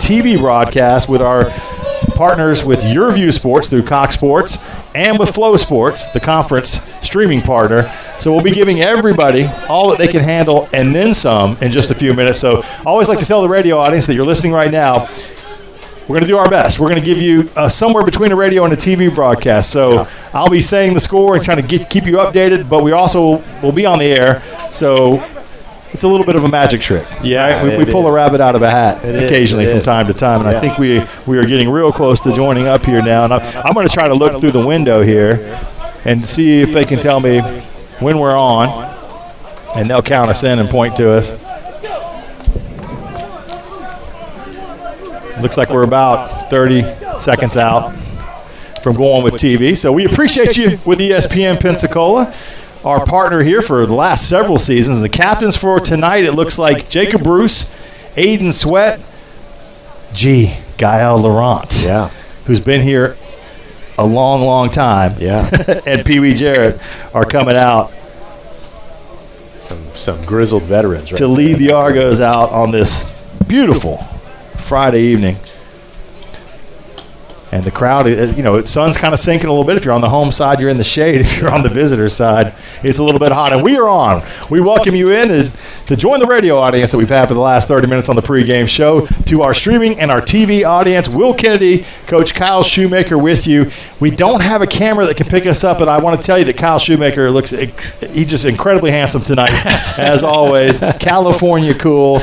TV broadcast with our partners with YourView Sports through Cox Sports and with Flow Sports, the conference streaming partner. So we'll be giving everybody all that they can handle and then some in just a few minutes. So I always like to tell the radio audience that you're listening right now, we're going to do our best. We're going to give you somewhere between a radio and a TV broadcast. So I'll be saying the score and trying to keep you updated, but we also will be on the air. So it's a little bit of a magic trick. Yeah, right? We pull a rabbit out of a hat occasionally from time to time, and I think we are getting real close to joining up here now. And I'm going to try to look through the window here and see if they can tell me when we're on, and they'll count us in and point to us. Looks like we're about 30 seconds out from going with TV. So we appreciate you with ESPN Pensacola, our partner here for the last several seasons. The captains for tonight, it looks like Jacob Bruce, Aiden Sweat, Gael Laurent, who's been here a long, long time, and Pee Wee Jarrett are coming out. Some grizzled veterans to lead the Argos out on this beautiful Friday evening. And the crowd, the sun's kind of sinking a little bit. If you're on the home side, you're in the shade. If you're on the visitor side, it's a little bit hot. And we are on. We welcome you in to join the radio audience that we've had for the last 30 minutes on the pregame show. To our streaming and our TV audience, Will Kennedy, Coach Kyle Shoemaker with you. We don't have a camera that can pick us up, but I want to tell you that Kyle Shoemaker he's just incredibly handsome tonight, as always. California cool.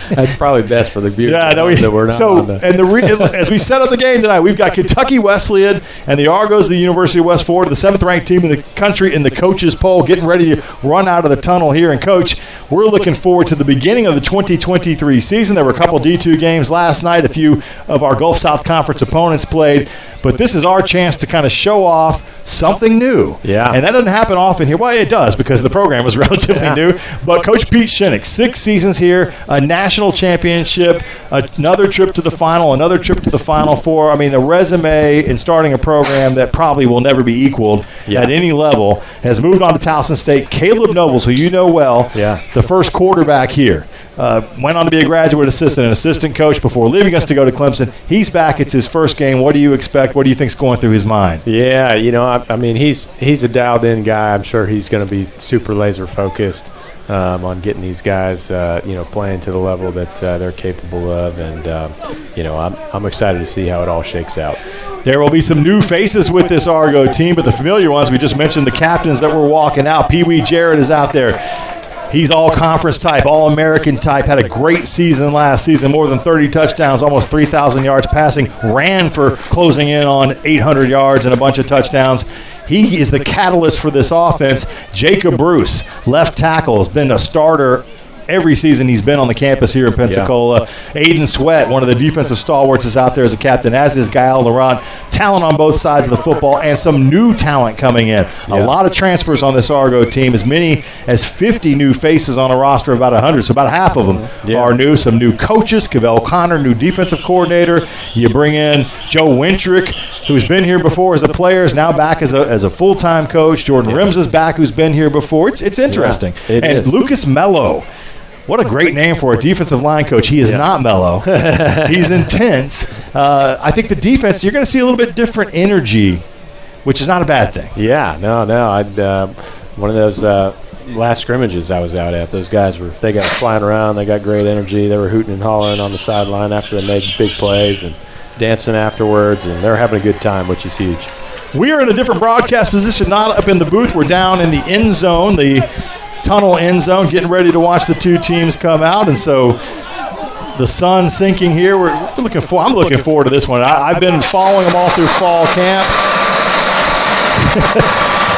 That's probably best for the viewers that we're not on as we set up the game tonight, we've got Kentucky Wesleyan and the Argos of the University of West Florida, the 7th-ranked team in the country in the coaches poll, getting ready to run out of the tunnel here. And, Coach, we're looking forward to the beginning of the 2023 season. There were a couple D2 games last night. A few of our Gulf South Conference opponents played. But this is our chance to kind of show off something new. Yeah. And that doesn't happen often here. Well, it does because the program was relatively new. But Coach Pete Shinnick, 6 seasons here, a national championship, another trip to the final, another trip to the Final Four. I mean, a resume in starting a program that probably will never be equaled at any level, has moved on to Towson State. Caleb Nobles, who you know well, the first quarterback here. Went on to be a graduate assistant and assistant coach before leaving us to go to Clemson. He's back. It's his first game. What do you expect? What do you think's going through his mind? Yeah, I mean, he's a dialed-in guy. I'm sure he's going to be super laser-focused on getting these guys, playing to the level that they're capable of. And, I'm excited to see how it all shakes out. There will be some new faces with this Argo team, but the familiar ones, we just mentioned the captains that were walking out. Pee Wee Jarrett is out there. He's all-conference type, all-American type, had a great season last season, more than 30 touchdowns, almost 3,000 yards passing, ran for closing in on 800 yards and a bunch of touchdowns. He is the catalyst for this offense. Jacob Bruce, left tackle, has been a starter every season he's been on the campus here in Pensacola. Aiden Sweat, one of the defensive stalwarts, is out there as a captain, as is Gael Laurent. Talent on both sides of the football and some new talent coming in. A lot of transfers on this Argo team, as many as 50 new faces on a roster of about 100. So about half of them are new. Some new coaches, Cavell Connor, new defensive coordinator. You bring in Joe Wintrick, who's been here before as a player, is now back as a full-time coach. Jordan Rims is back, who's been here before. It's interesting. It is. Lucas Mello. What a great name for a defensive line coach. He is not mellow. He's intense. I think the defense, you're going to see a little bit different energy, which is not a bad thing. Yeah, no. One of those last scrimmages I was out at, those guys they got flying around. They got great energy. They were hooting and hollering on the sideline after they made big plays and dancing afterwards, and they were having a good time, which is huge. We are in a different broadcast position, not up in the booth. We're down in the end zone, the tunnel end zone, getting ready to watch the two teams come out. And so the sun sinking here. I'm looking forward to this one. I've been following them all through fall camp.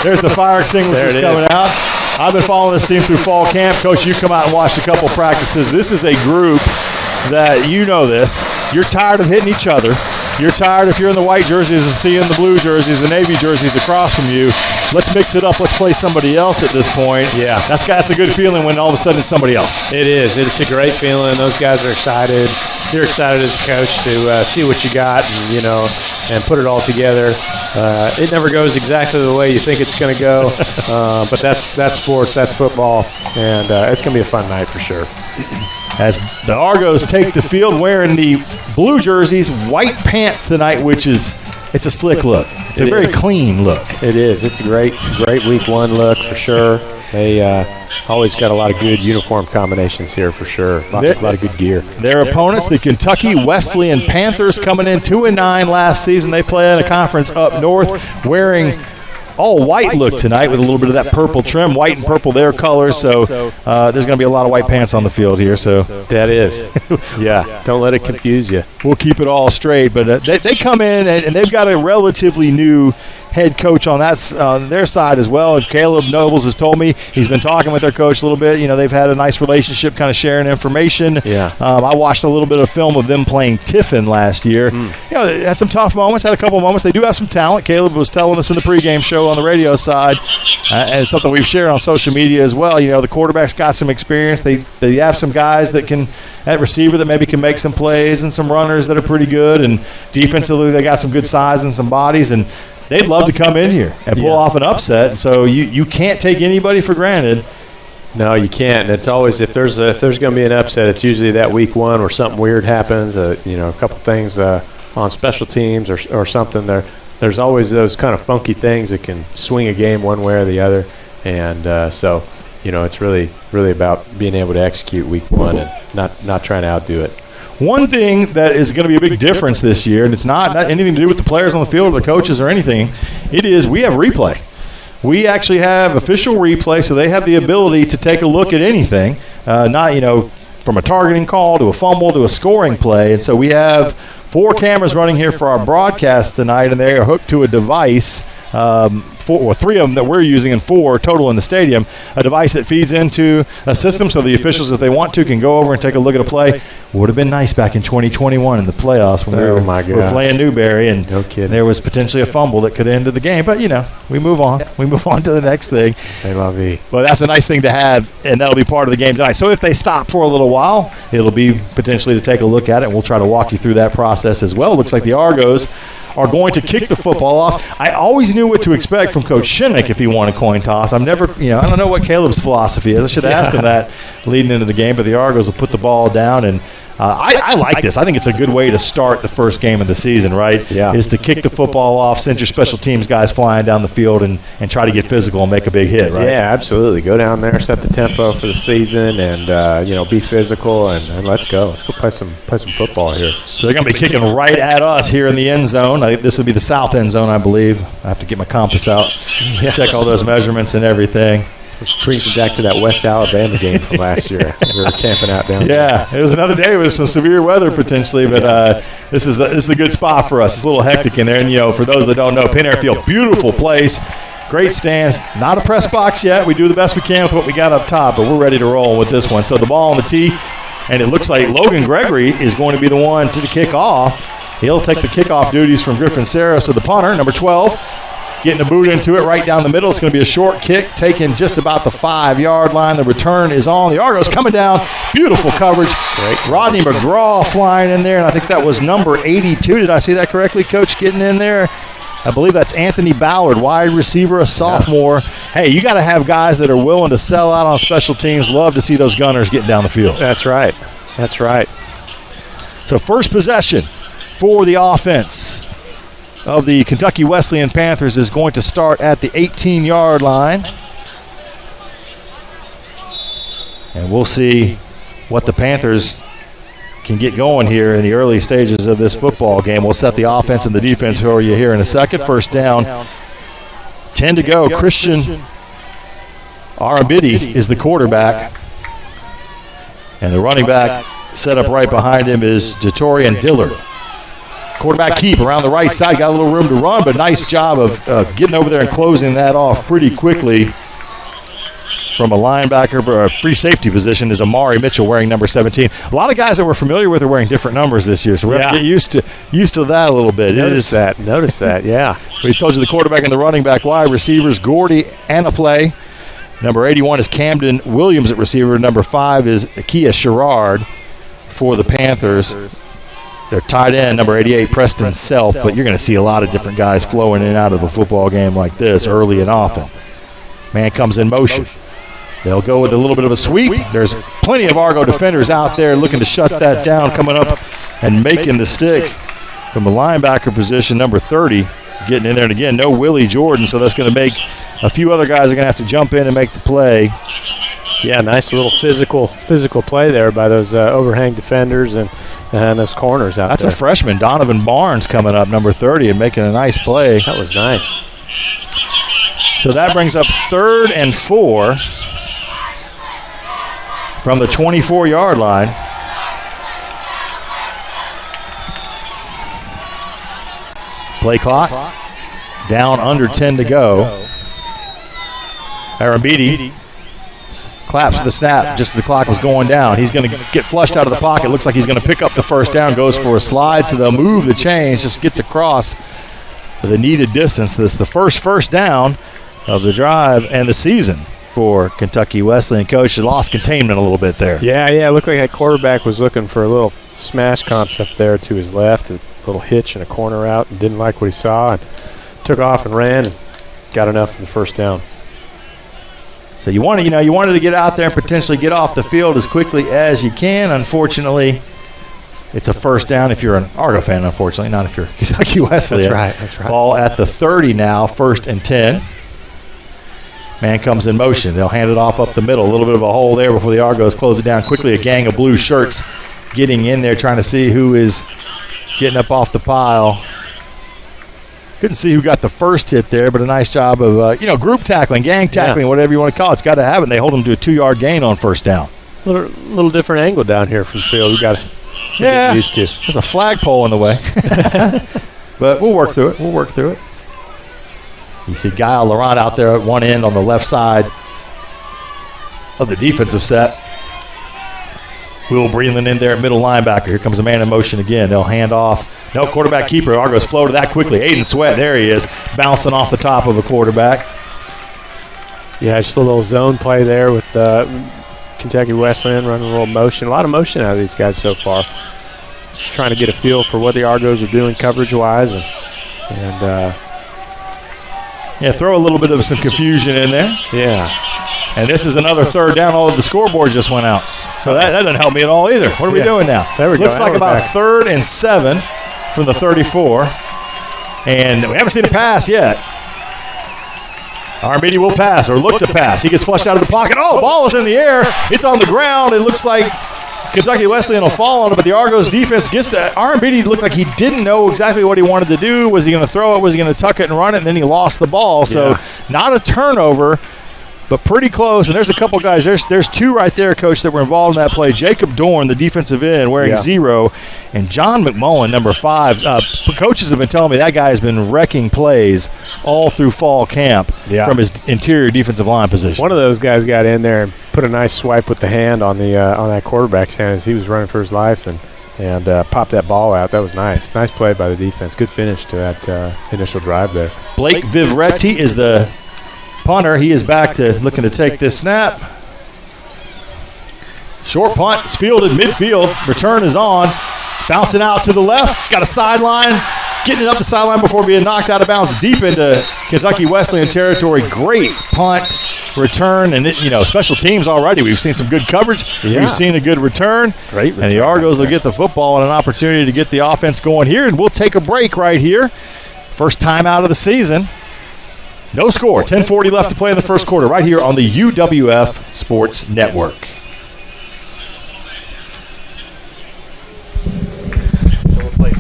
There's the fire extinguishers coming out. I've been following this team through fall camp. Coach, you come out and watched a couple practices. This is a group that, you know this, you're tired of hitting each other. You're tired, if you're in the white jerseys, of seeing the blue jerseys, the navy jerseys across from you. Let's mix it up. Let's play somebody else at this point. Yeah. That's a good feeling when all of a sudden it's somebody else. It is. It's a great feeling. Those guys are excited. You're excited as a coach to see what you got and put it all together. It never goes exactly the way you think it's going to go, but that's sports, that's football, and it's going to be a fun night for sure. as the Argos take the field wearing the blue jerseys, white pants tonight, which is it's a slick look. It's a very clean look. It is. It's a great week one look for sure. They always got a lot of good uniform combinations here for sure. A lot of good gear. Their opponents, the Kentucky Wesleyan Panthers, coming in 2-9 last season. They play in a conference up north, wearing all white look tonight with a little bit of that purple trim, white and purple their colors. So there's going to be a lot of white pants on the field here. So that is, yeah. Don't let it confuse you. We'll keep it all straight. But they come in and they've got a relatively new head coach on their side as well. And Caleb Nobles has told me he's been talking with their coach a little bit. You know, they've had a nice relationship, kind of sharing information. Yeah. I watched a little bit of film of them playing Tiffin last year. You know, they had some tough moments, had a couple moments. They do have some talent. Caleb was telling us in the pregame show on the radio side, and it's something we've shared on social media as well. You know, the quarterback's got some experience. They have some guys that can, at receiver, that maybe can make some plays, and some runners that are pretty good. And defensively, they got some good size and some bodies. And they'd love to come in here and pull off an upset. So you can't take anybody for granted. No, you can't. It's always, if there's going to be an upset, it's usually that week one where something weird happens. A couple things on special teams or something. There's always those kind of funky things that can swing a game one way or the other. And so it's really about being able to execute week one and not trying to outdo it. One thing that is going to be a big difference this year, and it's not anything to do with the players on the field or the coaches or anything, it is we have replay. We actually have official replay, so they have the ability to take a look at anything, from a targeting call to a fumble to a scoring play. And so we have 4 cameras running here for our broadcast tonight, and they are hooked to a device, 3 of them that we're using and 4 total in the stadium, a device that feeds into a system so the officials, if they want to, can go over and take a look at a play. Would have been nice back in 2021 in the playoffs when we were playing Newberry, and there was potentially a fumble that could have ended the game. But, we move on. We move on to the next thing. C'est la vie. But that's a nice thing to have, and that'll be part of the game tonight. So if they stop for a little while, it'll be potentially to take a look at it, and we'll try to walk you through that process as well. It looks like the Argos are going to kick the football off. I always knew what to expect from Coach Shinnick if he won a coin toss. I don't know what Caleb's philosophy is. I should have asked him that leading into the game, but the Argos will put the ball down, and I like this. I think it's a good way to start the first game of the season, right? Yeah. Is to kick the football off, send your special teams guys flying down the field, and try to get physical and make a big hit, right? Yeah, absolutely. Go down there, set the tempo for the season, and be physical, and let's go. Let's go play some football here. So they're going to be kicking right at us here in the end zone. This would be the south end zone, I believe. I have to get my compass out, check all those measurements and everything. Which brings me back to that West Alabama game from last year. We were camping out down there. Yeah, it was another day with some severe weather potentially, but this is a good spot for us. It's a little hectic in there, and for those that don't know, Penn Air Field, beautiful place, great stands. Not a press box yet. We do the best we can with what we got up top, but we're ready to roll with this one. So the ball on the tee, and it looks like Logan Gregory is going to be the one to kick off. He'll take the kickoff duties from Griffin Sarah. So the punter, number 12. Getting a boot into it right down the middle. It's going to be a short kick, taken just about the 5-yard line. The return is on. The Argos coming down. Beautiful coverage. Great. Rodney McGraw flying in there, and I think that was number 82. Did I see that correctly, Coach, getting in there? I believe that's Anthony Ballard, wide receiver, a sophomore. Yeah. Hey, you got to have guys that are willing to sell out on special teams. Love to see those gunners getting down the field. That's right. That's right. So first possession for the offense of the Kentucky Wesleyan Panthers is going to start at the 18-yard line. And we'll see what the Panthers can get going here in the early stages of this football game. We'll set the offense and the defense for you here in a second. First down, 10 to go. Christian Arambidi is the quarterback. And the running back set up right behind him is Jatorian Dillard. Quarterback keep around the right side. Got a little room to run, but nice job of getting over there and closing that off pretty quickly. From a linebacker or a free safety position is Amari Mitchell wearing number 17. A lot of guys that we're familiar with are wearing different numbers this year, so we have to get used to that a little bit. Notice that, yeah. We told you the quarterback and the running back wide receivers, Gordy Anaplay. Number 81 is Camden Williams at receiver. Number 5 is Akia Sherrard for the Panthers. Their tight end, number 88, Preston Self, but you're going to see a lot of different guys flowing in and out of a football game like this early and often. Man comes in motion. They'll go with a little bit of a sweep. There's plenty of Argo defenders out there looking to shut that down, coming up and making the stick from the linebacker position, number 30, getting in there. And again, no Willie Jordan, so that's going to make a few other guys are going to have to jump in and make the play. Yeah, nice little physical play there by those overhang defenders and those corners out there. That's a freshman, Donovan Barnes, coming up, number 30, and making a nice play. That was nice. So that brings up 3rd and 4 from the 24-yard line. Play clock down under 10 to go. Arambidi claps the snap just as the clock was going down. He's going to get flushed out of the pocket. Looks like he's going to pick up the first down, goes for a slide, so they'll move the chains, just gets across the needed distance. This is the first down of the drive and the season for Kentucky Wesleyan. Coach had lost containment a little bit there. Yeah, it looked like that quarterback was looking for a little smash concept there to his left, a little hitch and a corner out, and didn't like what he saw and took off and ran and got enough for the first down. So you wanted to get out there and potentially get off the field as quickly as you can. Unfortunately, it's a first down if you're an Argo fan, unfortunately, not if you're Kentucky Wesleyan. That's right. Ball at the 30 now, 1st and 10. Man comes in motion. They'll hand it off up the middle. A little bit of a hole there before the Argos close it down quickly. A gang of blue shirts getting in there trying to see who is getting up off the pile. Couldn't see who got the first hit there, but a nice job of, group tackling, gang tackling, whatever you want to call it. It's got to have it. And they hold them to a 2-yard gain on first down. Little different angle down here from the field. We got to get used to. There's a flagpole in the way. But we'll work through it. You see Guile Laurent out there at one end on the left side of the defensive set. Will Breland in there at middle linebacker. Here comes a man in motion again. They'll hand off. No, quarterback keeper. Argos flow to that quickly. Aiden Sweat, there he is, bouncing off the top of a quarterback. Yeah, just a little zone play there with Kentucky Wesleyan running a little motion. A lot of motion out of these guys so far. Just trying to get a feel for what the Argos are doing coverage-wise. And throw a little bit of some confusion in there. Yeah. And this is another 3rd down. All of the scoreboard just went out. So that doesn't help me at all either. What are we doing now? There we go. Looks like about 3rd and 7 from the 34. And we haven't seen a pass yet. Armbidi will pass or look to pass. He gets flushed out of the pocket. Oh, the ball is in the air. It's on the ground. It looks like Kentucky Wesleyan will fall on it, but the Argos defense gets to Armbidi. Looked like he didn't know exactly what he wanted to do. Was he going to throw it? Was he going to tuck it and run it? And then he lost the ball. So not a turnover, but pretty close. And there's a couple guys. There's 2 right there, Coach, that were involved in that play. Jacob Dorn, the defensive end, wearing 0, and John McMullen, number 5. Coaches have been telling me that guy has been wrecking plays all through fall camp from his interior defensive line position. One of those guys got in there and put a nice swipe with the hand on that quarterback's hand as he was running for his life and popped that ball out. That was nice. Nice play by the defense. Good finish to that initial drive there. Blake Vivretti is the punter. He is back to looking to take this snap. Short punt. It's fielded midfield. Return is on. Bouncing out to the left. Got a sideline. Getting it up the sideline before being knocked out of bounds deep into Kentucky Wesleyan territory. Great punt, return, and special teams already. We've seen some good coverage. Yeah. We've seen a good return. Great return. And the Argos will get the football and an opportunity to get the offense going here. And we'll take a break right here. First time out of the season. No score. 10:40 left to play in the first quarter right here on the UWF Sports Network. So we'll play.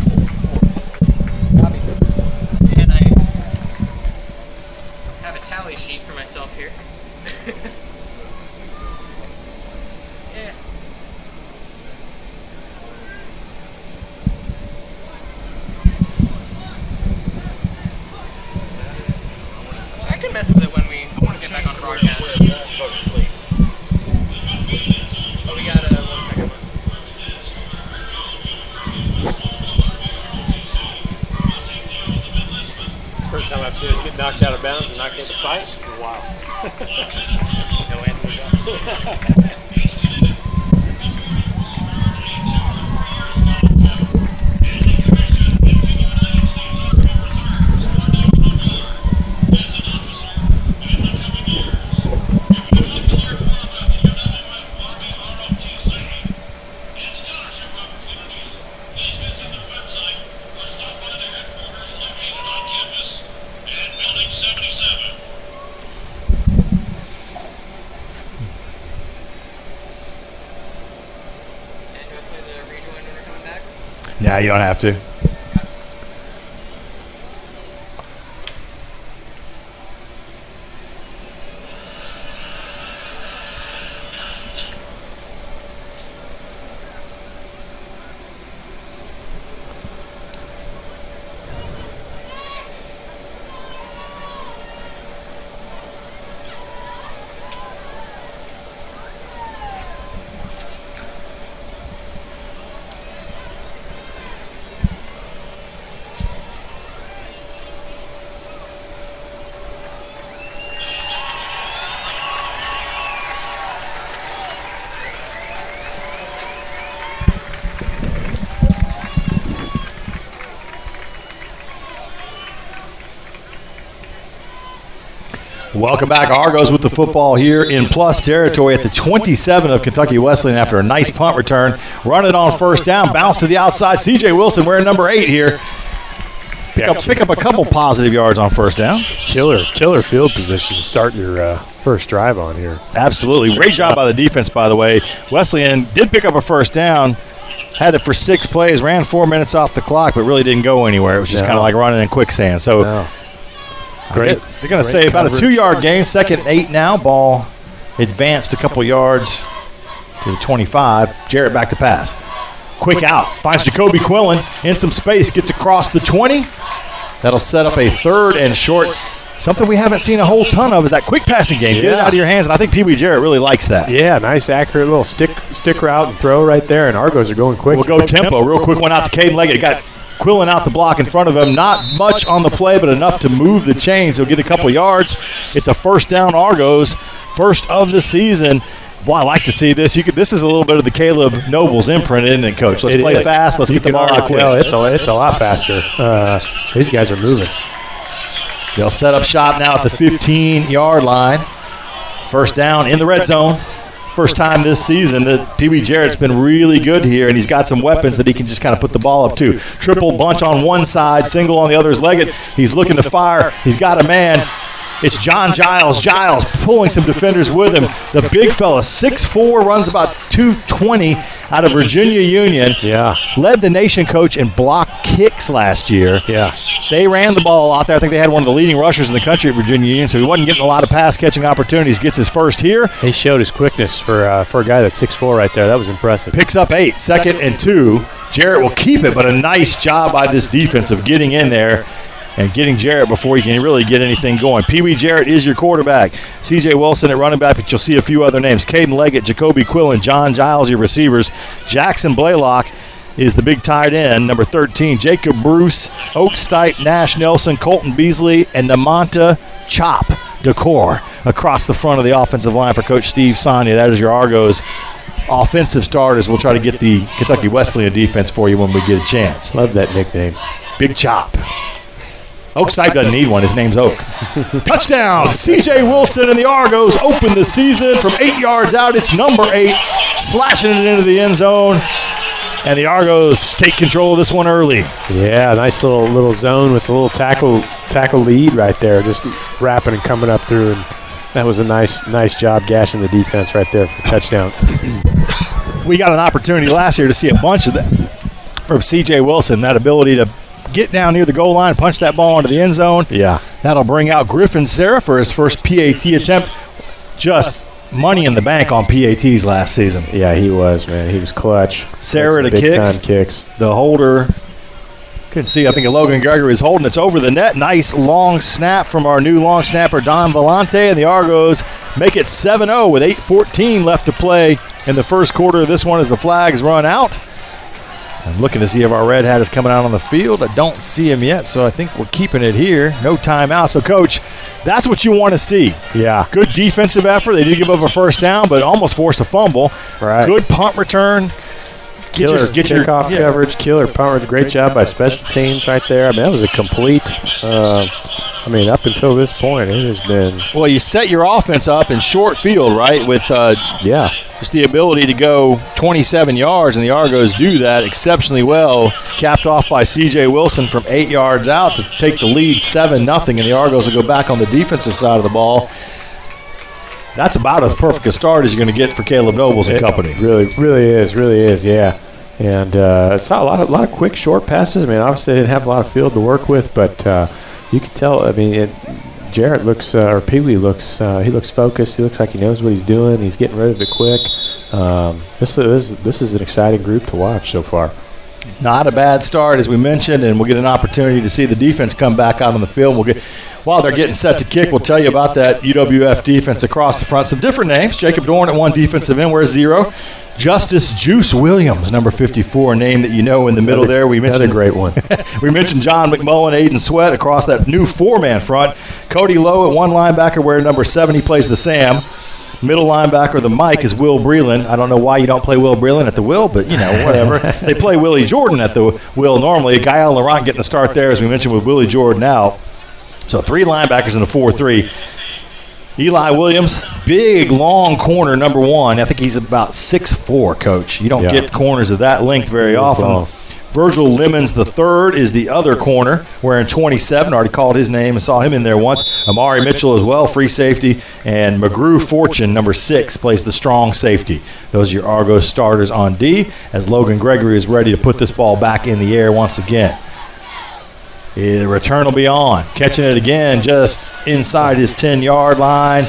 And I have a tally sheet for myself here. Yeah. I can mess with it when we get back on the broadcast. Oh, we got 1 second. First time I've seen us get knocked out of bounds and not get to fight. Wow. No Anthony Johnson. Yeah, you don't have to. Welcome back, Argos, with the football here in plus territory at the 27 of Kentucky Wesleyan after a nice punt return. Run it on first down, bounce to the outside. C.J. Wilson wearing number 8 here. Pick up a couple positive yards on first down. Killer field position to start your first drive on here. Absolutely. Great job by the defense, by the way. Wesleyan did pick up a first down. Had it for 6 plays, ran 4 minutes off the clock, but really didn't go anywhere. It was just kind of like running in quicksand. So great. They're going to say about a 2-yard gain. 2nd and 8 now. Ball advanced a couple yards to the 25. Jarrett back to pass. Quick out. Finds Jacoby Quillen in some space. Gets across the 20. That'll set up a 3rd and short. Something we haven't seen a whole ton of is that quick passing game. Get it out of your hands, and I think Pee Wee Jarrett really likes that. Yeah, nice, accurate little stick route and throw right there, and Argos are going quick. We'll go tempo. Real quick one out to Caden Leggett. Got Quillen out the block in front of him. Not much on the play, but enough to move the chains. He'll get a couple yards. It's a first down Argos, first of the season. Boy, I like to see this. This is a little bit of the Caleb Nobles imprint, isn't it, Coach? Let's play fast. Let's get the ball out quick. It's a lot faster. These guys are moving. They'll set up shop now at the 15-yard line. First down in the red zone. First time this season that Pee Wee Jarrett's been really good here, and he's got some weapons that he can just kind of put the ball up to. Triple bunch on one side, single on the other is Leggett. He's looking to fire. He's got a man. It's John Giles. Giles pulling some defenders with him. The big fella, 6'4", runs about 220 out of Virginia Union. Yeah. Led the nation, Coach, in block kicks last year. Yeah. They ran the ball out there. I think they had one of the leading rushers in the country at Virginia Union, so he wasn't getting a lot of pass-catching opportunities. Gets his first here. He showed his quickness for a guy that's 6'4" right there. That was impressive. Picks up 8, 2nd and 2. Jarrett will keep it, but a nice job by this defense of getting in there and getting Jarrett before he can really get anything going. Pee Wee Jarrett is your quarterback. C.J. Wilson at running back, but you'll see a few other names. Caden Leggett, Jacoby Quillen, John Giles, your receivers. Jackson Blaylock is the big tight end, number 13. Jacob Bruce, Oak Stipe, Nash Nelson, Colton Beasley, and Namonta Chop Decor across the front of the offensive line for Coach Steve Sonia. That is your Argos offensive starters. We'll try to get the Kentucky Wesleyan defense for you when we get a chance. Love that nickname. Big Chop. Oak Stipe doesn't need one. His name's Oak. Touchdown. C.J. Wilson and the Argos open the season from 8 yards out. It's number 8, slashing it into the end zone. And the Argos take control of this one early. Yeah, nice little zone with a little tackle lead right there, just wrapping and coming up through. And that was a nice job gashing the defense right there for touchdown. We got an opportunity last year to see a bunch of that from C.J. Wilson, that ability to get down near the goal line, punch that ball into the end zone. Yeah. That'll bring out Griffin Serra for his first PAT attempt. Just money in the bank on PATs last season. Yeah, he was, man. He was clutch. Serra to big kick. Time kicks. The holder. Couldn't see. I think Logan Gregory is holding. It's over the net. Nice long snap from our new long snapper, Don Vellante. And the Argos make it 7-0 with 8:14 left to play in the first quarter of this one as the flags run out. I'm looking to see if our red hat is coming out on the field. I don't see him yet, so I think we're keeping it here. No timeout. So, Coach, that's what you want to see. Yeah. Good defensive effort. They did give up a first down, but almost forced a fumble. Right. Good punt return. Get your kickoff coverage. Killer punt return. Great job by special teams right there. I mean, that was a complete up until this point, it has been. Well, you set your offense up in short field, right, with just the ability to go 27 yards, and the Argos do that exceptionally well, capped off by C.J. Wilson from 8 yards out to take the lead 7-0, and the Argos will go back on the defensive side of the ball. That's about as perfect a start as you're going to get for Caleb Nobles and company. Really is, yeah. And it's not a lot of quick, short passes. I mean, obviously they didn't have a lot of field to work with, but you could tell. I mean, Jarrett looks, or Pee Wee looks, he looks focused. He looks like he knows what he's doing. He's getting rid of it quick. This is an exciting group to watch so far. Not a bad start, as we mentioned, and we'll get an opportunity to see the defense come back out on the field. While they're getting set to kick, we'll tell you about that UWF defense across the front. Some different names. Jacob Dorn at 1 defensive end. Where's 0? Justice Juice Williams, number 54, name that you know in the middle there. We mentioned another great one. We mentioned John McMullen, Aiden Sweat across that new 4-man front. Cody Lowe at 1 linebacker, where number 7 he plays the Sam. Middle linebacker, the Mike, is Will Breland. I don't know why you don't play Will Breland at the Will, but, whatever. They play Willie Jordan at the Will normally. Gael Laurent getting the start there, as we mentioned, with Willie Jordan out. So 3 linebackers in the 4-3. Eli Williams, big, long corner, number 1. I think he's about 6'4", Coach. You don't get corners of that length very often. Long. Virgil Lemons III is the other corner, wearing 27. Already called his name and saw him in there once. Amari Mitchell as well, free safety. And McGrew Fortune, number 6, plays the strong safety. Those are your Argos starters on D, as Logan Gregory is ready to put this ball back in the air once again. The return will be on. Catching it again just inside his 10-yard line.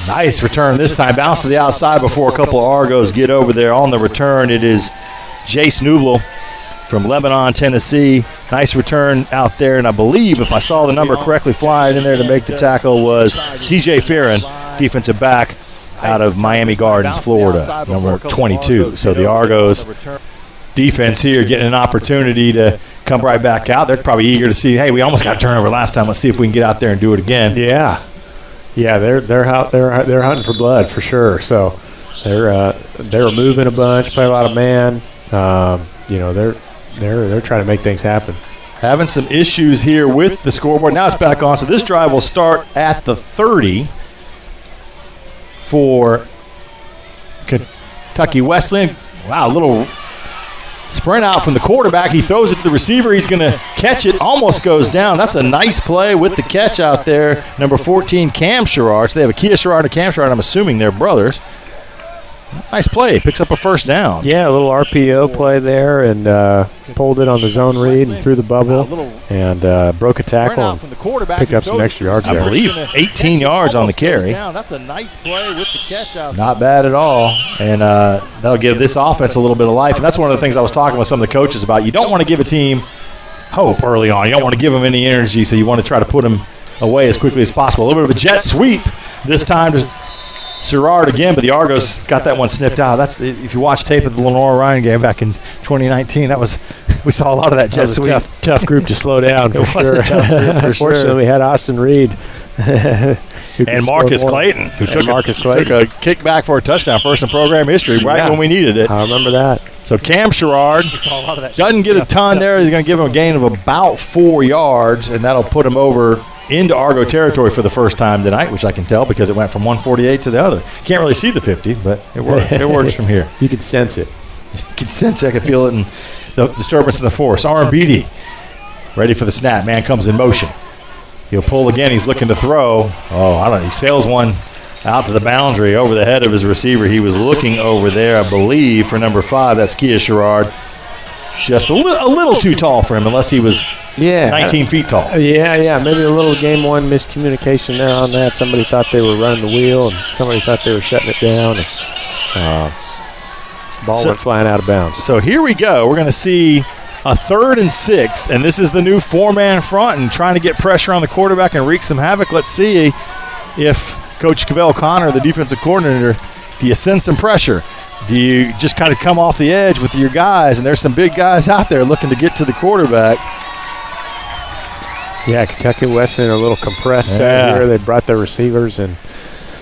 Nice return this time. Bounce to the outside before a couple of Argos get over there. On the return, it is Jace Nubel from Lebanon, Tennessee. Nice return out there. And I believe, if I saw the number correctly, flying in there to make the tackle was C.J. Farron, defensive back out of Miami Gardens, Florida, number 22. So the Argos defense here getting an opportunity to come right back out. They're probably eager to see, hey, we almost got a turnover last time. Let's see if we can get out there and do it again. Yeah, they're hunting for blood for sure. So they're moving a bunch, play a lot of man. They're trying to make things happen. Having some issues here with the scoreboard. Now it's back on. So this drive will start at the 30 for Kentucky Wesleyan. Wow, a little sprint out from the quarterback. He throws it to the receiver. He's going to catch it. Almost goes down. That's a nice play with the catch out there. Number 14, Cam Sherrard. So they have a Kia Sherrard and a Cam Sherrard. I'm assuming they're brothers. Nice play. Picks up a first down. Yeah, a little RPO play there, and pulled it on the zone read and through the bubble, and broke a tackle and picked up some extra yards there. I believe 18 yards on the carry. That's a nice play with the catch out. Not bad at all. And that'll give this offense a little bit of life. And that's one of the things I was talking with some of the coaches about. You don't want to give a team hope early on. You don't want to give them any energy, so you want to try to put them away as quickly as possible. A little bit of a jet sweep this time to Sherrard again, but the Argos got that one sniffed out. That's if you watch tape of the Lenore Ryan game back in 2019, we saw a lot of that jet sweep. A tough group to slow down for sure. Fortunately, we had Austin Reed and Marcus Clayton, who took a kick back for a touchdown, first in program history, right when we needed it. I remember that. So Cam Sherrard doesn't get a ton there. He's going to give him a gain of about 4 yards, and that'll put him over into Argo territory for the first time tonight, which I can tell because it went from 148 to the other. Can't really see the 50, but it works. It works from here. You can sense it. You can sense it. I can feel it in the disturbance in the force. RMBD ready for the snap. Man comes in motion. He'll pull again. He's looking to throw. He sails one out to the boundary over the head of his receiver. He was looking over there, I believe, for number 5. That's Kia Sherrard. Just a little too tall for him, unless he was 19 feet tall. Yeah. Maybe a little game one miscommunication there on that. Somebody thought they were running the wheel, and somebody thought they were shutting it down. And, ball went flying out of bounds. So here we go. We're going to see a 3rd and 6, and this is the new 4-man front and trying to get pressure on the quarterback and wreak some havoc. Let's see if Coach Cavell Connor, the defensive coordinator, do you send some pressure? Do you just kind of come off the edge with your guys, and there's some big guys out there looking to get to the quarterback? Yeah, Kentucky Wesleyan are a little compressed here. They brought their receivers and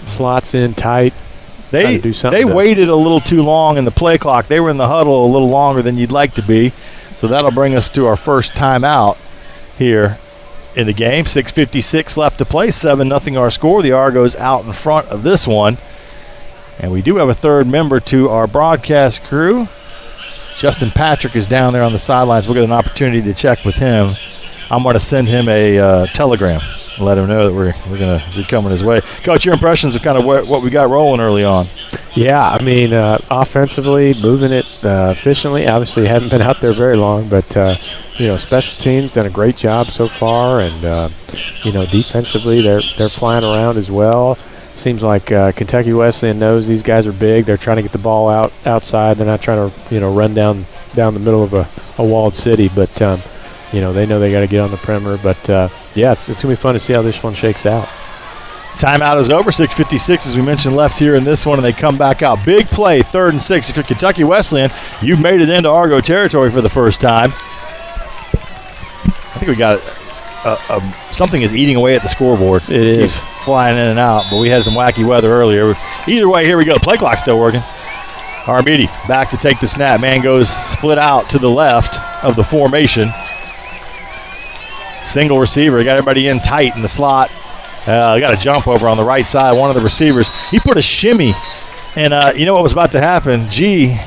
slots in tight. They waited a little too long in the play clock. They were in the huddle a little longer than you'd like to be. So that'll bring us to our first timeout here in the game. 6:56 left to play. 7-0 our score. The Argos out in front of this one. And we do have a third member to our broadcast crew. Justin Patrick is down there on the sidelines. We'll get an opportunity to check with him. I'm going to send him a telegram. let him know that we're going to be coming his way. Coach, your impressions of kind of what we got rolling early on? Yeah, I mean, offensively, moving it efficiently. Obviously, hadn't been out there very long, but, special teams done a great job so far. And, defensively, they're flying around as well. Seems like Kentucky Wesleyan knows these guys are big. They're trying to get the ball outside. They're not trying to, run down the middle of a walled city. But, they know they got to get on the perimeter. But, it's going to be fun to see how this one shakes out. Timeout is over. 6:56, as we mentioned, left here in this one, and they come back out. Big play, 3rd and 6. If you're Kentucky Wesleyan, you've made it into Argo territory for the first time. I think we got something is eating away at the scoreboard. It keeps flying in and out, but we had some wacky weather earlier. Either way, here we go. The play clock's still working. Armidi back to take the snap. Man goes split out to the left of the formation. Single receiver. Got everybody in tight in the slot. Got a jump over on the right side. One of the receivers, he put a shimmy. And you know what was about to happen?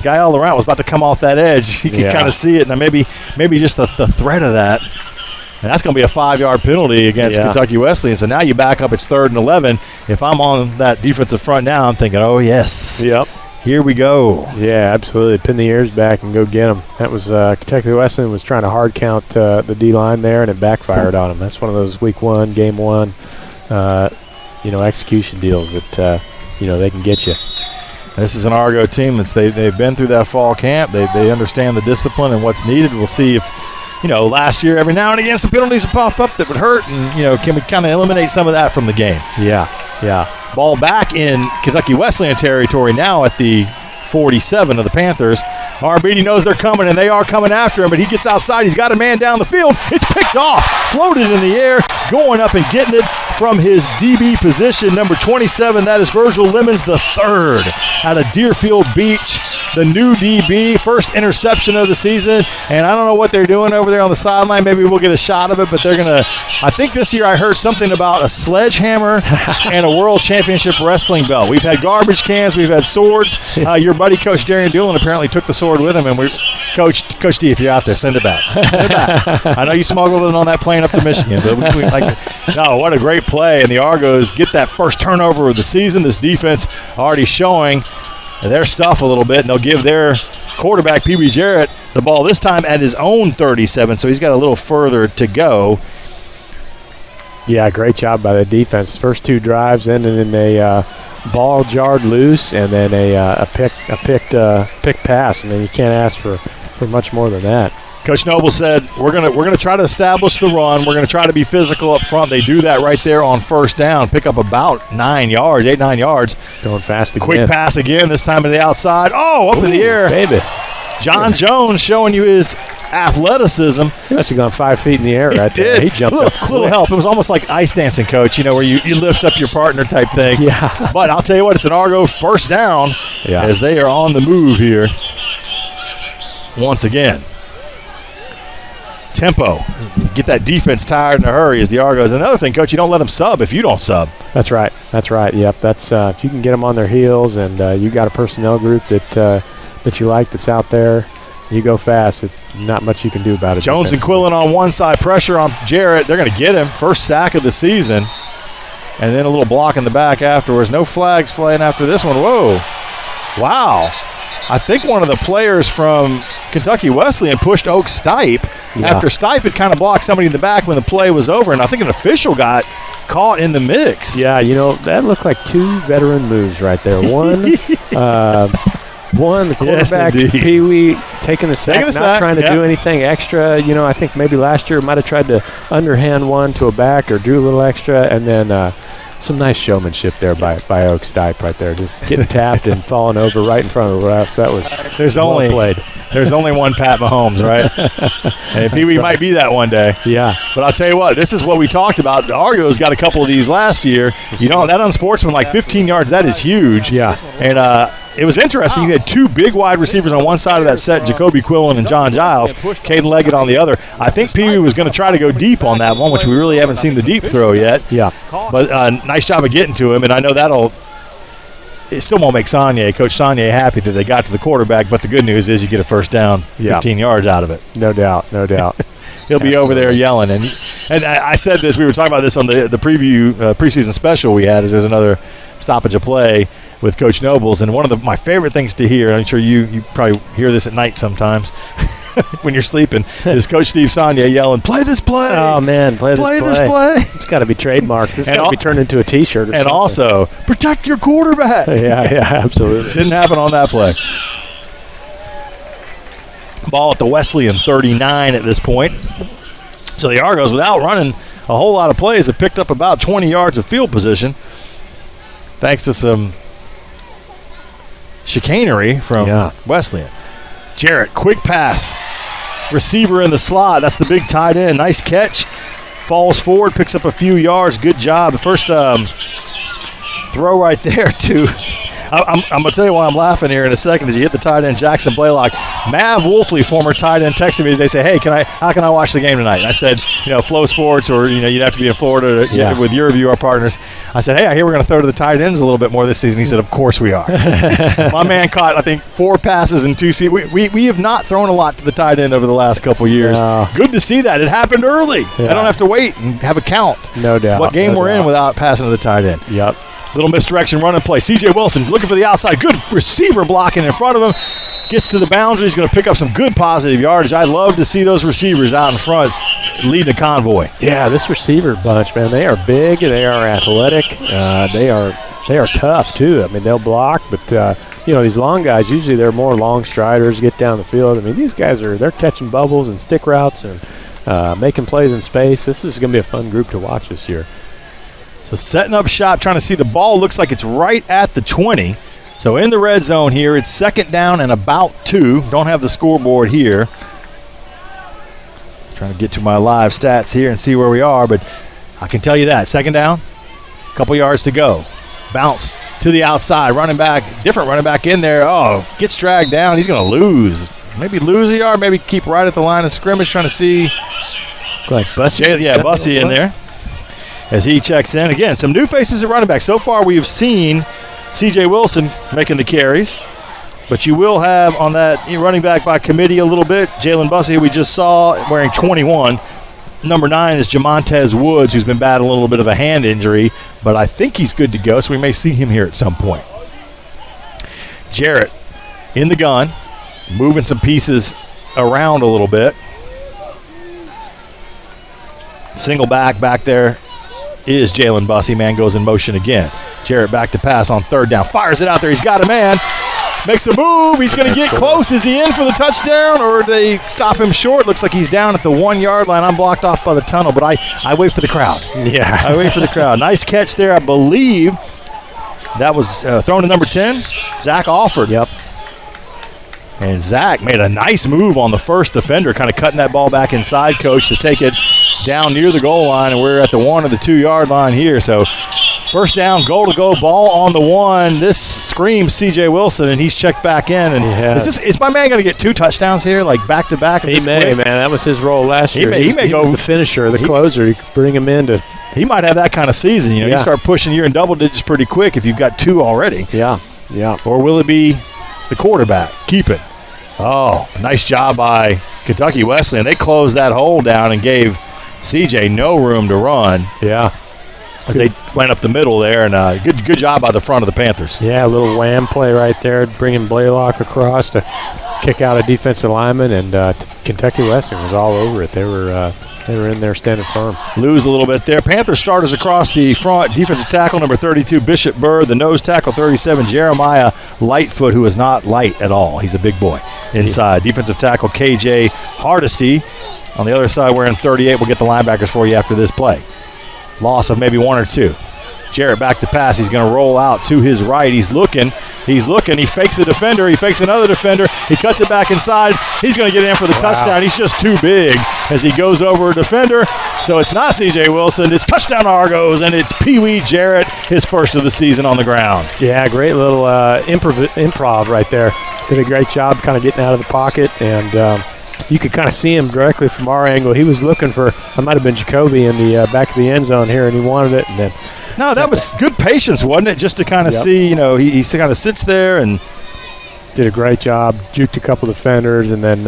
Guy all around was about to come off that edge. You could kind of see it. And maybe just the threat of that. And that's going to be a 5-yard penalty against Kentucky Wesleyan. So now you back up. It's 3rd and 11. If I'm on that defensive front now, I'm thinking, oh, yes. Yep. Here we go. Yeah, absolutely. Pin the ears back and go get them. That was Kentucky Wesleyan was trying to hard count the D-line there, and it backfired on them. That's one of those week one, game one, execution deals that, they can get you. This is an Argo team they've been through that fall camp. They understand the discipline and what's needed. We'll see if, last year every now and again some penalties pop up that would hurt, and, can we kind of eliminate some of that from the game? Yeah. Ball back in Kentucky Wesleyan territory now at the 47 of the Panthers. Armidi knows they're coming, and they are coming after him, but he gets outside. He's got a man down the field. It's picked off, floated in the air, going up and getting it from his DB position, number 27. That is Virgil Lemons the third out of Deerfield Beach, the new DB, first interception of the season. And I don't know what they're doing over there on the sideline. Maybe we'll get a shot of it, but they're going to – I think this year I heard something about a sledgehammer and a world championship wrestling belt. We've had garbage cans. We've had swords. Your buddy, Coach Darian Doolin, apparently took the sword with him, and Coach D, if you're out there, send it back. Send it back. I know you smuggled it on that plane up to Michigan, but no, what a great play. And the Argos get that first turnover of the season. This defense already showing their stuff a little bit, and they'll give their quarterback, Pee Wee Jarrett, the ball this time at his own 37, so he's got a little further to go. Yeah, great job by the defense. First two drives ended in a ball jarred loose, and then a pick pass. I mean, you can't ask for much more than that. Coach Noble said, we're gonna try to establish the run. We're going to try to be physical up front. They do that right there on first down. Pick up about 9 yards, 8-9 yards. Going fast again. Quick pass again, this time to the outside. Oh, up in the air. Baby. John Jones showing you his athleticism. He must have gone 5 feet in the air right there. He jumped up. A little help. It was almost like ice dancing, Coach, where you lift up your partner type thing. Yeah. But I'll tell you what, it's an Argo first down as they are on the move here once again. Tempo. Get that defense tired in a hurry as the Argos. Another thing, Coach, you don't let them sub if you don't sub. That's right. Yep. That's if you can get them on their heels and you got a personnel group that you like that's out there, you go fast. Not much you can do about it. Jones and Quillen on one side, pressure on Jarrett. They're going to get him. First sack of the season. And then a little block in the back afterwards. No flags flying after this one. Whoa. Wow. I think one of the players from Kentucky Wesleyan pushed Oak Stipe after Stipe had kind of blocked somebody in the back when the play was over, and I think an official got caught in the mix. Yeah, that looked like two veteran moves right there. One, the quarterback, Pee Wee, taking the sack, not trying to do anything extra. I think maybe last year might have tried to underhand one to a back or do a little extra, and then some nice showmanship there by Oak Stipe right there, just getting tapped and falling over right in front of the ref. That was well played. There's only one Pat Mahomes, right? And Pee Wee might be that one day. Yeah. But I'll tell you what, this is what we talked about. The Argos got a couple of these last year. That unsportsmanlike 15 yards, that is huge. Yeah. And it was interesting. You had two big wide receivers on one side of that set, Jacoby Quillen and John Giles, Caden Leggett on the other. I think Pee Wee was going to try to go deep on that one, which we really haven't seen the deep throw yet. Yeah. But nice job of getting to him, and I know it still won't make Coach Saunier happy that they got to the quarterback, but the good news is you get a first down, 15 yards out of it. No doubt. he'll be over there yelling. And I said this. We were talking about this on the preview preseason special we had. Is there's another stoppage of play with Coach Nobles, and one of my favorite things to hear. I'm sure you probably hear this at night sometimes. When you're sleeping, is Coach Steve Sonnier yelling, "Play this play!" Oh man, play this play! It's got to be trademarked. It's got to be turned into a T-shirt. And also, protect your quarterback. Yeah, absolutely. Didn't happen on that play. Ball at the Wesleyan 39 at this point. So the Argos, without running a whole lot of plays, have picked up about 20 yards of field position, thanks to some chicanery from Wesleyan. Jarrett, quick pass. Receiver in the slot. That's the big tight end. Nice catch. Falls forward, picks up a few yards. Good job. The first throw right there to I'm going to tell you why I'm laughing here in a second. As you hit the tight end, Jackson Blaylock. Mav Wolfley, former tight end, texted me today, say, "Hey, how can I watch the game tonight?" And I said, Flow Sports, or you'd have to be in Florida with your view, our partners. I said, "Hey, I hear we're going to throw to the tight ends a little bit more this season." He said, "Of course we are." My man caught, I think, 4 passes in 2 seasons. We have not thrown a lot to the tight end over the last couple of years. Good to see that. It happened early. I don't have to wait and have a count. No doubt. What game we're in without passing to the tight end. Yep. Little misdirection run and play. C.J. Wilson looking for the outside. Good receiver blocking in front of him. Gets to the boundary. He's going to pick up some good positive yardage. I love to see those receivers out in front leading a convoy. Yeah, this receiver bunch, man, they are big. They are athletic. They are tough, too. I mean, they'll block, but, these long guys, usually they're more long striders, get down the field. I mean, these guys they're catching bubbles and stick routes and making plays in space. This is going to be a fun group to watch this year. So setting up shop, trying to see the ball. Looks like it's right at the 20. So in the red zone here, it's 2nd down and about 2. Don't have the scoreboard here. Trying to get to my live stats here and see where we are, but I can tell you that. 2nd down, a couple yards to go. Bounce to the outside, different running back in there. Oh, gets dragged down. He's going to lose. Maybe lose a yard, maybe keep right at the line of scrimmage, trying to see. Like Bussy. Bussy in there. As he checks in. Again, some new faces at running back. So far we have seen C.J. Wilson making the carries, but you will have on that running back by committee a little bit. Jalen Bussy, we just saw, wearing 21. Number 9 is Jamontez Woods, who's been battling a little bit of a hand injury, but I think he's good to go, so we may see him here at some point. Jarrett in the gun, moving some pieces around a little bit. Single back there is Jalen Bussy. Man goes in motion again. Jarrett back to pass on 3rd down. Fires it out there. He's got a man. Makes a move. He's going to get close. Is he in for the touchdown, or they stop him short? Looks like he's down at the 1-yard line. I'm blocked off by the tunnel, but I wait for the crowd. Yeah. I wait for the crowd. Nice catch there. I believe that was thrown to number 10, Zach Alford. Yep. And Zach made a nice move on the first defender, kind of cutting that ball back inside, Coach, to take it down near the goal line, and we're at the 1 or the 2-yard line here. So 1st down, goal-to-go, ball on the 1. This screams C.J. Wilson, and he's checked back in. And is my man going to get 2 touchdowns here, like back-to-back? He may, man. That was his role last year. He may go the finisher, the closer. You could bring him in to. He might have that kind of season. You start pushing, you're in double digits pretty quick if you've got 2 already. Yeah. Or will it be the quarterback? Keep it. Oh, nice job by Kentucky Wesleyan. They closed that hole down and gave CJ no room to run. Yeah. They went up the middle there, and good job by the front of the Panthers. Yeah, a little wham play right there, bringing Blaylock across to kick out a defensive lineman, and Kentucky Wesleyan was all over it. They were in there standing firm. Lose a little bit there. Panther starters across the front. Defensive tackle number 32, Bishop Bird. The nose tackle 37, Jeremiah Lightfoot, who is not light at all. He's a big boy inside. Defensive tackle KJ Hardesty. On the other side, wearing 38. We'll get the linebackers for you after this play. Loss of maybe 1 or 2. Jarrett back to pass. He's going to roll out to his right. He's looking. He fakes a defender. He fakes another defender. He cuts it back inside. He's going to get in for the touchdown. He's just too big as he goes over a defender. So it's not C.J. Wilson. It's touchdown Argos, and it's Pee Wee Jarrett, his first of the season on the ground. Yeah, great little improv right there. Did a great job kind of getting out of the pocket, and you could kind of see him directly from our angle. He was looking for, I might have been Jacoby in the back of the end zone here, and he wanted it, and then. No, that was good patience, wasn't it? Just to kind of see, he kind of sits there and did a great job, juked a couple defenders, and then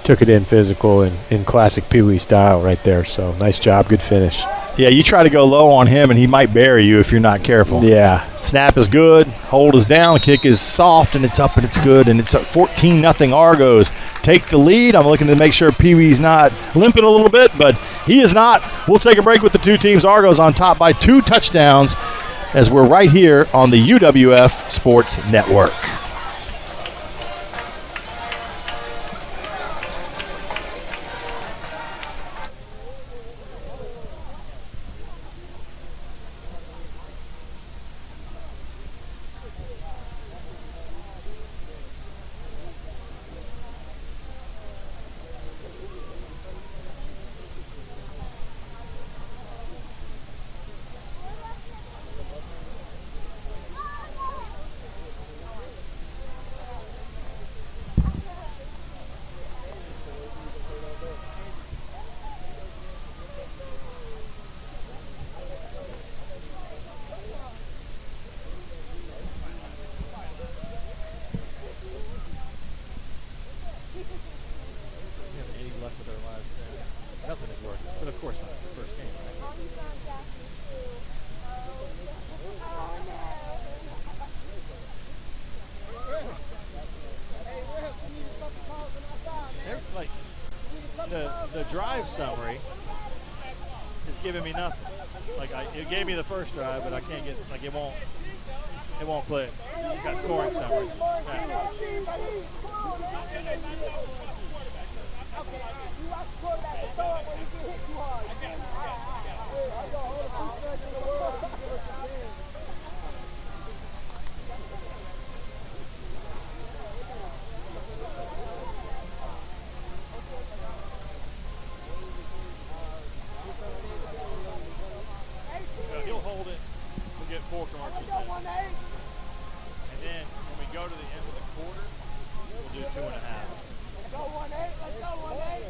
took it in physical and in classic Pee Wee style right there. So nice job, good finish. Yeah, you try to go low on him, and he might bury you if you're not careful. Yeah. Snap is good, hold is down, kick is soft, and it's up, and it's good, and it's 14-0 Argos. Take the lead. I'm looking to make sure Pee Wee's not limping a little bit, but he is not. We'll take a break with the two teams. Argos on top by 2 touchdowns as we're right here on the UWF Sports Network. The drive summary is giving me nothing. It gave me the first drive, but I can't get it won't click. You got scoring summary. He'll hold it. We'll get 4 commercials in. And then when we go to the end of the quarter, we'll do 2.5. Let's go 1-8. Let's go 1-8.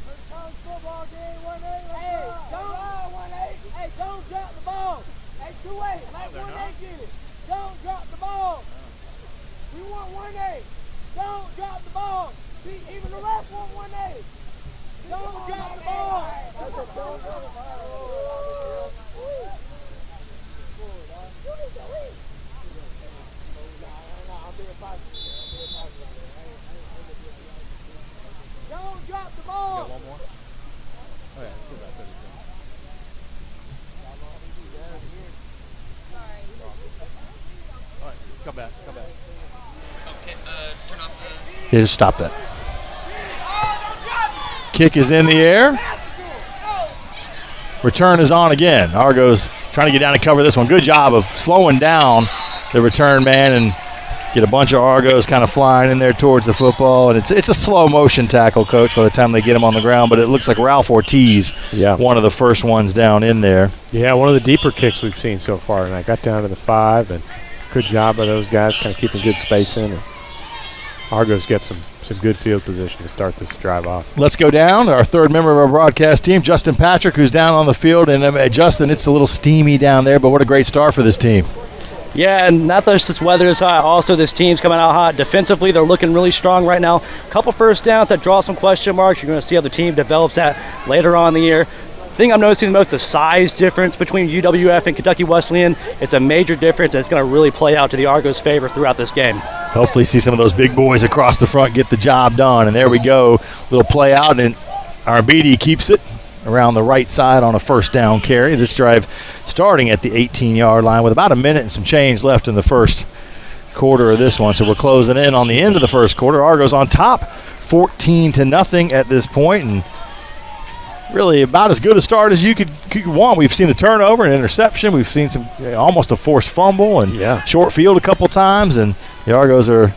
First college football game 1-8. Hey, don't 1-8. Hey, don't drop the ball. Hey, 2-8. Let 1-8 get it. Don't drop the ball. We want 1-8. Don't drop the ball. See, even the refs want 1-8. Don't drop the ball. Don't drop the ball. You got one more? Oh, yeah, it's about 30 seconds. All right, let's come back. Okay, turn off the... Yeah, just stop that. Kick is in the air. Return is on again. Argos trying to get down and cover this one. Good job of slowing down the return man and get a bunch of Argos kind of flying in there towards the football. And it's a slow motion tackle, Coach, by the time they get him on the ground. But it looks like Ralph Ortiz, one of the first ones down in there. Yeah, one of the deeper kicks we've seen so far. And I got down to the 5, and good job by those guys kind of keeping good spacing. And Argos get some good field position to start this drive off. Let's go down. Our third member of our broadcast team, Justin Patrick, who's down on the field. And Justin, it's a little steamy down there, but what a great start for this team. Yeah, and not just this weather is hot, also this team's coming out hot. Defensively, they're looking really strong right now. A couple first downs that draw some question marks. You're going to see how the team develops that later on in the year. The thing I'm noticing the most, the size difference between UWF and Kentucky Wesleyan. It's a major difference, and it's going to really play out to the Argos' favor throughout this game. Hopefully see some of those big boys across the front get the job done. And there we go. Little play out, and our BD keeps it around the right side on a first down carry. This drive starting at the 18-yard line with about a minute and some change left in the first quarter of this one. So we're closing in on the end of the first quarter. Argos on top, 14-0 at this point, and really about as good a start as you could want. We've seen a turnover, an interception. We've seen some almost a forced fumble and short field a couple times, and the Argos are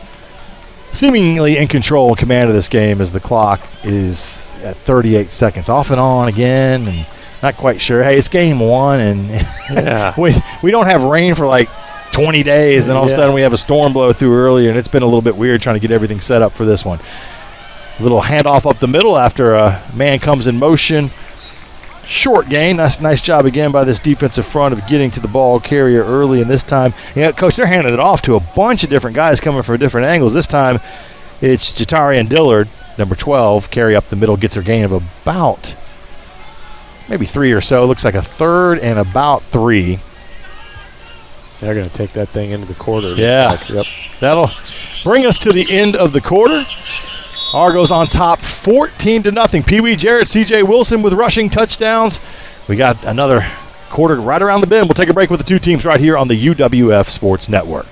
seemingly in control and command of this game as the clock is at 38 seconds. Off and on again, and not quite sure. Hey, it's game one, and we don't have rain for like 20 days, and then all of a sudden we have a storm blow through early, and it's been a little bit weird trying to get everything set up for this one. Little handoff up the middle after a man comes in motion. Short gain. Nice job again by this defensive front of getting to the ball carrier early, and this time, Coach, they're handing it off to a bunch of different guys coming from different angles. This time it's Jatari and Dillard number 12, carry up the middle, gets her gain of about maybe 3 or so. Looks like a third and about 3. They're going to take that thing into the quarter. Yeah. Yep. That'll bring us to the end of the quarter. Argos on top 14-0. Pee Wee Jarrett, C.J. Wilson with rushing touchdowns. We got another quarter right around the bend. We'll take a break with the two teams right here on the UWF Sports Network.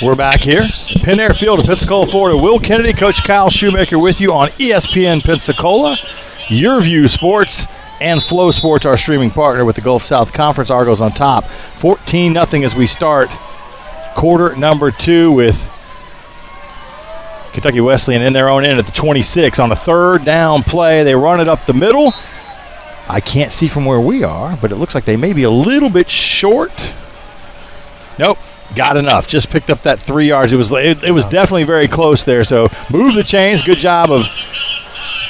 We're back here. Penn Air Field in Pensacola, Florida. Will Kennedy, Coach Kyle Shoemaker with you on ESPN Pensacola. Your View Sports and Flow Sports, our streaming partner with the Gulf South Conference. Argos on top, 14-0 as we start quarter number 2 with Kentucky Wesleyan in their own end at the 26. On a third down play, they run it up the middle. I can't see from where we are, but it looks like they may be a little bit short. Nope. Got enough. Just picked up that 3 yards. It was definitely very close there. So move the chains. Good job of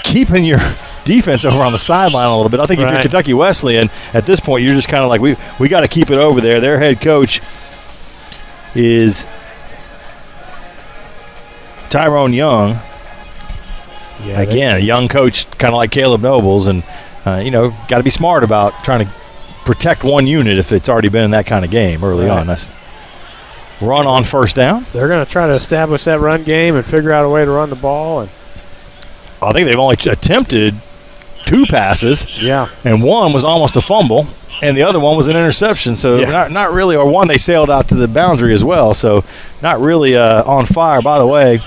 keeping your defense over on the sideline a little bit. I think if you're Kentucky Wesleyan, at this point, you're just kind of like, we got to keep it over there. Their head coach is Tyrone Young. Yeah, again, a young coach, kind of like Caleb Nobles, and got to be smart about trying to protect one unit if it's already been in that kind of game early on. That's run on first down. They're going to try to establish that run game and figure out a way to run the ball. And I think they've only attempted 2 passes. Yeah. And one was almost a fumble, and the other one was an interception. So not really, or one they sailed out to the boundary as well. So not really on fire. By the way,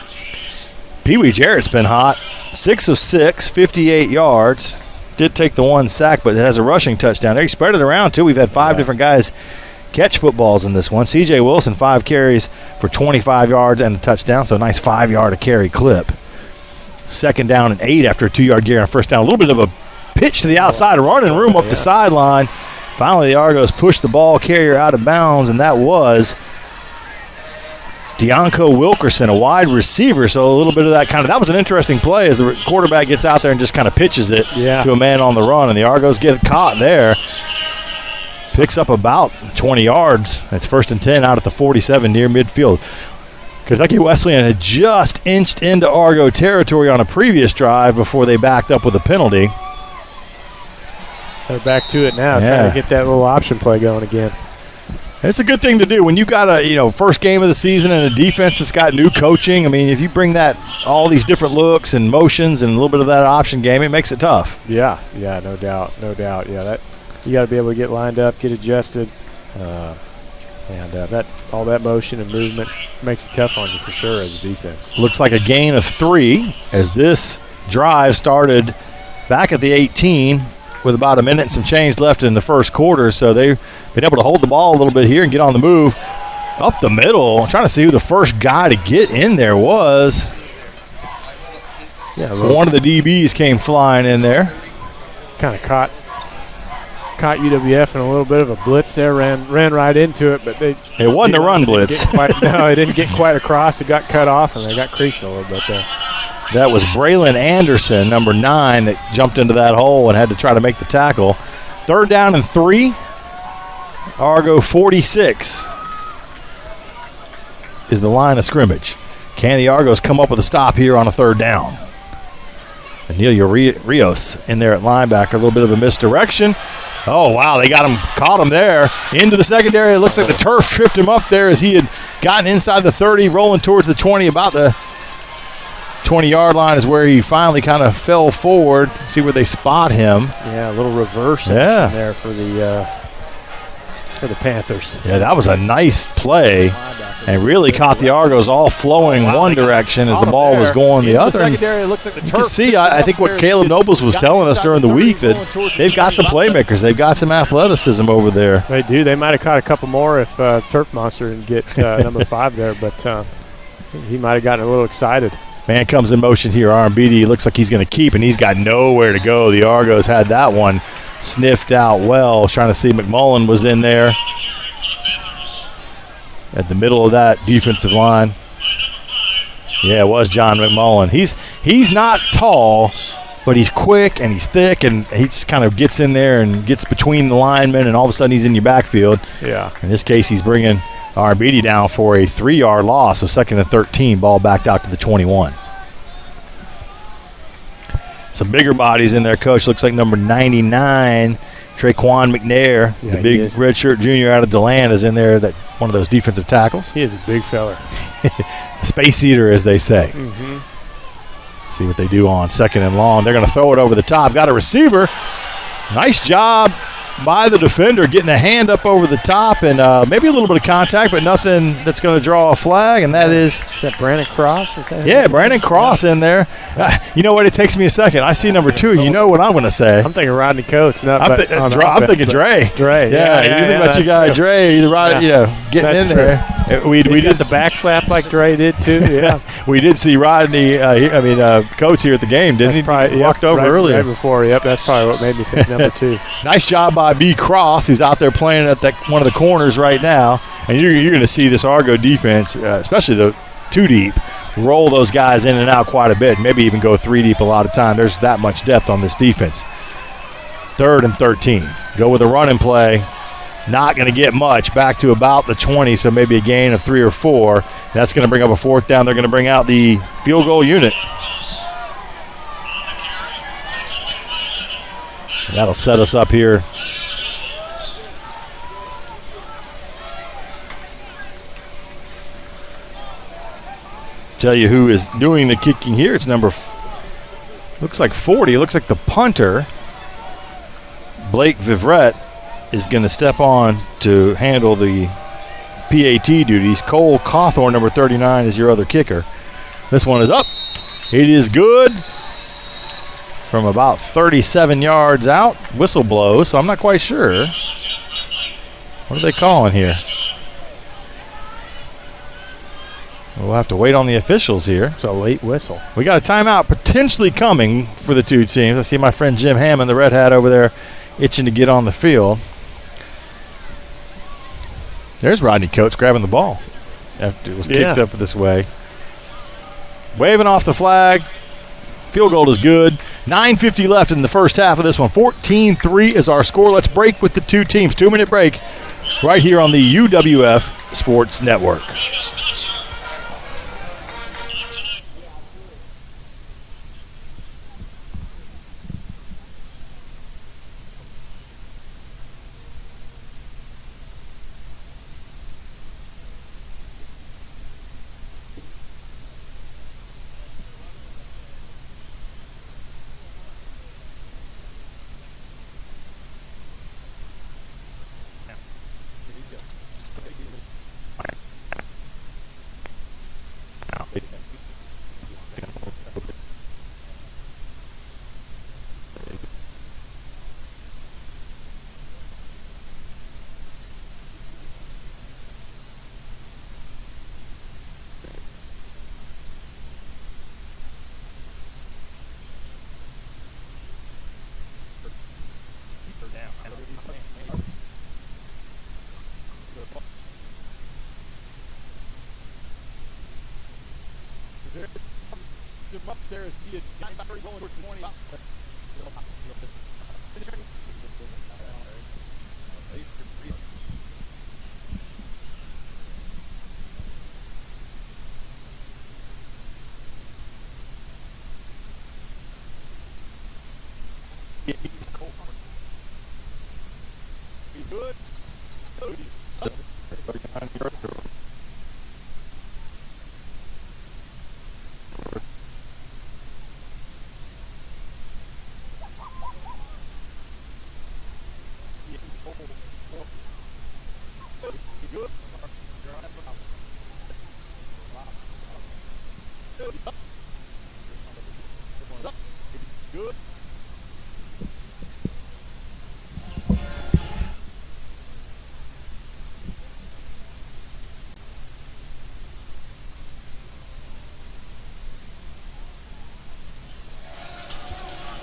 Pee Wee Jarrett's been hot. 6 of 6, 58 yards. Did take the 1 sack, but it has a rushing touchdown. They spread it around, too. We've had 5 different guys catch footballs in this one. C.J. Wilson, 5 carries for 25 yards and a touchdown, so a nice 5-yard-a-carry clip. Second down and 8 after a 2-yard carry on first down. A little bit of a pitch to the outside, running room up the sideline. Finally, the Argos pushed the ball carrier out of bounds, and that was Deonco Wilkerson, a wide receiver. So a little bit of that was an interesting play as the quarterback gets out there and just kind of pitches it to a man on the run, and the Argos get caught there. Picks up about 20 yards. It's 1st and 10 out at the 47 near midfield. Kentucky Wesleyan had just inched into Argo territory on a previous drive before they backed up with a penalty. They're back to it now, trying to get that little option play going again. It's a good thing to do when you got a first game of the season and a defense that's got new coaching. I mean, if you bring all these different looks and motions and a little bit of that option game, it makes it tough. Yeah, no doubt. Yeah, that you got to be able to get lined up, get adjusted, and that all that motion and movement makes it tough on you for sure as a defense. Looks like a gain of 3 as this drive started back at the 18 with about a minute and some change left in the first quarter. So they've been able to hold the ball a little bit here and get on the move up the middle. I'm trying to see who the first guy to get in there was. One of the DBs came flying in there. Kind of caught UWF in a little bit of a blitz there, ran right into it, but it wasn't a run blitz. It didn't get quite across. It got cut off, and they got creased a little bit there. That was Braylon Anderson, number 9, that jumped into that hole and had to try to make the tackle. 3rd down and 3. Argo 46 is the line of scrimmage. Can the Argos come up with a stop here on a 3rd down? Emilio Rios in there at linebacker. A little bit of a misdirection. Oh, wow, they caught him there. Into the secondary. It looks like the turf tripped him up there as he had gotten inside the 30, rolling towards the 20. About the 20-yard line is where he finally kind of fell forward. See where they spot him. Yeah, a little reverse action there for the Panthers. Yeah, that was a nice play. And really caught the Argos all flowing one direction as the ball was going the other. You can see, I think what Caleb Nobles was telling us during the week, that they've got some playmakers. They've got some athleticism over there. They do. They might have caught a couple more if Turf Monster didn't get number 5 there, but he might have gotten a little excited. Man comes in motion here. Armbidi looks like he's going to keep, and he's got nowhere to go. The Argos had that one sniffed out well. Trying to see McMullen was in there at the middle of that defensive line. Yeah, it was John McMullen. He's not tall, but he's quick and he's thick, and he just kind of gets in there and gets between the linemen, and all of a sudden he's in your backfield. Yeah. In this case, he's bringing Armbidi down for a 3-yard loss, so 2nd and 13, ball backed out to the 21. Some bigger bodies in there, Coach. Looks like number 99, Traquan McNair, the big redshirt junior out of DeLand, is in there. That one of those defensive tackles. He is a big feller. Space eater, as they say. Mm-hmm. See what they do on 2nd and long. They're going to throw it over the top. Got a receiver. Nice job by the defender getting a hand up over the top, and maybe a little bit of contact, but nothing that's going to draw a flag, and that is that Brandon Cross? Brandon Cross in there. You know what? It takes me a second. I see number 2. You know what I'm going to say. I'm thinking Rodney Coates. I'm thinking Dre. Dre. Yeah, you think about your guy Dre. Getting in there. We did the back flap like Dre did too. Yeah, we did see Rodney. Coates here at the game, didn't he? Probably, walked over earlier. Right before. Yep, that's probably what made me think number 2. Nice job by B. Cross, who's out there playing at one of the corners right now. And you're going to see this Argo defense, especially the 2 deep, roll those guys in and out quite a bit. Maybe even go 3 deep a lot of time. There's that much depth on this defense. 3rd and 13. Go with a running play. Not going to get much. Back to about the 20, so maybe a gain of 3 or 4. That's going to bring up a 4th down. They're going to bring out the field goal unit. And that'll set us up here. Tell you who is doing the kicking here. It's looks like 40. Looks like the punter, Blake Vivrette, is going to step on to handle the PAT duties. Cole Cawthorn, number 39, is your other kicker. This one is up. It is good from about 37 yards out. Whistle blows, so I'm not quite sure. What are they calling here? We'll have to wait on the officials here. It's a late whistle. We got a timeout potentially coming for the 2 teams. I see my friend Jim Hammond, the red hat over there, itching to get on the field. There's Rodney Coates grabbing the ball after it was kicked up this way. Waving off the flag. Field goal is good. 9:50 left in the first half of this one. 14-3 is our score. Let's break with the two teams. 2-minute break right here on the UWF Sports Network.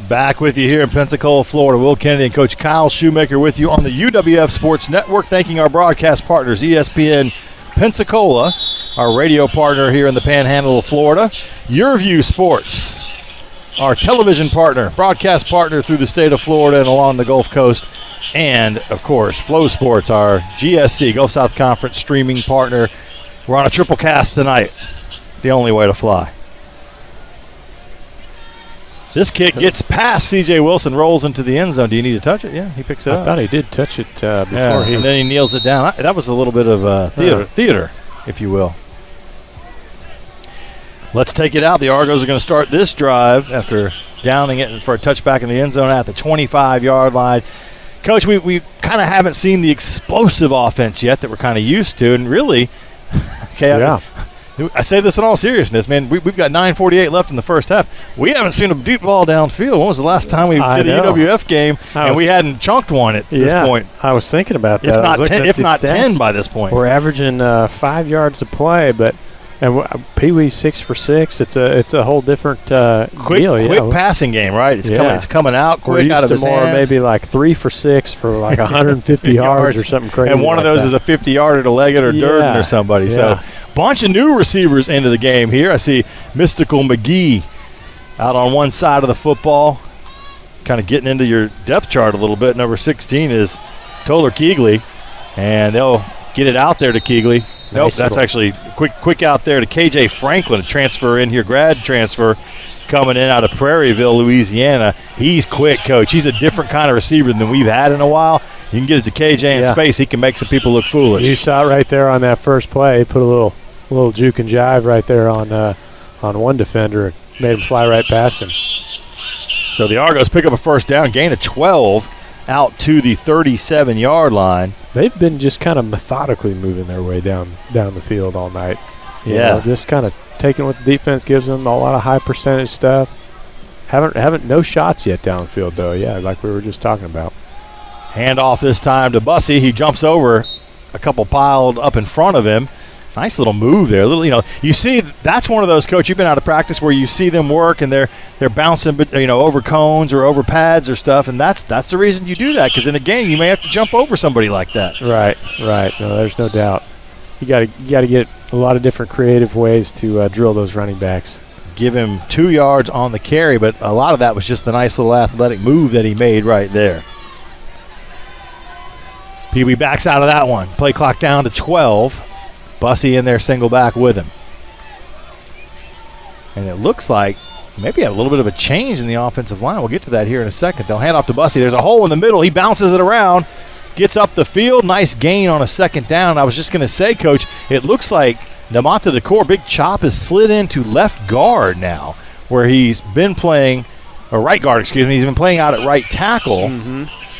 Back with you here in Pensacola, Florida. Will Kennedy and Coach Kyle Shoemaker with you on the UWF Sports Network. Thanking our broadcast partners, ESPN Pensacola, our radio partner here in the Panhandle of Florida. YourView Sports, our television partner, broadcast partner through the state of Florida and along the Gulf Coast. And, of course, Flow Sports, our GSC, Gulf South Conference streaming partner. We're on a triple cast tonight. The only way to fly. This kick gets past C.J. Wilson, rolls into the end zone. Do you need to touch it? Yeah, he picks it up. I thought he did touch it before and then he kneels it down. That was a little bit of theater, if you will. Let's take it out. The Argos are going to start this drive after downing it for a touchback in the end zone at the 25-yard line. Coach, we kind of haven't seen the explosive offense yet that we're kind of used to, and really, I say this in all seriousness, man. We've got 9:48 left in the first half. We haven't seen a deep ball downfield. When was the last time we did a UWF game and we hadn't chunked one at this point? I was thinking about that. If not 10 by this point. We're averaging 5 yards a play, and Pee Wee 6 for 6. It's a whole different deal. Quick passing game, right? It's coming out quick out of his hands. Maybe like 3 for 6 for like 150 yards or something crazy. And one of those is a 50-yarder to Leggett or Durden or somebody. Yeah. So bunch of new receivers into the game here. I see Mystical McGee out on one side of the football, kind of getting into your depth chart a little bit. Number 16 is Toller Keegley, and they'll get it out there to Keegley. Nope, that's actually quick out there to KJ Franklin, a transfer in here, grad transfer coming in out of Prairieville, Louisiana. He's quick, Coach. He's a different kind of receiver than we've had in a while. You can get it to KJ in space. He can make some people look foolish. You saw it right there on that first play. He put a little juke and jive right there on one defender and made him fly right past him. So the Argos pick up a first down, gain of 12 out to the 37-yard line. They've been just kind of methodically moving their way down the field all night. You know, just kind of taking what the defense gives them, a lot of high percentage stuff. Haven't no shots yet downfield though. Yeah, like we were just talking about. Handoff this time to Bussey. He jumps over a couple piled up in front of him. Nice little move there. You see, that's one of those, Coach, you've been out of practice where you see them work and they're bouncing, over cones or over pads or stuff, and that's the reason you do that, because in a game you may have to jump over somebody like that. Right. No, there's no doubt. You got to get a lot of different creative ways to drill those running backs. give him 2 yards on the carry, but a lot of that was just the nice little athletic move that he made right there. Pee Wee backs out of that one. Play clock down to 12. Bussey in there, single back with him. And it looks like maybe a little bit of a change in the offensive line. We'll get to that here in a second. They'll hand off to Bussey. There's a hole in the middle. He bounces it around, gets up the field. Nice gain on a second down. I was just going to say, Coach, it looks like Namata Decor, Big Chop, has slid into left guard now, where he's been playing, or right guard, excuse me. He's been playing out at right tackle.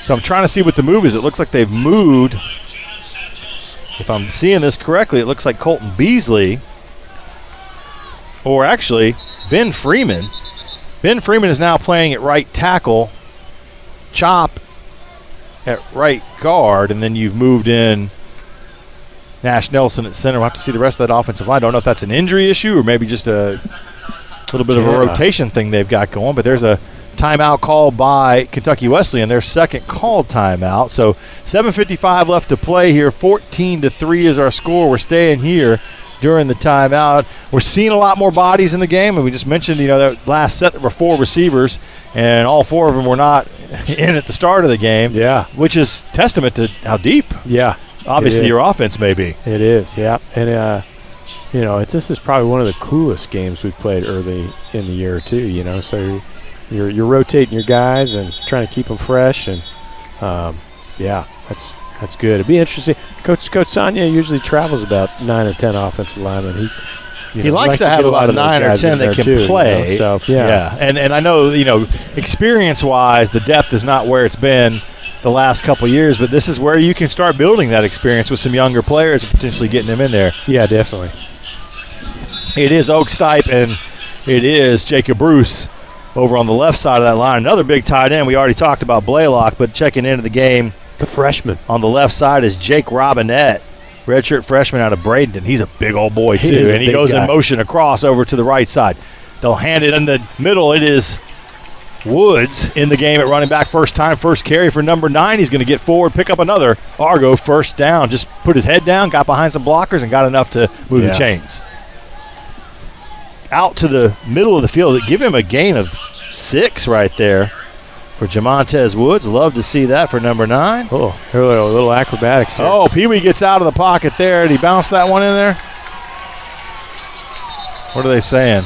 So I'm trying to see what the move is. It looks like they've moved. If I'm seeing this correctly, it looks like Colton Beasley, or actually Ben Freeman. Ben Freeman is now playing at right tackle, Chop at right guard, and then you've moved in Nash Nelson at center. We'll have to see the rest of that offensive line. Don't know if that's an injury issue or maybe just a little bit of a rotation thing they've got going, but there's a timeout called by Kentucky Wesleyan, their second called timeout. So 7:55 left to play here. 14-3 is our score. We're staying here during the timeout. We're seeing a lot more bodies in the game, and we just mentioned, that last set there were 4 receivers, and all 4 of them were not in at the start of the game. Yeah. Which is testament to how deep, obviously, your offense may be. It is, yeah. And, this is probably one of the coolest games we've played early in the year, too, so you're rotating your guys and trying to keep them fresh, and, that's good. It'd be interesting. Coach Sonia usually travels about 9 or 10 offensive linemen. He likes to have about 9 or 10 that can play. So, And I know, experience-wise, the depth is not where it's been the last couple years, but this is where you can start building that experience with some younger players and potentially getting them in there. Yeah, definitely. It is Oak Stipe, and it is Jacob Bruce over on the left side of that line. Another big tight end. We already talked about Blaylock, but checking into the game, the freshman on the left side is Jake Robinette, redshirt freshman out of Bradenton. He's a big old boy, too, and he goes in motion across over to the right side. They'll hand it in the middle. It is Woods in the game at running back. First time, first carry for number 9. He's going to get forward, pick up another Argo first down. Just put his head down, got behind some blockers, and got enough to move the chains. Out to the middle of the field. Give him a gain of 6 right there for Jamontez Woods. Love to see that for number 9. Oh, here a little acrobatics here. Oh, Pee Wee gets out of the pocket there. Did he bounce that one in there? What are they saying?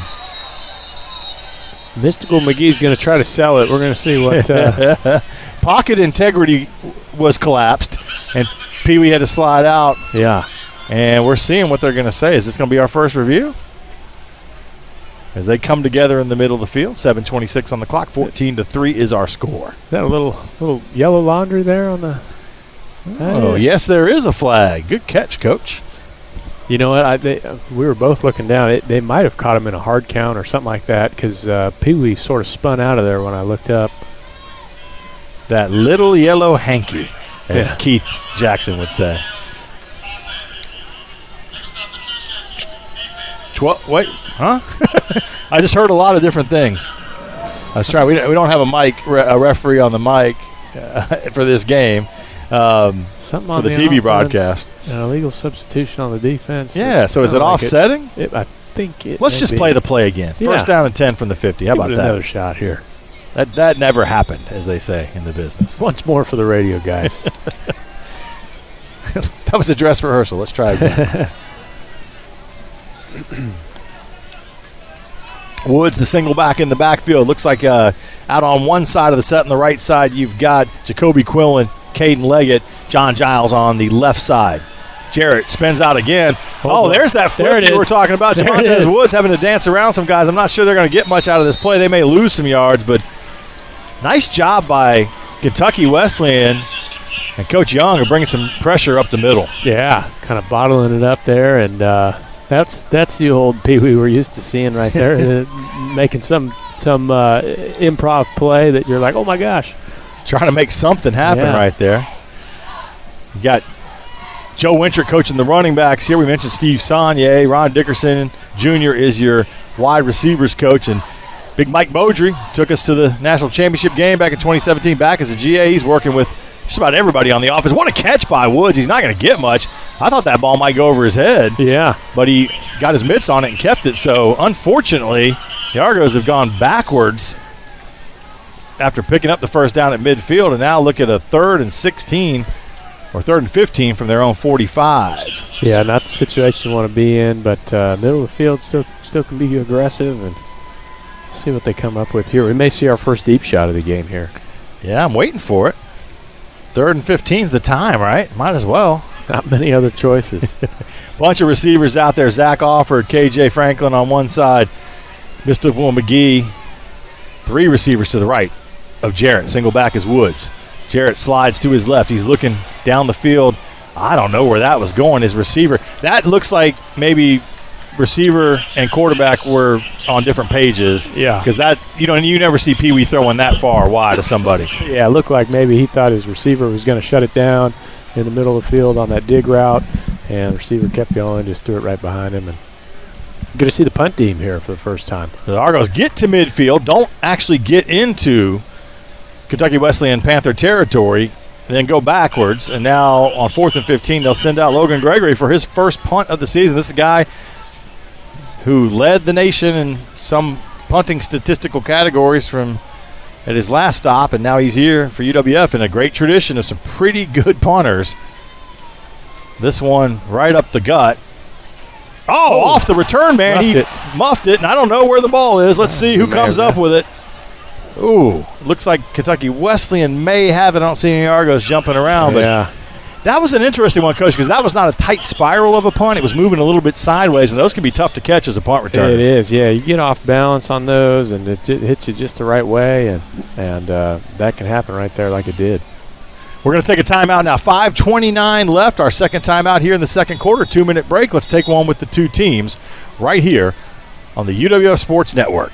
Mystical McGee's going to try to sell it. We're going to see what. Pocket integrity was collapsed, and Pee Wee had to slide out. Yeah. And we're seeing what they're going to say. Is this going to be our first review? As they come together in the middle of the field, 7:26 on the clock, 14-3 is our score. Is that a little yellow laundry there on the? Oh, yes, there is a flag. Good catch, Coach. You know what? We were both looking down. They might have caught him in a hard count or something like that because Pee Wee sort of spun out of there when I looked up. That little yellow hanky, as Keith Jackson would say. Wait, huh? I just heard a lot of different things. Let's try. We don't have a referee on the mic for this game. Something on for the TV offense, broadcast. An illegal substitution on the defense. Yeah, so is it offsetting? I think it. Let's just play the play again. Yeah. First down and 10 from the 50. How about that? Another shot here. That never happened, as they say in the business. Once more for the radio guys. That was a dress rehearsal. Let's try again. Woods, the single back in the backfield. Looks like out on one side of the set on the right side, you've got Jacoby Quillen, Caden Leggett, John Giles on the left side. Jarrett spins out again. There's that flip you were talking about. Jamontez Woods having to dance around some guys. I'm not sure they're going to get much out of this play. They may lose some yards, but nice job by Kentucky Wesleyan and Coach Young of bringing some pressure up the middle. Yeah, kind of bottling it up there, and that's the old Pee Wee we're used to seeing right there, making some improv play that you're like, oh my gosh, trying to make something happen right there. You got Joe Winter coaching the running backs here. We mentioned Steve Saunier. Ron Dickerson Jr. is your wide receivers coach, and Big Mike Beaudry took us to the national championship game back in 2017. Back as a GA, he's working with just about everybody on the offense. What a catch by Woods. He's not going to get much. I thought that ball might go over his head. Yeah. But he got his mitts on it and kept it. So, unfortunately, The Argos have gone backwards after picking up the first down at midfield, and now look at a 3rd and 16 or 3rd and 15 from their own 45. Yeah, not the situation you want to be in, but middle of the field still can be aggressive, and see what they come up with here. We may see our first deep shot of the game here. Yeah, I'm waiting for it. 3rd and 15 is the time, right? Might as well. Not many other choices. Bunch of receivers out there. Zach Alford, KJ Franklin on one side. Mr. Will McGee. 3 receivers to the right of Jarrett. Single back is Woods. Jarrett slides to his left. He's looking down the field. I don't know where that was going. His receiver. That looks like maybe receiver and quarterback were on different pages. Yeah. Because that, you never see Pee Wee throwing that far wide to somebody. Yeah, it looked like maybe he thought his receiver was going to shut it down in the middle of the field on that dig route, and the receiver kept going, just threw it right behind him. And good to see the punt team here for the first time. The Argos get to midfield, don't actually get into Kentucky Wesleyan Panther territory, and then go backwards. And now on 4th and 15, they'll send out Logan Gregory for his first punt of the season. This is a guy who led the nation in some punting statistical categories at his last stop, and now he's here for UWF in a great tradition of some pretty good punters. This one right up the gut. Oh, off the return, man. He muffed it, and I don't know where the ball is. Let's see who comes up with it. Ooh, looks like Kentucky Wesleyan may have it. I don't see any Argos jumping around, but that was an interesting one, Coach, because that was not a tight spiral of a punt. It was moving a little bit sideways, and those can be tough to catch as a punt return. It is, yeah. You get off balance on those, and it hits you just the right way, and that can happen right there like it did. We're going to take a timeout now. 5:29 left, our second timeout here in the second quarter. 2-minute break. Let's take one with the two teams right here on the UWF Sports Network.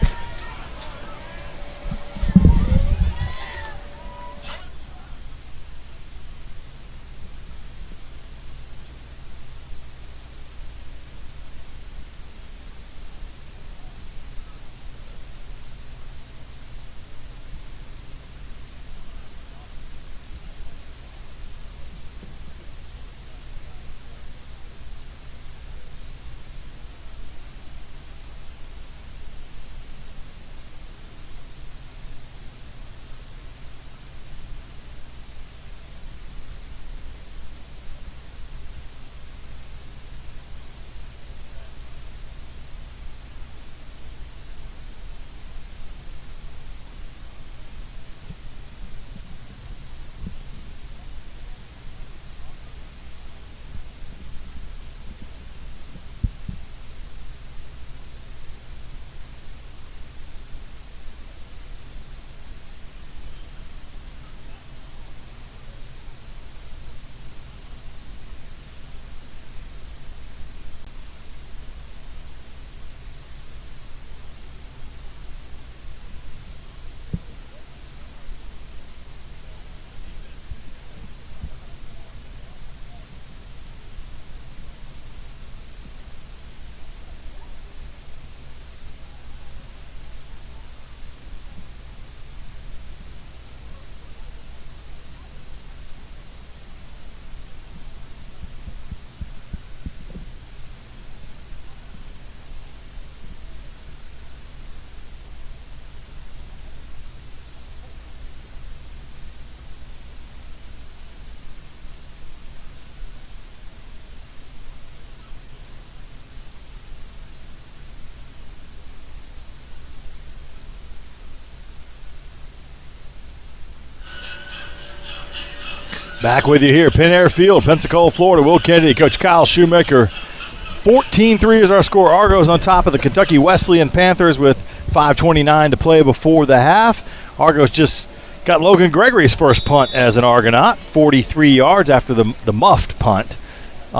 Back with you here, Penn Air Field, Pensacola, Florida. Will Kennedy, Coach Kyle Shoemaker. 14-3 is our score. Argos on top of the Kentucky Wesleyan Panthers with 5:29 to play before the half. Argos just got Logan Gregory's first punt as an Argonaut, 43 yards after the muffed punt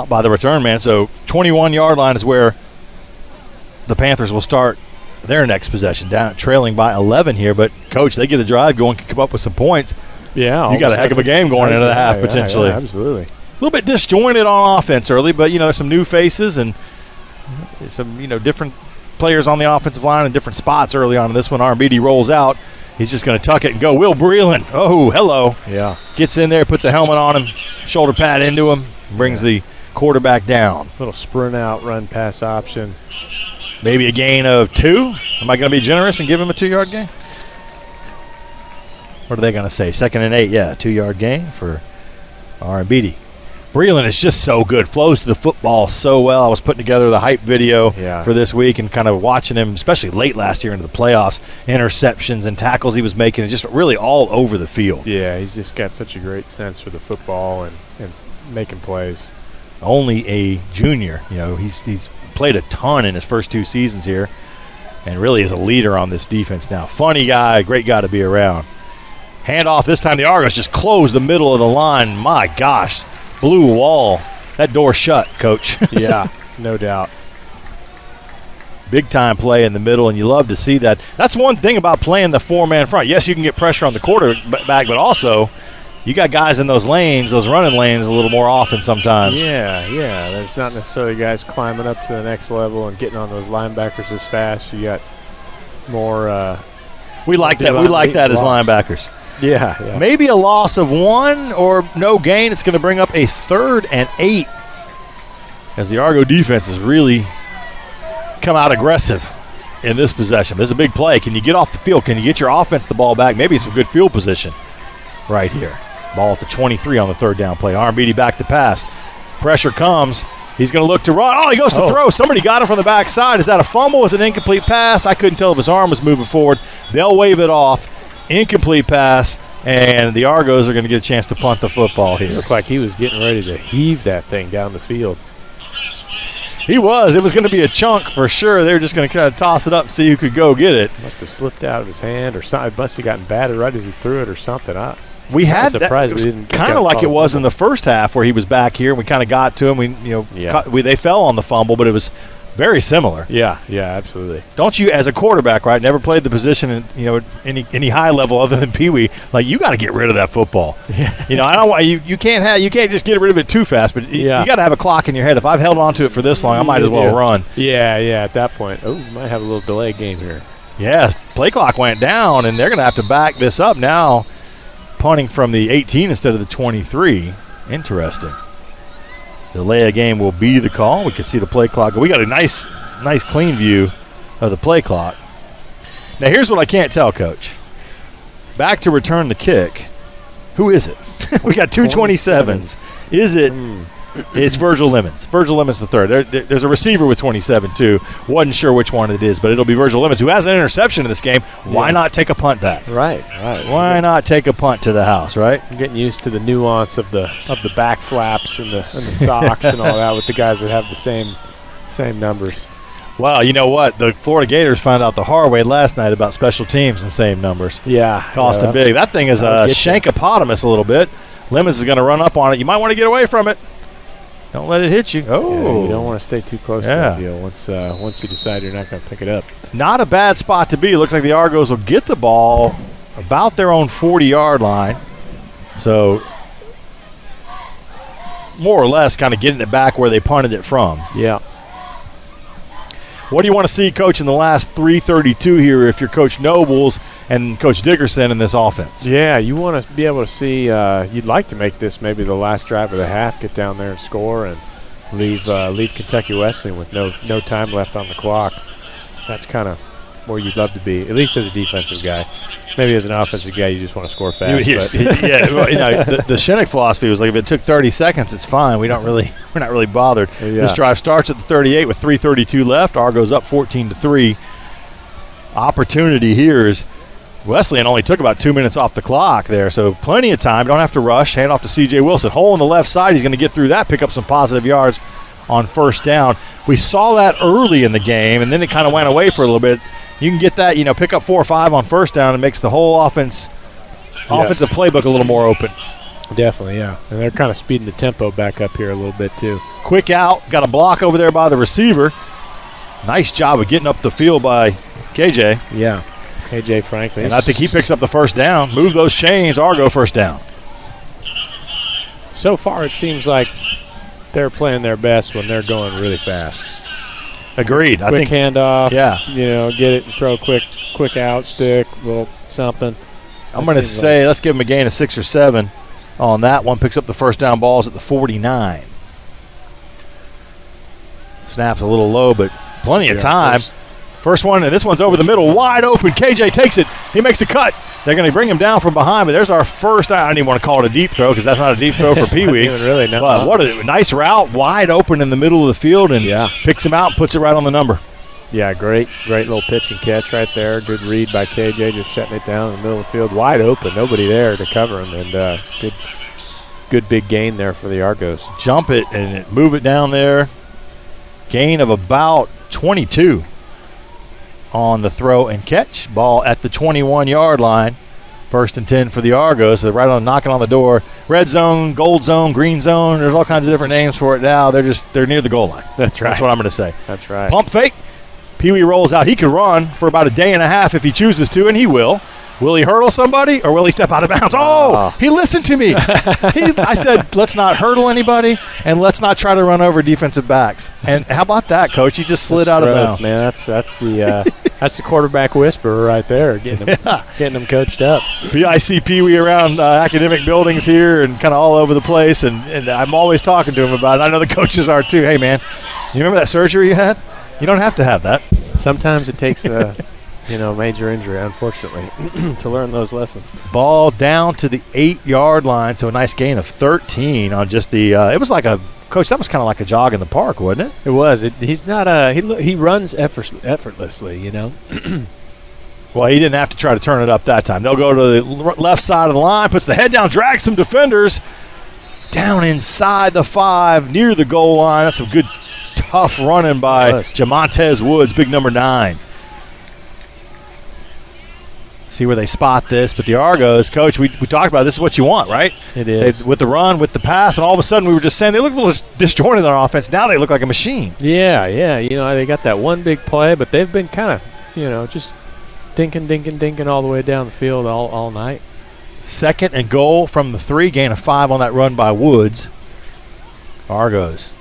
by the return man. So 21-yard line is where the Panthers will start their next possession, down trailing by 11 here. But, Coach, they get a drive going, can come up with some points. Yeah. You got a heck of a game going into the half, potentially. Yeah, absolutely. A little bit disjointed on offense early, but, there's some new faces and some, different players on the offensive line in different spots early on in this one. Armbidi rolls out. He's just going to tuck it and go. Will Breland, oh, hello. Yeah. Gets in there, puts a helmet on him, shoulder pad into him, brings the quarterback down. Little sprint out, run pass option. Maybe a gain of 2. Am I going to be generous and give him a 2-yard gain? What are they going to say? 2nd and 8, yeah, 2-yard gain for R&BD. Breland is just so good. Flows to the football so well. I was putting together the hype video for this week and kind of watching him, especially late last year into the playoffs, interceptions and tackles he was making, and just really all over the field. Yeah, he's just got such a great sense for the football and making plays. Only a junior. You know, he's played a ton in his first 2 seasons here and really is a leader on this defense now. Funny guy, great guy to be around. Handoff this time. The Argos just closed the middle of the line. My gosh. Blue wall. That door shut, Coach. Yeah, no doubt. Big time play in the middle, and you love to see that. That's one thing about playing the 4-man front. Yes, you can get pressure on the quarterback, but also you got guys in those lanes, those running lanes, a little more often sometimes. Yeah. There's not necessarily guys climbing up to the next level and getting on those linebackers as fast. You got more. We like that. We like that as linebackers. Yeah. Maybe a loss of 1 or no gain. It's going to bring up a 3rd and 8 as the Argo defense has really come out aggressive in this possession. This is a big play. Can you get off the field? Can you get your offense the ball back? Maybe some good field position right here. Ball at the 23 on the 3rd down play. R&BD back to pass. Pressure comes. He's going to look to run. Oh, he goes to throw. Somebody got him from the backside. Is that a fumble? Is it an incomplete pass? I couldn't tell if his arm was moving forward. They'll wave it off. Incomplete pass, and the Argos are going to get a chance to punt the football here. It looked like he was getting ready to heave that thing down the field. He was. It was going to be a chunk for sure. They were just going to kind of toss it up and see who could go get it. Must have slipped out of his hand or something. Must have gotten batted right as he threw it or something. We had that. Surprised It was we didn't kind of like it was in the first half where he was back here, and we kind of got to him. They fell on the fumble, but it was very similar. Yeah, absolutely. Don't you, as a quarterback, right? Never played the position in any high level other than Pee Wee. Like, you got to get rid of that football. Yeah. I don't want you can't just get rid of it too fast. But you got to have a clock in your head. If I've held on to it for this long, I might as well run. Yeah. At that point, you might have a little delay game here. Yes, play clock went down, and they're going to have to back this up now. Punting from the 18 instead of the 23. Interesting. Delay of game will be the call. We can see the play clock. We got a nice clean view of the play clock. Now, here's what I can't tell, Coach. Back to return the kick. Who is it? We got 2 27s. Is it? It's Virgil Lemons. Virgil Lemons the third. There's a receiver with 27 too. Wasn't sure which one it is, but it'll be Virgil Lemons, who has an interception in this game. Why not take a punt back? Right. Why not take a punt to the house, right? I'm getting used to the nuance of the back flaps and the socks and all that with the guys that have the same numbers. Well, you know what? The Florida Gators found out the hard way last night about special teams and same numbers. Yeah. Cost them big. That thing is a shankopotamus a little bit. Lemons is going to run up on it. You might want to get away from it. Don't let it hit you. You don't want to stay too close to that deal once you decide you're not going to pick it up. Not a bad spot to be. It looks like the Argos will get the ball about their own 40-yard line. So, more or less kind of getting it back where they punted it from. Yeah. What do you want to see, Coach, in the last 3:32 here if you're Coach Nobles and Coach Dickerson in this offense? Yeah, you want to be able to see you'd like to make this maybe the last drive of the half, get down there and score and leave Kentucky Wesleyan with no time left on the clock. That's kind of where you'd love to be, at least as a defensive guy. Maybe as an offensive guy, you just want to score fast. The Shinnick philosophy was like if it took 30 seconds, it's fine. We're not really bothered. Yeah. This drive starts at the 38 with 3:32 left. Argos up 14-3. Opportunity here is Wesleyan only took about 2 minutes off the clock there, so plenty of time. Don't have to rush. Hand off to C.J. Wilson. Hole in the left side. He's going to get through that, pick up some positive yards on first down. We saw that early in the game, and then it kind of went away for a little bit. You can get that, pick up 4 or 5 on first down, and makes the whole offensive playbook a little more open. Definitely, yeah. And they're kind of speeding the tempo back up here a little bit too. Quick out, got a block over there by the receiver. Nice job of getting up the field by KJ. Yeah, KJ Franklin. And I think he picks up the first down. Move those chains, Argo first down. So far, it seems like they're playing their best when they're going really fast. Agreed. Quick handoff. Yeah. Get it and throw quick out, stick, little something. I'm going to say let's give him a gain of 6 or 7 on that one. Picks up the first down, balls at the 49. Snap's a little low, but Plenty of time. First one, and this one's over the middle, wide open. KJ takes it. He makes a cut. They're going to bring him down from behind, but there's our first. I don't even want to call it a deep throw because that's not a deep throw for Pee Wee. Really, no. But what a nice route, wide open in the middle of the field, and picks him out and puts it right on the number. Yeah, great little pitch and catch right there. Good read by KJ, just shutting it down in the middle of the field, wide open, nobody there to cover him, and good big gain there for the Argos. Jump it and move it down there. Gain of about 22 on the throw and catch. Ball at the 21-yard line. 1st and 10 for the Argos. They're right on knocking on the door. Red zone, gold zone, green zone. There's all kinds of different names for it now. They're near the goal line. That's right. That's what I'm going to say. That's right. Pump fake. Pee Wee rolls out. He could run for about a day and a half if he chooses to, and he will. Will he hurdle somebody or will he step out of bounds? Oh, he listened to me. I said, let's not hurdle anybody and let's not try to run over defensive backs. And how about that, Coach? He just slid out of bounds. Man, that's the quarterback whisperer right there, getting them coached up. I see Pee Wee around academic buildings here and kind of all over the place, and I'm always talking to him about it. I know the coaches are too. Hey, man, you remember that surgery you had? You don't have to have that. Sometimes it takes a major injury, unfortunately, to learn those lessons. Ball down to the 8-yard line, so a nice gain of 13 on just the it was like a – Coach, that was kind of like a jog in the park, wasn't it? It was. He's not he runs effortlessly, you know. Well, he didn't have to try to turn it up that time. They'll go to the left side of the line, puts the head down, drags some defenders down inside the 5, near the goal line. That's some good, tough running by Jamontez Woods, big number 9. See where they spot this. But the Argos, Coach, we talked about this is what you want, right? It is. With the run, with the pass, and all of a sudden we were just saying they look a little disjointed on offense. Now they look like a machine. Yeah. You know, they got that one big play, but they've been kind of, just dinking all the way down the field all night. 2nd and goal from the 3, gain of 5 on that run by Woods. Argos.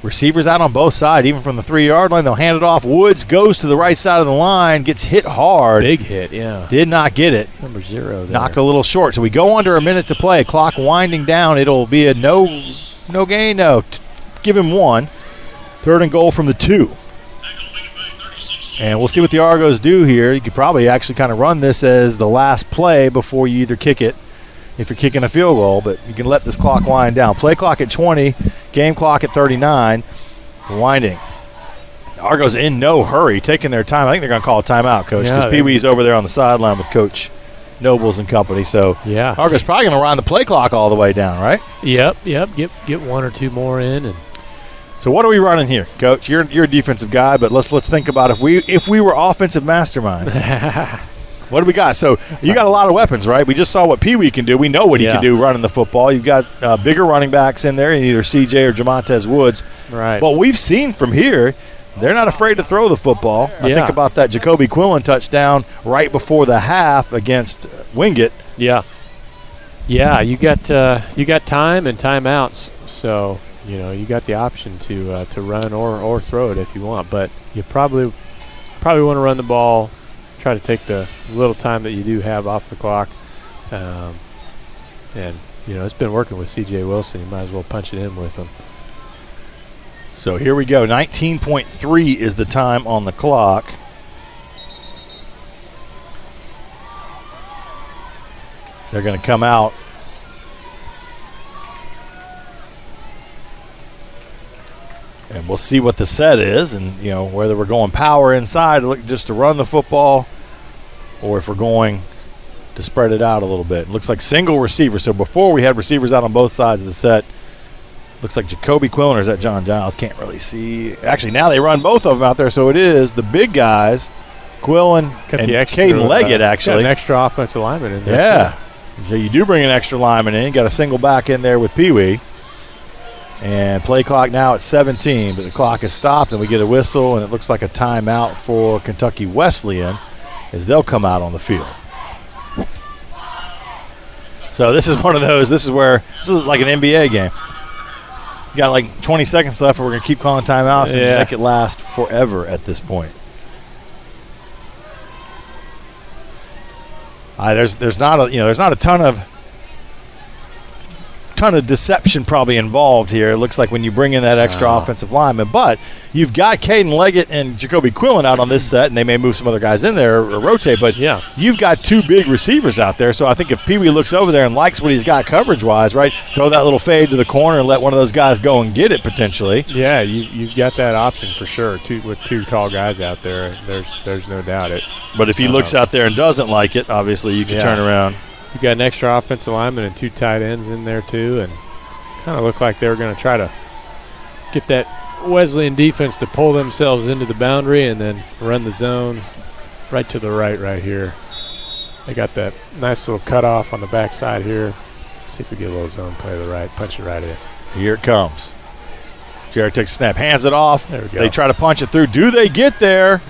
Receivers out on both sides, even from the 3-yard line. They'll hand it off. Woods goes to the right side of the line, gets hit hard. Big hit, yeah. Did not get it. Number 0 there. Knocked a little short. So we go under a minute to play. Clock winding down. It'll be a no gain. No. Give him 1. 3rd and goal from the 2. And we'll see what the Argos do here. You could probably actually kind of run this as the last play before you either kick it if you're kicking a field goal, but you can let this clock wind down. Play clock at 20, game clock at 39, winding. Argos in no hurry, taking their time. I think they're going to call a timeout, Coach, because Pee Wee's over there on the sideline with Coach Nobles and company. So Argos probably going to run the play clock all the way down, right? Yep. Get 1 or 2 more in. And so what are we running here, Coach? You're a defensive guy, but let's think about if we were offensive masterminds. What do we got? So you got a lot of weapons, right? We just saw what Pee Wee can do. We know what he can do running the football. You've got bigger running backs in there, either CJ or Jamontez Woods. Right. But we've seen from here, they're not afraid to throw the football. I think about that Jacoby Quillen touchdown right before the half against Wingate. Yeah. You got time and timeouts, so you got the option to run or throw it if you want. But you probably want to run the ball. Try to take the little time that you do have off the clock. And it's been working with C.J. Wilson. You might as well punch it in with him. So here we go. 19.3 is the time on the clock. They're going to come out. And we'll see what the set is and, whether we're going power inside just to run the football or if we're going to spread it out a little bit. It looks like single receiver. So before we had receivers out on both sides of the set. Looks like Jacoby Quillen, or is that John Giles? Can't really see. Actually, now they run both of them out there, so it is the big guys, Quillen and Caden Leggett, actually. Got an extra offensive lineman in there. Yeah. So you do bring an extra lineman in. You got a single back in there with Pee Wee. And play clock now at 17, but the clock is stopped, and we get a whistle, and it looks like a timeout for Kentucky Wesleyan as they'll come out on the field. So this is one of those. This is like an NBA game. You got like 20 seconds left, and we're going to keep calling timeouts and make it last forever at this point. There's not a ton of ton of deception probably involved here. It looks like when you bring in that extra offensive lineman. But you've got Caden Leggett and Jacoby Quillen out on this set, and they may move some other guys in there or rotate. But you've got two big receivers out there. So I think if Pee Wee looks over there and likes what he's got coverage-wise, right, throw that little fade to the corner and let one of those guys go and get it potentially. Yeah, you've got that option for sure. With two tall guys out there, there's no doubt it. But if he looks out there and doesn't like it, obviously you can turn around. You got an extra offensive lineman and two tight ends in there too, and kind of looked like they were going to try to get that Wesleyan defense to pull themselves into the boundary and then run the zone right to the right here. They got that nice little cutoff on the backside here. See if we get a little zone play to the right, punch it right in. Here it comes. Jared takes a snap, hands it off. There we go. They try to punch it through. Do they get there?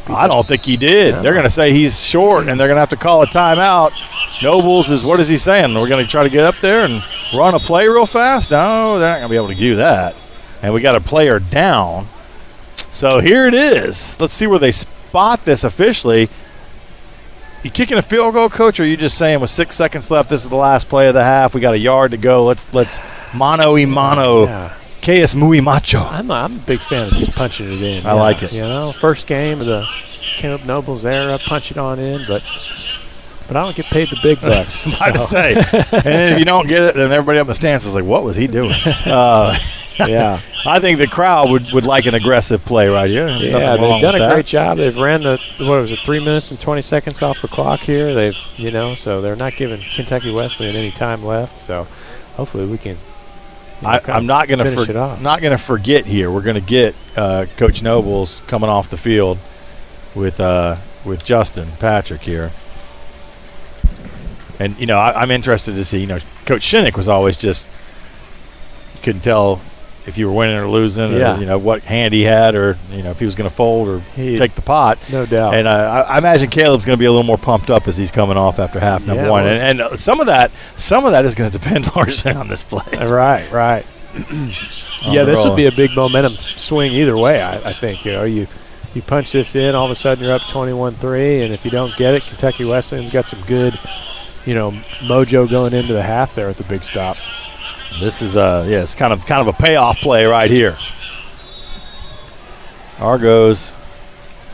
I don't think he did. They're going to say he's short, and they're going to have to call a timeout. Nobles is, what is he saying? We're going to try to get up there and run a play real fast? No, they're not going to be able to do that. And we got a player down. So here it is. Let's see where they spot this officially. You kicking a field goal, Coach, or are you just saying with 6 seconds left, this is the last play of the half, we got a yard to go, let's mano-y-mano. Yeah. KS Muy Macho. I'm a big fan of just punching it in. I like it. You know, first game of the Caleb Nobles era, punch it on in, but I don't get paid the big bucks. I to say. And then if you don't get it, then everybody up in the stands is like, what was he doing? Yeah. I think the crowd would like an aggressive play right here. Yeah, they've done a great job. They've ran 3 minutes and 20 seconds off the clock here. So they're not giving Kentucky Wesleyan any time left. So hopefully we can. I'm not going to forget here. We're going to get Coach Nobles coming off the field with Justin Patrick here. And, I'm interested to see, Coach Shinnick was always just couldn't tell if you were winning or losing or, what hand he had or, if he was going to fold or take the pot. No doubt. And I imagine Caleb's going to be a little more pumped up as he's coming off after half number one. And some of that is going to depend largely on this play. Right. This would be a big momentum swing either way, I think. You punch this in, all of a sudden you're up 21-3, and if you don't get it, Kentucky Wesleyan's got some good, mojo going into the half there at the big stop. This is it's kind of a payoff play right here. Argos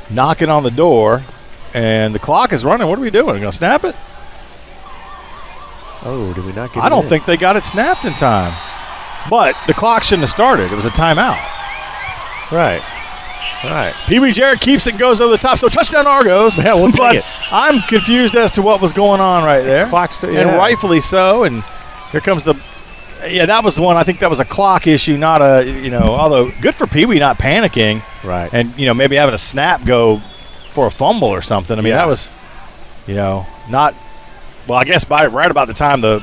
knocking on the door, and the clock is running. What are we doing? Are we going to snap it? Oh, did we not get it? I don't think they got it snapped in time. But the clock shouldn't have started. It was a timeout. Right. Pee Wee Jarrett keeps it, goes over the top. So touchdown Argos. Yeah, we'll take it. I'm confused as to what was going on right there. And rightfully so. And here comes that was the one. I think that was a clock issue, not although good for Pee Wee not panicking. Right. And, maybe having a snap go for a fumble or something. I mean, that was, not – well, I guess right about the time the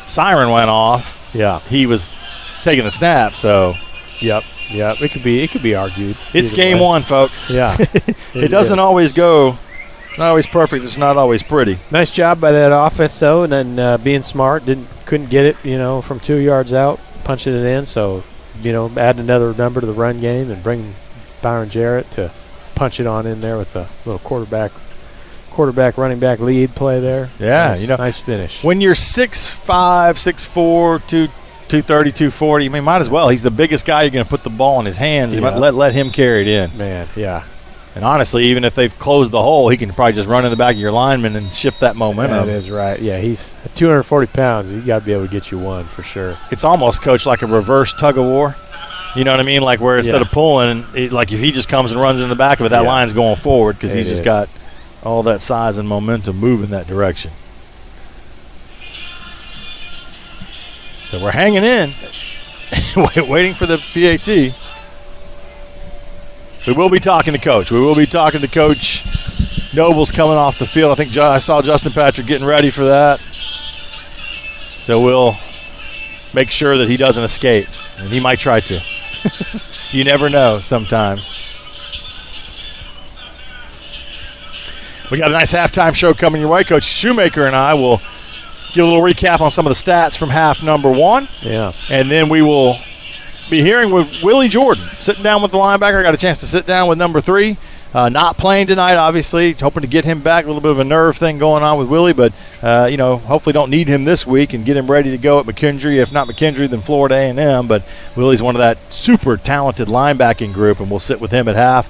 siren went off, he was taking the snap. So, Yep. It could be argued. It's game one, folks. Yeah. It doesn't always go – it's not always perfect. It's not always pretty. Nice job by that offense, though, and then being smart. Couldn't get it, from 2 yards out, punching it in. So, add another number to the run game and bring Byron Jarrett to punch it on in there with a little quarterback running back lead play there. Yeah, nice finish. When you're 6'5", 6'4", 230, 240, might as well. He's the biggest guy. You're going to put the ball in his hands. You might let him carry it in. Man, yeah. And honestly, even if they've closed the hole, he can probably just run in the back of your lineman and shift that momentum. That is right. Yeah, he's 240 pounds. He's got to be able to get you one for sure. It's almost, Coach, like a reverse tug of war. You know what I mean? Like where instead of pulling, like if he just comes and runs in the back of it, that line's going forward because he's just got all that size and momentum moving that direction. So we're hanging in, waiting for the PAT. We will be talking to Coach. Coach Nobles coming off the field. I think I saw Justin Patrick getting ready for that. So we'll make sure that he doesn't escape. And he might try to. You never know sometimes. We got a nice halftime show coming your way. Coach Shoemaker and I will give a little recap on some of the stats from half number one. Yeah. And then we will be hearing with Willie Jordan, sitting down with the linebacker. I got a chance to sit down with number 3 not playing tonight, obviously. Hoping to get him back. A little bit of a nerve thing going on with Willie, but, hopefully don't need him this week and get him ready to go at McKendree. If not McKendree, then Florida A&M. But Willie's one of that super talented linebacking group, and we'll sit with him at half.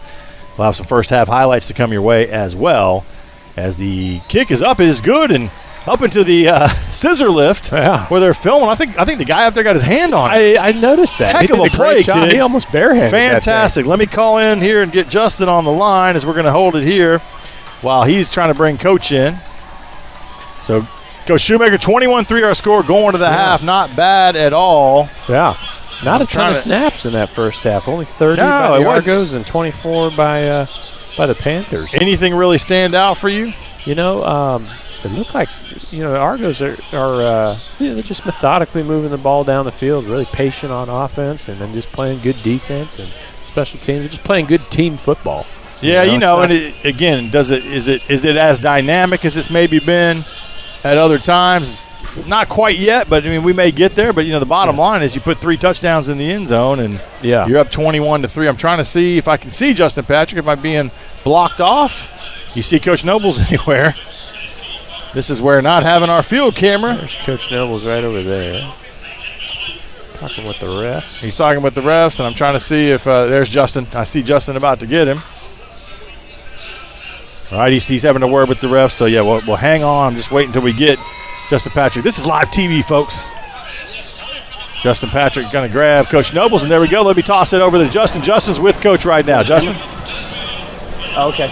We'll have some first half highlights to come your way as well. As the kick is up, it is good, and up into the scissor lift where they're filming. I think the guy up there got his hand on it. I noticed that. Heck of a play, kid. He almost barehanded. Fantastic. Let me call in here and get Justin on the line as we're going to hold it here while he's trying to bring Coach in. So, Coach Shoemaker, 21-3 our score going to the half. Not bad at all. Yeah. Not a ton of snaps in that first half. Only 30 by the Argos and 24 by the Panthers. Anything really stand out for you? It looked like, the Argos are they're just methodically moving the ball down the field, really patient on offense, and then just playing good defense and special teams. They're just playing good team football. Yeah, and is it as dynamic as it's maybe been at other times? Not quite yet, but we may get there. But the bottom line is you put 3 touchdowns in the end zone, and you're up 21-3. I'm trying to see if I can see Justin Patrick. Am I being blocked off? You see Coach Nobles anywhere? This is where not having our field camera. There's Coach Nobles right over there. Talking with the refs. He's talking with the refs, and I'm trying to see if there's Justin. I see Justin about to get him. All right, he's having a word with the refs. So, we'll hang on. I'm just waiting until we get Justin Patrick. This is live TV, folks. Justin Patrick going to grab Coach Nobles, and there we go. Let me toss it over to Justin. Justin's with Coach right now. Justin? Okay.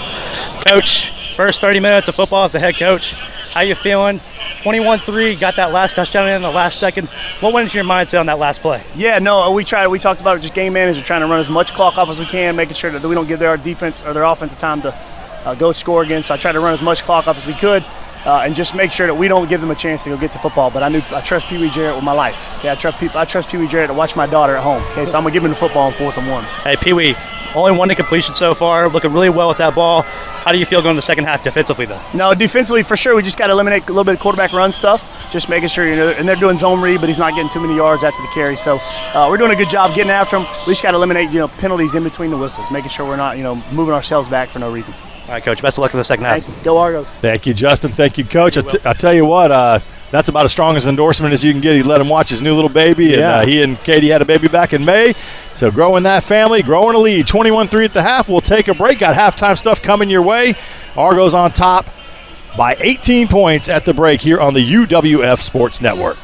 Coach, first 30 minutes of football as a head coach. How you feeling? 21-3, got that last touchdown in the last second. What went into your mindset on that last play? Yeah, no, we talked about just game management, trying to run as much clock off as we can, making sure that we don't give their defense or their offensive time to go score again. So I tried to run as much clock off as we could and just make sure that we don't give them a chance to go get to football. But I trust Pee Wee Jarrett with my life. Okay, I trust Pee Wee Jarrett to watch my daughter at home. Okay, so I'm going to give him the football on 4th and 1. Hey, Pee Wee, only 1 incompletion so far, looking really well with that ball. How do you feel going to the second half defensively, though? No, defensively, for sure, we just got to eliminate a little bit of quarterback run stuff, just making sure, and they're doing zone read, but he's not getting too many yards after the carry. So we're doing a good job getting after him. We just got to eliminate, penalties in between the whistles, making sure we're not, moving ourselves back for no reason. All right, Coach, best of luck in the second half. Thank you. Go Argos. Thank you, Justin. Thank you, Coach. I tell you what, that's about as strong as endorsement as you can get. He let him watch his new little baby, and he and Katie had a baby back in May. So growing that family, growing a lead. 21-3 at the half. We'll take a break. Got halftime stuff coming your way. Argos on top by 18 points at the break here on the UWF Sports Network.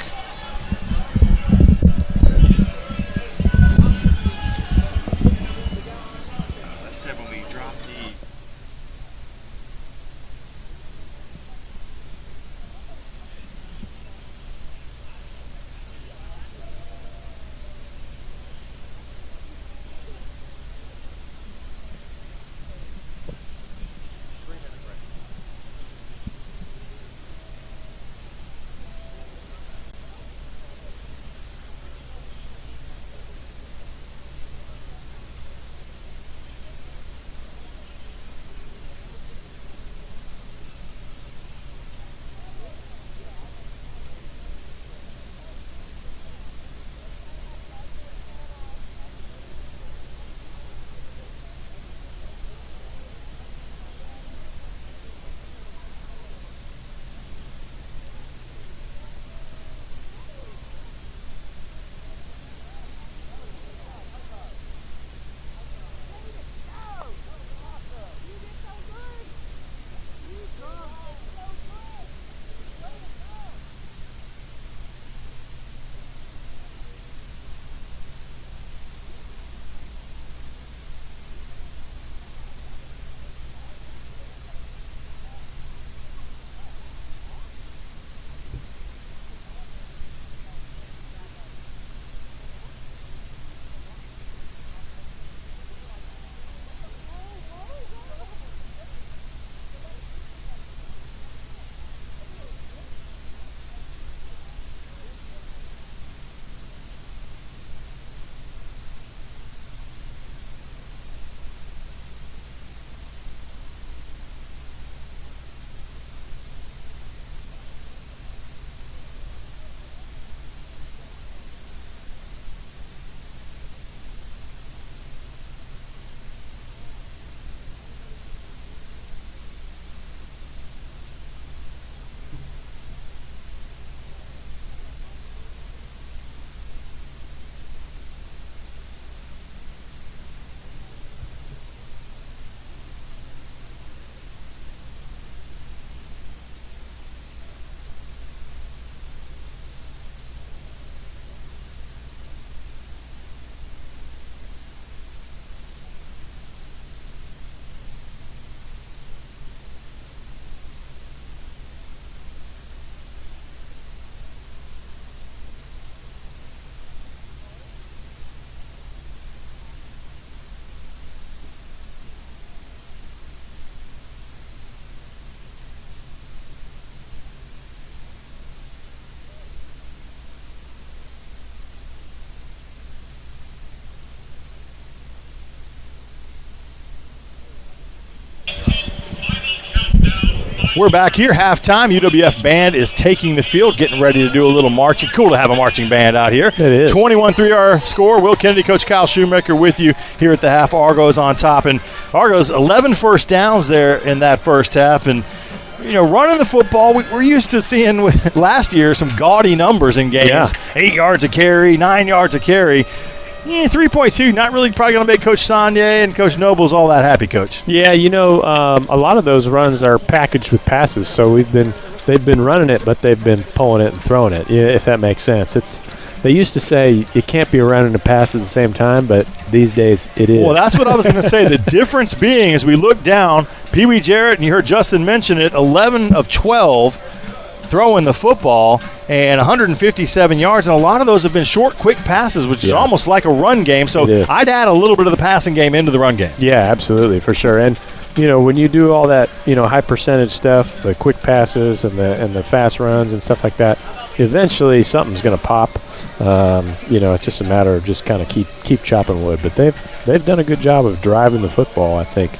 We're back here, halftime. UWF band is taking the field, getting ready to do a little marching. Cool to have a marching band out here. It is. 21-3 our score. Will Kennedy, Coach Kyle Shoemaker with you here at the half. Argos on top. And Argos, 11 first downs there in that first half. And, you know, running the football, we're used to seeing with last year some gaudy numbers in games. Yeah. 8 yards a carry, 9 yards a carry. 3.2, not really probably going to make Coach Sonnier and Coach Nobles all that happy, Coach. Yeah, you know, a lot of those runs are packaged with passes, so they've been running it, but they've been pulling it and throwing it, if that makes sense. They used to say you can't be running and pass at the same time, but these days it is. Well, that's what I was going to say. The difference being, as we look down, Pee Wee Jarrett, and you heard Justin mention it, 11 of 12 throwing the football and 157 yards, and a lot of those have been short, quick passes, which is almost like a run game. So I'd add a little bit of the passing game into the run game. Yeah, absolutely, for sure. And, you know, when you do all that, you know, high percentage stuff, the quick passes and the fast runs and stuff like that, eventually something's going to pop. You know, it's just a matter of just kind of keep chopping wood. But they've done a good job of driving the football, I think,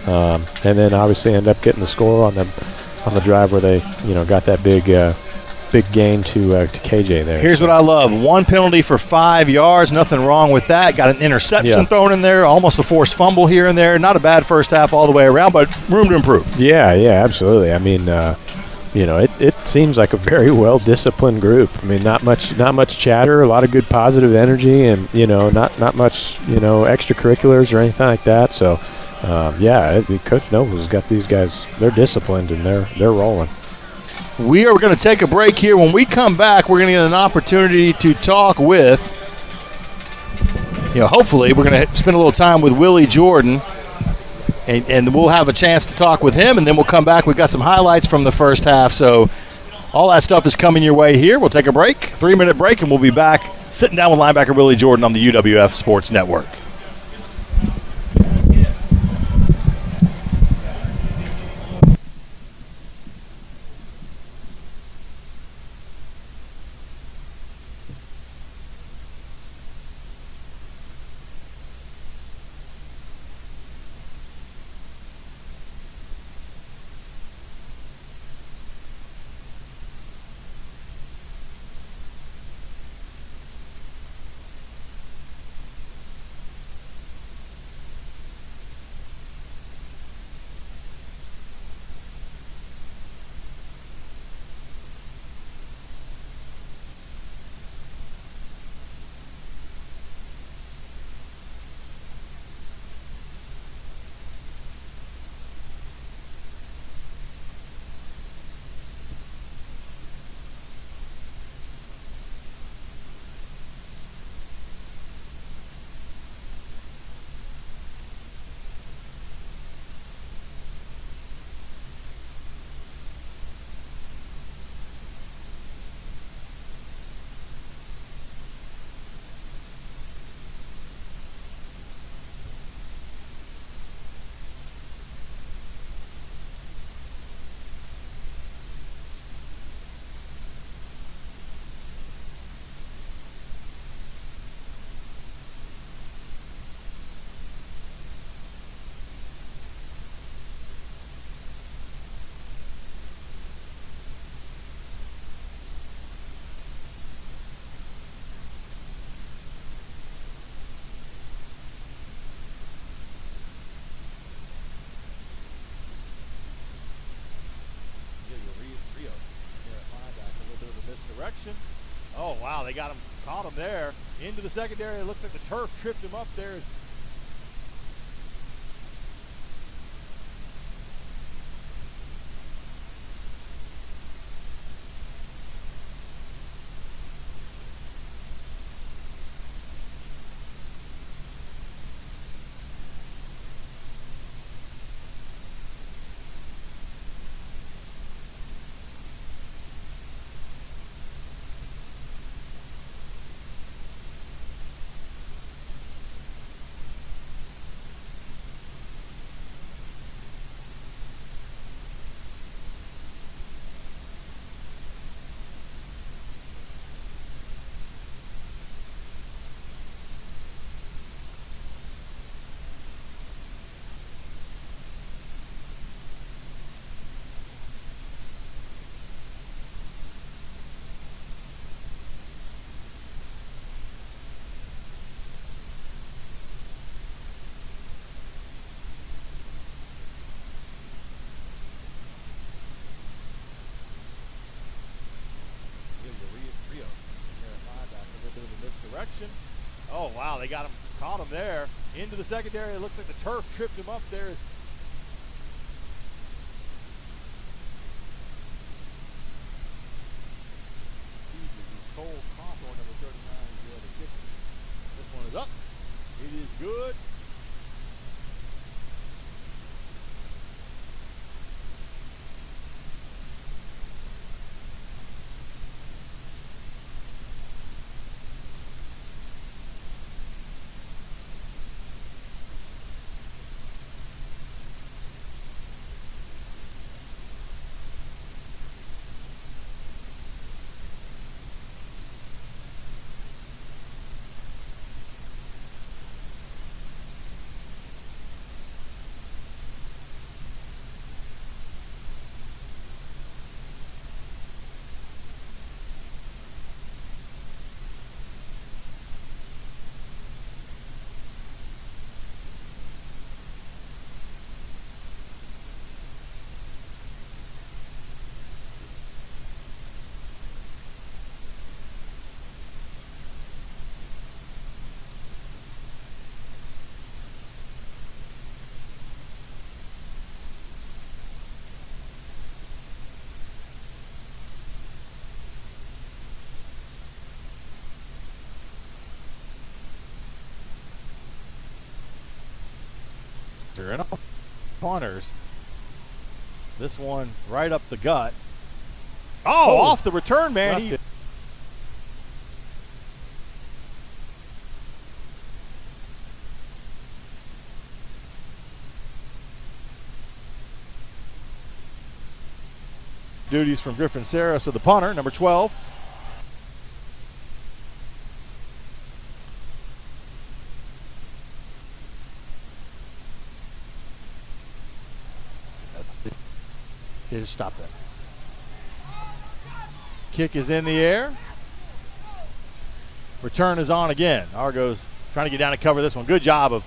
and then obviously end up getting the score on the drive where they, you know, got that big gain to KJ there. Here's what I love. 1 penalty for 5 yards. Nothing wrong with that. Got an interception thrown in there. Almost a forced fumble here and there. Not a bad first half all the way around, but room to improve. Yeah, absolutely. I mean, you know, it seems like a very well-disciplined group. I mean, not much chatter, a lot of good positive energy, and, you know, not much, you know, extracurriculars or anything like that. So, Coach Nobles has got these guys. They're disciplined and they're rolling. We are going to take a break here. When we come back, we're going to get an opportunity to talk with, you know, hopefully we're going to spend a little time with Willie Jordan, and we'll have a chance to talk with him, and then we'll come back. We've got some highlights from the first half, so all that stuff is coming your way here. We'll take a break, 3-minute break, and we'll be back sitting down with linebacker Willie Jordan on the UWF Sports Network. Oh, wow, they caught him there. Into the secondary. It looks like the turf tripped him up there. Wow, they got him, caught him there. Into the secondary. It looks like the turf tripped him up there. Cole Cawthorn, number 39, is the other kicker. This one is up. It is good. And punters. This one right up the gut. Oh, off the return, man. He duties from Griffin Sarah, so the punter, number 12. Just stop that. Kick is in the air. Return is on again. Argos trying to get down and cover this one. Good job of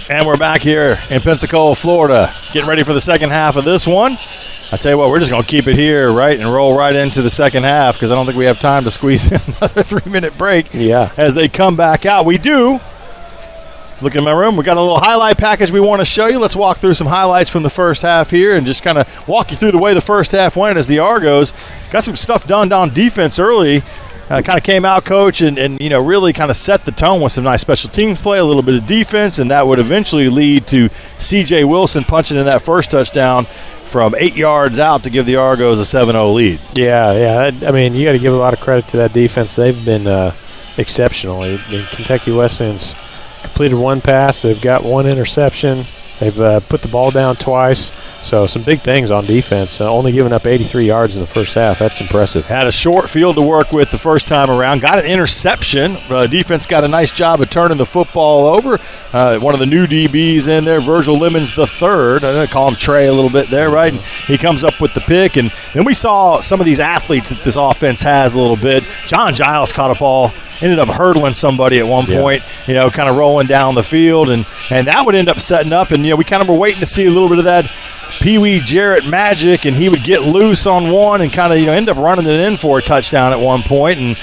And we're back here in Pensacola, Florida, getting ready for the second half of this one. I tell you what, we're just going to keep it here, right, and roll right into the second half because I don't think we have time to squeeze in another 3-minute break. Yeah. As they come back out. We do. Look in my room. We got a little highlight package we want to show you. Let's walk through some highlights from the first half here and just kind of walk you through the way the first half went as the Argos got some stuff done on defense early. Kind of came out, coach, and really kind of set the tone with some nice special teams play, a little bit of defense, and that would eventually lead to C.J. Wilson punching in that first touchdown from 8 yards out to give the Argos a 7-0 lead. Yeah. I mean, you got to give a lot of credit to that defense. They've been exceptional. Kentucky Wesleyan's completed one pass. They've got one interception. They've put the ball down twice. So some big things on defense. Only giving up 83 yards in the first half. That's impressive. Had a short field to work with the first time around. Got an interception. Defense got a nice job of turning the football over. One of the new DBs in there, Virgil Lemons III. I call him Trey a little bit there, right? And he comes up with the pick. And then we saw some of these athletes that this offense has a little bit. John Giles caught a ball. Ended up hurdling somebody at one point, kind of rolling down the field. And that would end up setting up. And, we kind of were waiting to see a little bit of that Pee Wee Jarrett magic, and he would get loose on one and kind of end up running it in for a touchdown at one point. And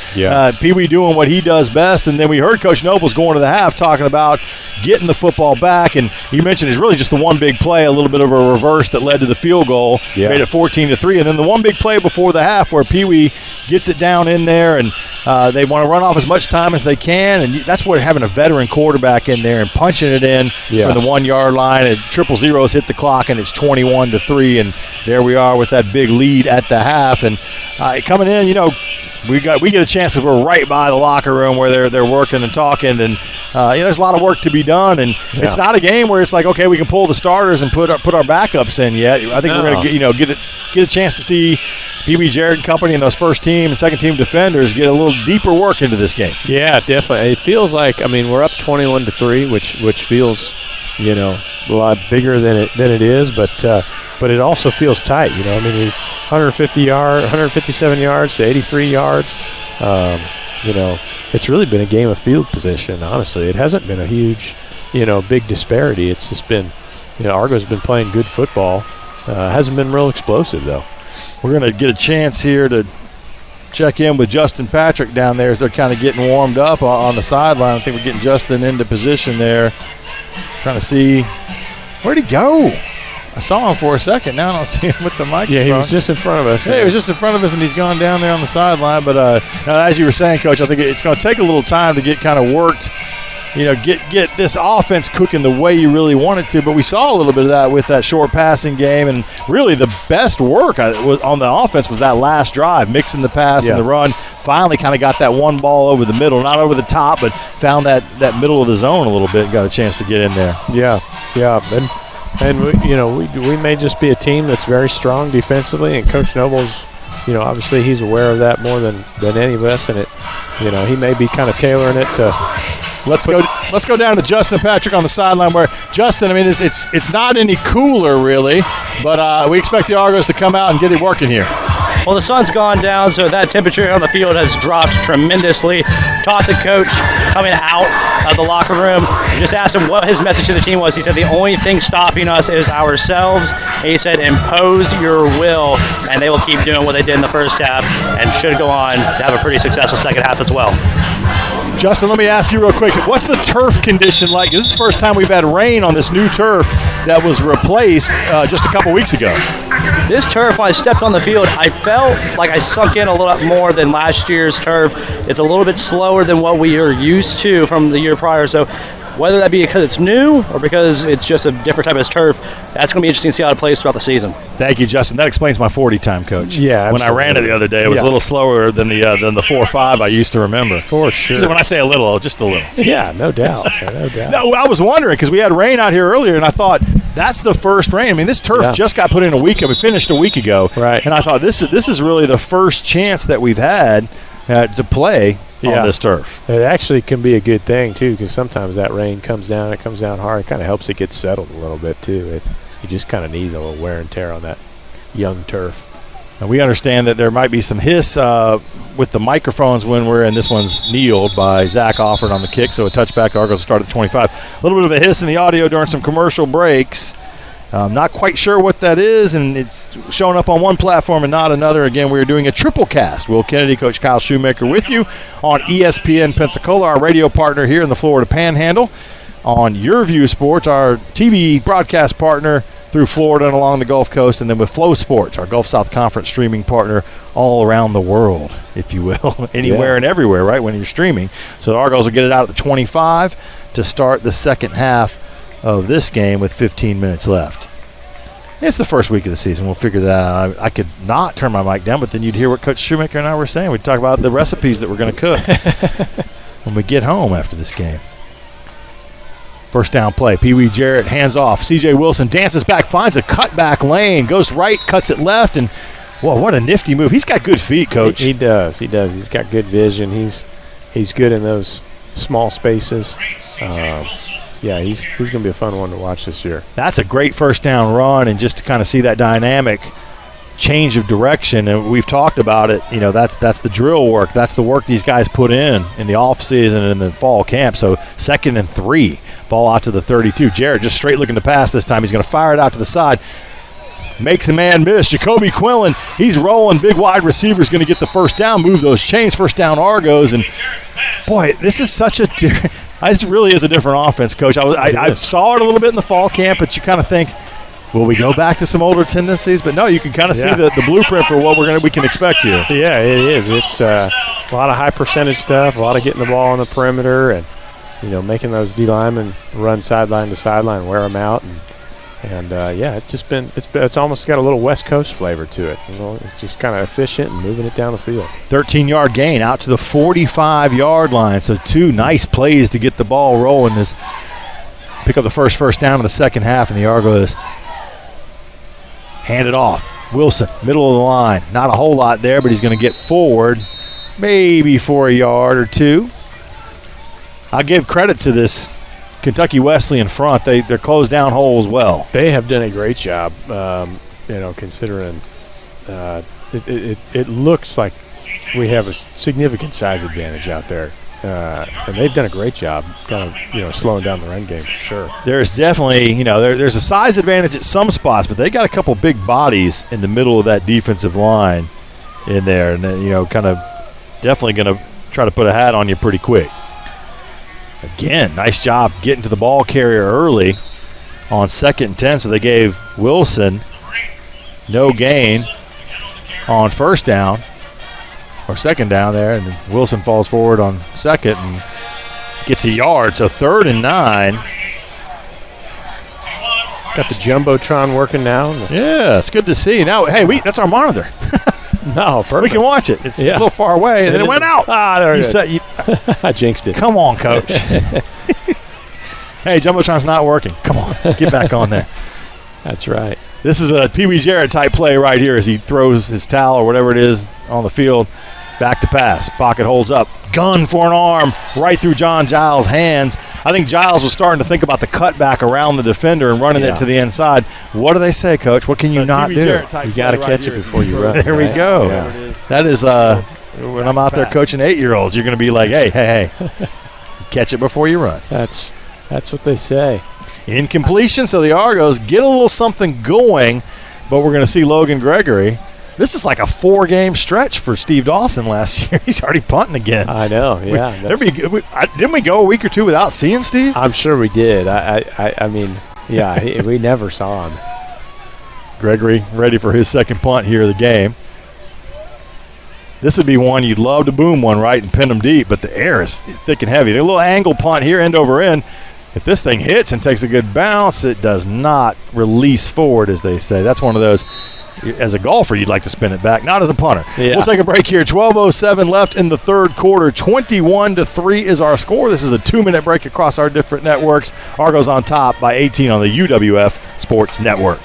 Pee Wee doing what he does best. And then we heard Coach Nobles going to the half talking about getting the football back. And you mentioned it's really just the one big play, a little bit of a reverse that led to the field goal, made it 14-3. And then the one big play before the half where Pee Wee gets it down in there, and they want to run off as much time as they can. And that's where having a veteran quarterback in there and punching it in from the 1 yard line, and 000s hit the clock, and it's 21-3, and there we are with that big lead at the half. And coming in, we get a chance to go right by the locker room where they're working and talking, and there's a lot of work to be done. And it's not a game where it's like, okay, we can pull the starters and put our backups in yet. I think we're going to get a chance to see Pee Wee Jarrett and company and those first team and second team defenders get a little deeper work into this game. Yeah, definitely. It feels like, we're up 21-3, which feels a lot bigger than it is, but it also feels tight. 157 yards to 83 yards. It's really been a game of field position. Honestly, it hasn't been a huge, big disparity. It's just been, Argo's been playing good football. Hasn't been real explosive though. We're going to get a chance here to check in with Justin Patrick down there as they're kind of getting warmed up on the sideline. I think we're getting Justin into position there. Trying to see, where'd he go? I saw him for a second. Now I don't see him with the microphone. Yeah, he was just in front of us. Yeah, he was just in front of us, and he's gone down there on the sideline. But as you were saying, Coach, I think it's going to take a little time to get kind of worked, get this offense cooking the way you really want it to. But we saw a little bit of that with that short passing game, and really the best work on the offense was that last drive, mixing the pass and the run. Finally kind of got that one ball over the middle, not over the top, but found that middle of the zone a little bit and got a chance to get in there. Yeah. And we may just be a team that's very strong defensively, and Coach Nobles, obviously he's aware of that more than any of us, and he may be kind of tailoring it to. Let's go down to Justin Patrick on the sideline. Where Justin, it's not any cooler really, but we expect the Argos to come out and get it working here. Well, the sun's gone down, so that temperature on the field has dropped tremendously. Talked to Coach coming out of the locker room. Just asked him what his message to the team was. He said the only thing stopping us is ourselves. And he said impose your will, and they will keep doing what they did in the first half and should go on to have a pretty successful second half as well. Justin, let me ask you real quick. What's the turf condition like? This is the first time we've had rain on this new turf that was replaced just a couple weeks ago. This turf, when I stepped on the field, I felt like I sunk in a little bit more than last year's turf. It's a little bit slower than what we are used to from the year prior. So whether that be because it's new or because it's just a different type of turf, that's going to be interesting to see how it plays throughout the season. Thank you, Justin. That explains my 40 time, Coach. Yeah, when I ran it the other day, it was a little slower than the 4.5 I used to remember. For sure. When I say a little, just a little. Yeah, no doubt. No doubt. No, I was wondering because we had rain out here earlier, and I thought that's the first rain. This turf just got put in a week ago. It finished a week ago. Right. And I thought this is really the first chance that we've had to play on this turf. It actually can be a good thing, too, because sometimes that rain comes down. It comes down hard. It kind of helps it get settled a little bit, too. You just kind of need a little wear and tear on that young turf. And we understand that there might be some hiss with the microphones when we're in. This one's kneeled by Zach Offord on the kick, so a touchback. Argos start at 25. A little bit of a hiss in the audio during some commercial breaks. Not quite sure what that is, and it's showing up on one platform and not another. Again, we're doing a triple cast. Will Kennedy, Coach Kyle Shoemaker with you on ESPN Pensacola, our radio partner here in the Florida Panhandle. On Your View Sports, our TV broadcast partner through Florida and along the Gulf Coast, and then with Flow Sports, our Gulf South Conference streaming partner all around the world, if you will, anywhere and everywhere, right, when you're streaming. So the Argos will get it out at the 25 to start the second half of this game with 15 minutes left. It's the first week of the season. We'll figure that out. I could not turn my mic down, but then you'd hear what Coach Shoemaker and I were saying. We'd talk about the recipes that we're going to cook when we get home after this game. First down play. Pee Wee Jarrett hands off. C.J. Wilson dances back, finds a cutback lane, goes right, cuts it left, and, whoa, what a nifty move. He's got good feet, Coach. He does. He's got good vision. He's good in those small spaces. He's going to be a fun one to watch this year. That's a great first down run, and just to kind of see that dynamic change of direction, and we've talked about it. You know, that's the drill work. That's the work these guys put in the offseason and in the fall camp. So 2nd and 3, ball out to the 32. Jarrett just straight looking to pass this time. He's going to fire it out to the side. Makes a man miss. Jacoby Quillen, he's rolling. Big wide receiver's going to get the first down, move those chains. First down Argos. And, boy, this is such a this really is a different offense, Coach. I saw it a little bit in the fall camp, but you kind of think, will we go back to some older tendencies? But, no, you can kind of see the blueprint for what we can expect here. Yeah, it is. It's a lot of high percentage stuff, a lot of getting the ball on the perimeter and, making those D linemen run sideline to sideline, wear them out. And it's just been it's almost got a little West Coast flavor to it. It's just kind of efficient and moving it down the field. 13-yard gain out to the 45-yard line. So 2 nice plays to get the ball rolling. Pick up the first down in the second half, and the Argos hand it off. Wilson, middle of the line. Not a whole lot there, but he's going to get forward maybe for a yard or 2. I'll give credit to this Kentucky Wesleyan front. They're closed down holes well. They have done a great job, considering it looks like we have a significant size advantage out there. And they've done a great job kind of, slowing down the run game for sure. There's definitely, there's a size advantage at some spots, but they got a couple big bodies in the middle of that defensive line in there. And, kind of definitely going to try to put a hat on you pretty quick. Again, nice job getting to the ball carrier early on 2nd and 10. So they gave Wilson no gain on first down or second down there. And then Wilson falls forward on second and gets a yard. So 3rd and 9. Got the Jumbotron working now. Yeah, it's good to see. Now, hey, that's our monitor. No, perfect. We can watch it. It's a little far away, and then it went out. There it is. I jinxed it. Come on, Coach. Hey, Jumbotron's not working. Come on, get back on there. That's right. This is a Pee Wee Jarrett type play right here as he throws his towel or whatever it is on the field. Back to pass. Pocket holds up. Gun for an arm right through John Giles' hands. I think Giles was starting to think about the cutback around the defender and running it to the inside. What do they say, Coach? What can you not do? You got to catch it before you run. There we go. Yeah. That is when I'm out there coaching 8-year-olds, you're going to be like, hey, catch it before you run. That's what they say. Incompletion, so the Argos get a little something going, but we're going to see Logan Gregory. This is like a 4-game stretch for Steve Dawson last year. He's already punting again. I know, yeah. Didn't we go a week or 2 without seeing Steve? I'm sure we did. I mean, yeah, we never saw him. Gregory ready for his second punt here of the game. This would be one you'd love to boom one right and pin them deep, but the air is thick and heavy. They're a little angle punt here, end over end. If this thing hits and takes a good bounce, it does not release forward, as they say. That's one of those, as a golfer, you'd like to spin it back, not as a punter. Yeah. We'll take a break here. 12:07 left in the third quarter. 21-3 is our score. This is a 2-minute break across our different networks. Argos on top by 18 on the UWF Sports Network.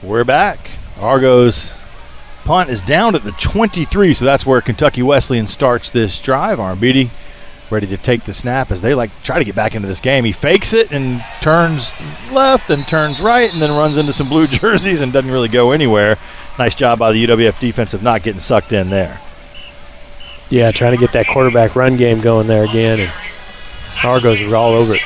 We're back. Argos punt is down at the 23, so that's where Kentucky Wesleyan starts this drive. Armbidi ready to take the snap as they try to get back into this game. He fakes it and turns left and turns right and then runs into some blue jerseys and doesn't really go anywhere. Nice job by the UWF defense of not getting sucked in there. Yeah, trying to get that quarterback run game going there again, and Argos are all over it.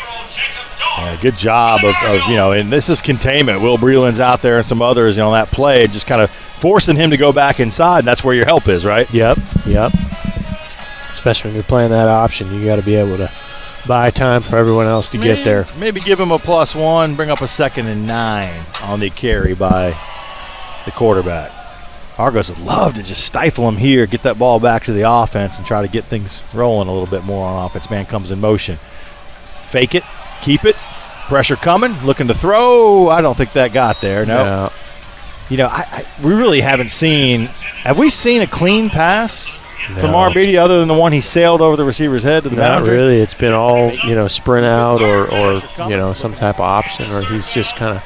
Yeah, good job of and this is containment. Will Breland's out there and some others, on that play, just kind of forcing him to go back inside, and that's where your help is, right? Yep. Especially when you're playing that option, you got to be able to buy time for everyone else to get there. Maybe give him a +1, bring up a 2nd and 9 on the carry by the quarterback. Argos would love to just stifle him here, get that ball back to the offense, and try to get things rolling a little bit more on offense. Man comes in motion. Fake it, keep it, pressure coming, looking to throw. I don't think that got there. No. We really haven't seen – have we seen a clean pass from Armbidi other than the one he sailed over the receiver's head to the boundary? Not really. It's been all, sprint out or some type of option, or he's just kind of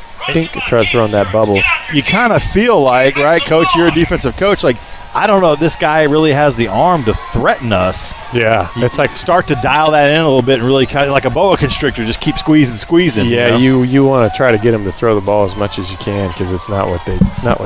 try to throw in that bubble. You kind of feel like, right, Coach, you're a defensive coach, I don't know, this guy really has the arm to threaten us. Yeah. It's start to dial that in a little bit and really kind of like a boa constrictor, just keep squeezing. Yeah, you want to try to get him to throw the ball as much as you can because it's not what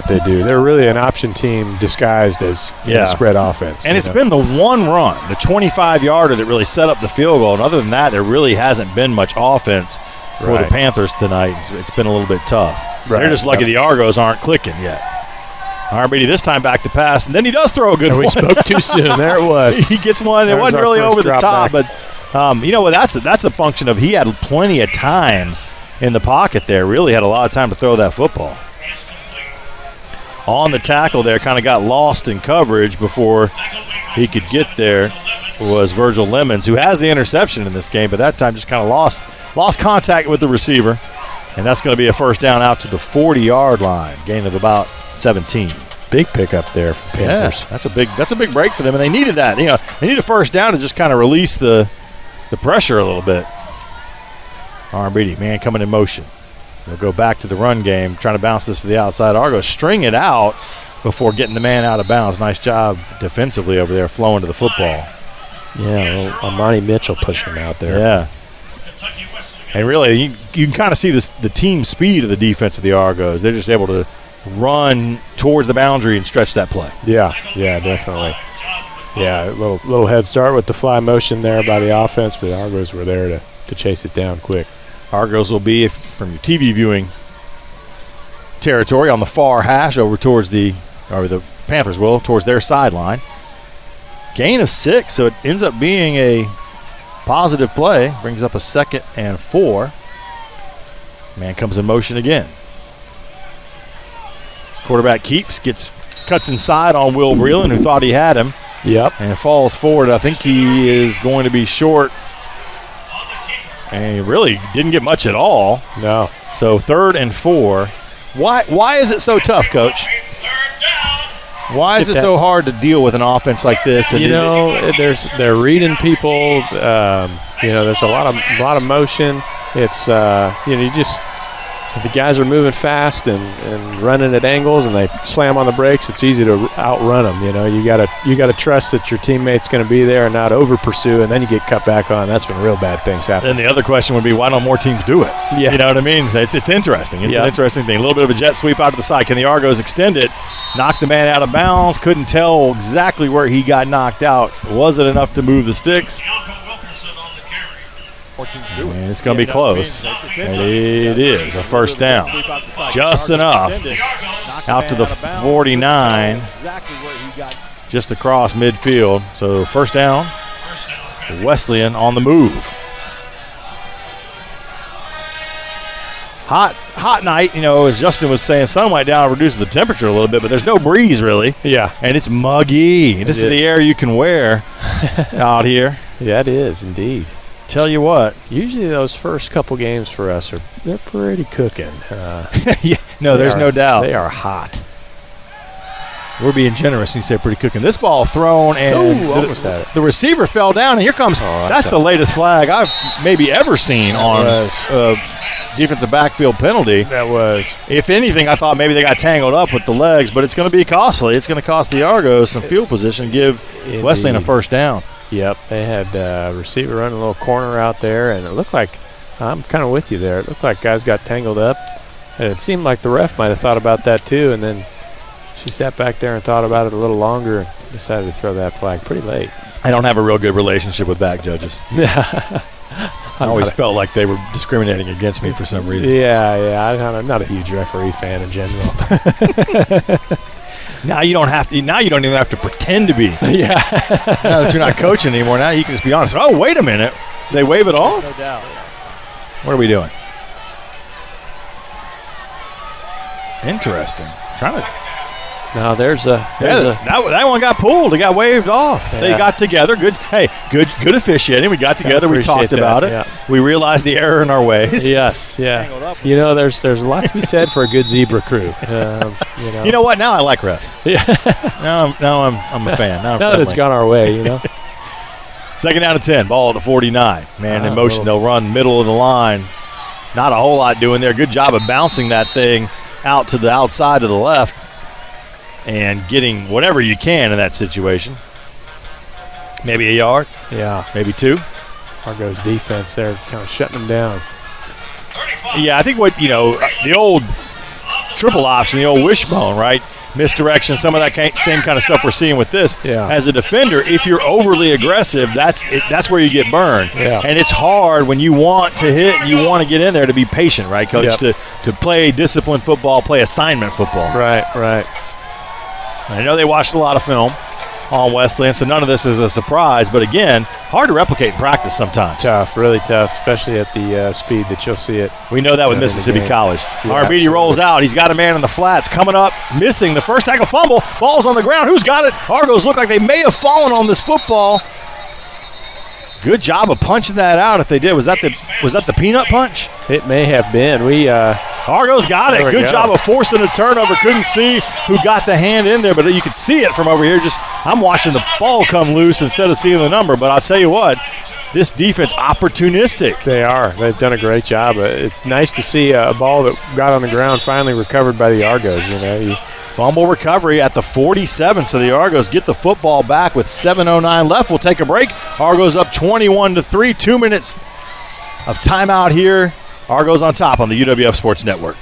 they do. They're really an option team disguised as a spread offense. And it's been the one run, the 25-yarder that really set up the field goal. And other than that, there really hasn't been much offense for the Panthers tonight. It's been a little bit tough. Right. They're just lucky the Argos aren't clicking yet. Armbidi this time back to pass, and then he does throw a good one. We spoke too soon. There it was. He gets one. It wasn't really over the top, but you know what? That's a function of he had plenty of time in the pocket there. Really had a lot of time to throw that football. On the tackle there, kind of got lost in coverage before he could get there. Was Virgil Lemons, who has the interception in this game, but that time just kind of lost contact with the receiver, and that's going to be a first down out to the 40-yard line, gain of about 17. Big pickup there for Panthers. Yeah, that's a big break for them, and they needed that. They need a first down to just kind of release the pressure a little bit. Armbidi, man coming in motion. They'll go back to the run game, trying to bounce this to the outside. Argos string it out before getting the man out of bounds. Nice job defensively over there, flowing to the football. Yeah, Amani Mitchell pushing him out there. Yeah. And really, you can kind of see the team speed of the defense of the Argos. They're just able to run towards the boundary and stretch that play. Yeah, definitely. Yeah, a little head start with the fly motion there by the offense, but the Argos were there to chase it down quick. Argos will be, from your TV viewing territory, on the far hash over towards the Panthers will, towards their sideline. Gain of 6, so it ends up being a positive play. Brings up a 2nd and 4. Man comes in motion again. Quarterback cuts inside on Will Breland, who thought he had him. Yep. And falls forward. I think he is going to be short. And he really didn't get much at all. No. So 3rd and 4. Why is it so tough, Coach? Why is it so hard to deal with an offense like this? And they're reading people. There's a lot of motion. It's if the guys are moving fast and running at angles and they slam on the brakes, it's easy to outrun them. You gotta trust that your teammate's going to be there and not over pursue, and then you get cut back on. That's when real bad things happen. And the other question would be, why don't more teams do it? Yeah. You know what I mean? It's interesting. It's an interesting thing. A little bit of a jet sweep out to the side. Can the Argos extend it? Knock the man out of bounds. Couldn't tell exactly where he got knocked out. Was it enough to move the sticks? And it's going to be close. And it is a first down. Just enough. Out to the 49. Just across midfield. So first down. Wesleyan on the move. Hot night, as Justin was saying, sunlight down reduces the temperature a little bit, but there's no breeze really. Yeah. And it's muggy. This is the air you can wear out here. Yeah, it is indeed. Tell you what, usually those first couple games for us they're pretty cooking. There's no doubt. They are hot. We're being generous when you say pretty cooking. This ball thrown and almost had it. The receiver fell down, and here comes. That's the latest flag I've maybe ever seen on defensive backfield penalty. That was. If anything, I thought maybe they got tangled up with the legs, but it's going to be costly. It's going to cost the Argos some field position, give Wesleyan a first down. Yep, they had a receiver running a little corner out there, and it looked like, I'm kind of with you there, it looked like guys got tangled up. And it seemed like the ref might have thought about that too, and then she sat back there and thought about it a little longer and decided to throw that flag pretty late. I don't have a real good relationship with back judges. I always felt like they were discriminating against me for some reason. Yeah, I'm not a huge referee fan in general. Now you don't have to. Now you don't even have to pretend to be. Yeah. Now that you're not coaching anymore, now you can just be honest. Oh, wait a minute. They wave it off? No doubt. What are we doing? Interesting. Trying to. Now there's a that one got pulled. It got waved off. Yeah. They got together. Good. Hey, good officiating. We got together. We talked appreciate about that, it. yeah. We realized the error in our ways. Yes, yeah. You know, there's a lot to be said for a good zebra crew. You know what? Now I like refs. Yeah. Now I'm a fan. Now that it's gone our way, you know. Second down and 10. Ball at the 49. Man in motion. They'll run middle of the line. Not a whole lot doing there. Good job of bouncing that thing out to the outside to the left and getting whatever you can in that situation. Maybe a yard. Yeah. Maybe 2. Argos defense there kind of shutting them down. Yeah, I think the old triple option, the old wishbone, right? Misdirection, some of that same kind of stuff we're seeing with this. Yeah. As a defender, if you're overly aggressive, that's where you get burned. Yeah. And it's hard when you want to hit and you want to get in there to be patient, right, Coach? Yep. To play disciplined football, play assignment football. Right. I know they watched a lot of film on Wesleyan, so none of this is a surprise. But again, hard to replicate in practice sometimes. Tough, really tough, especially at the speed that you'll see it. We know that with in the Mississippi game. College. Yeah, Arbidi rolls out. He's got a man in the flats. Coming up, missing the first tackle, fumble. Ball's on the ground. Who's got it? Argos look like they may have fallen on this football. Good job of punching that out if they did. Was that the peanut punch? It may have been. Argos got it. There we Good go. job of forcing a turnover. Couldn't see who got the hand in there, but you could see it from over here. I'm watching the ball come loose instead of seeing the number, but I'll tell you what, this defense opportunistic. They are. They've done a great job. It's nice to see a ball that got on the ground finally recovered by the Argos. Fumble recovery at the 47, so the Argos get the football back with 7:09 left. We'll take a break. Argos up 21-3. 2 minutes of timeout here. Argos on top on the UWF Sports Network.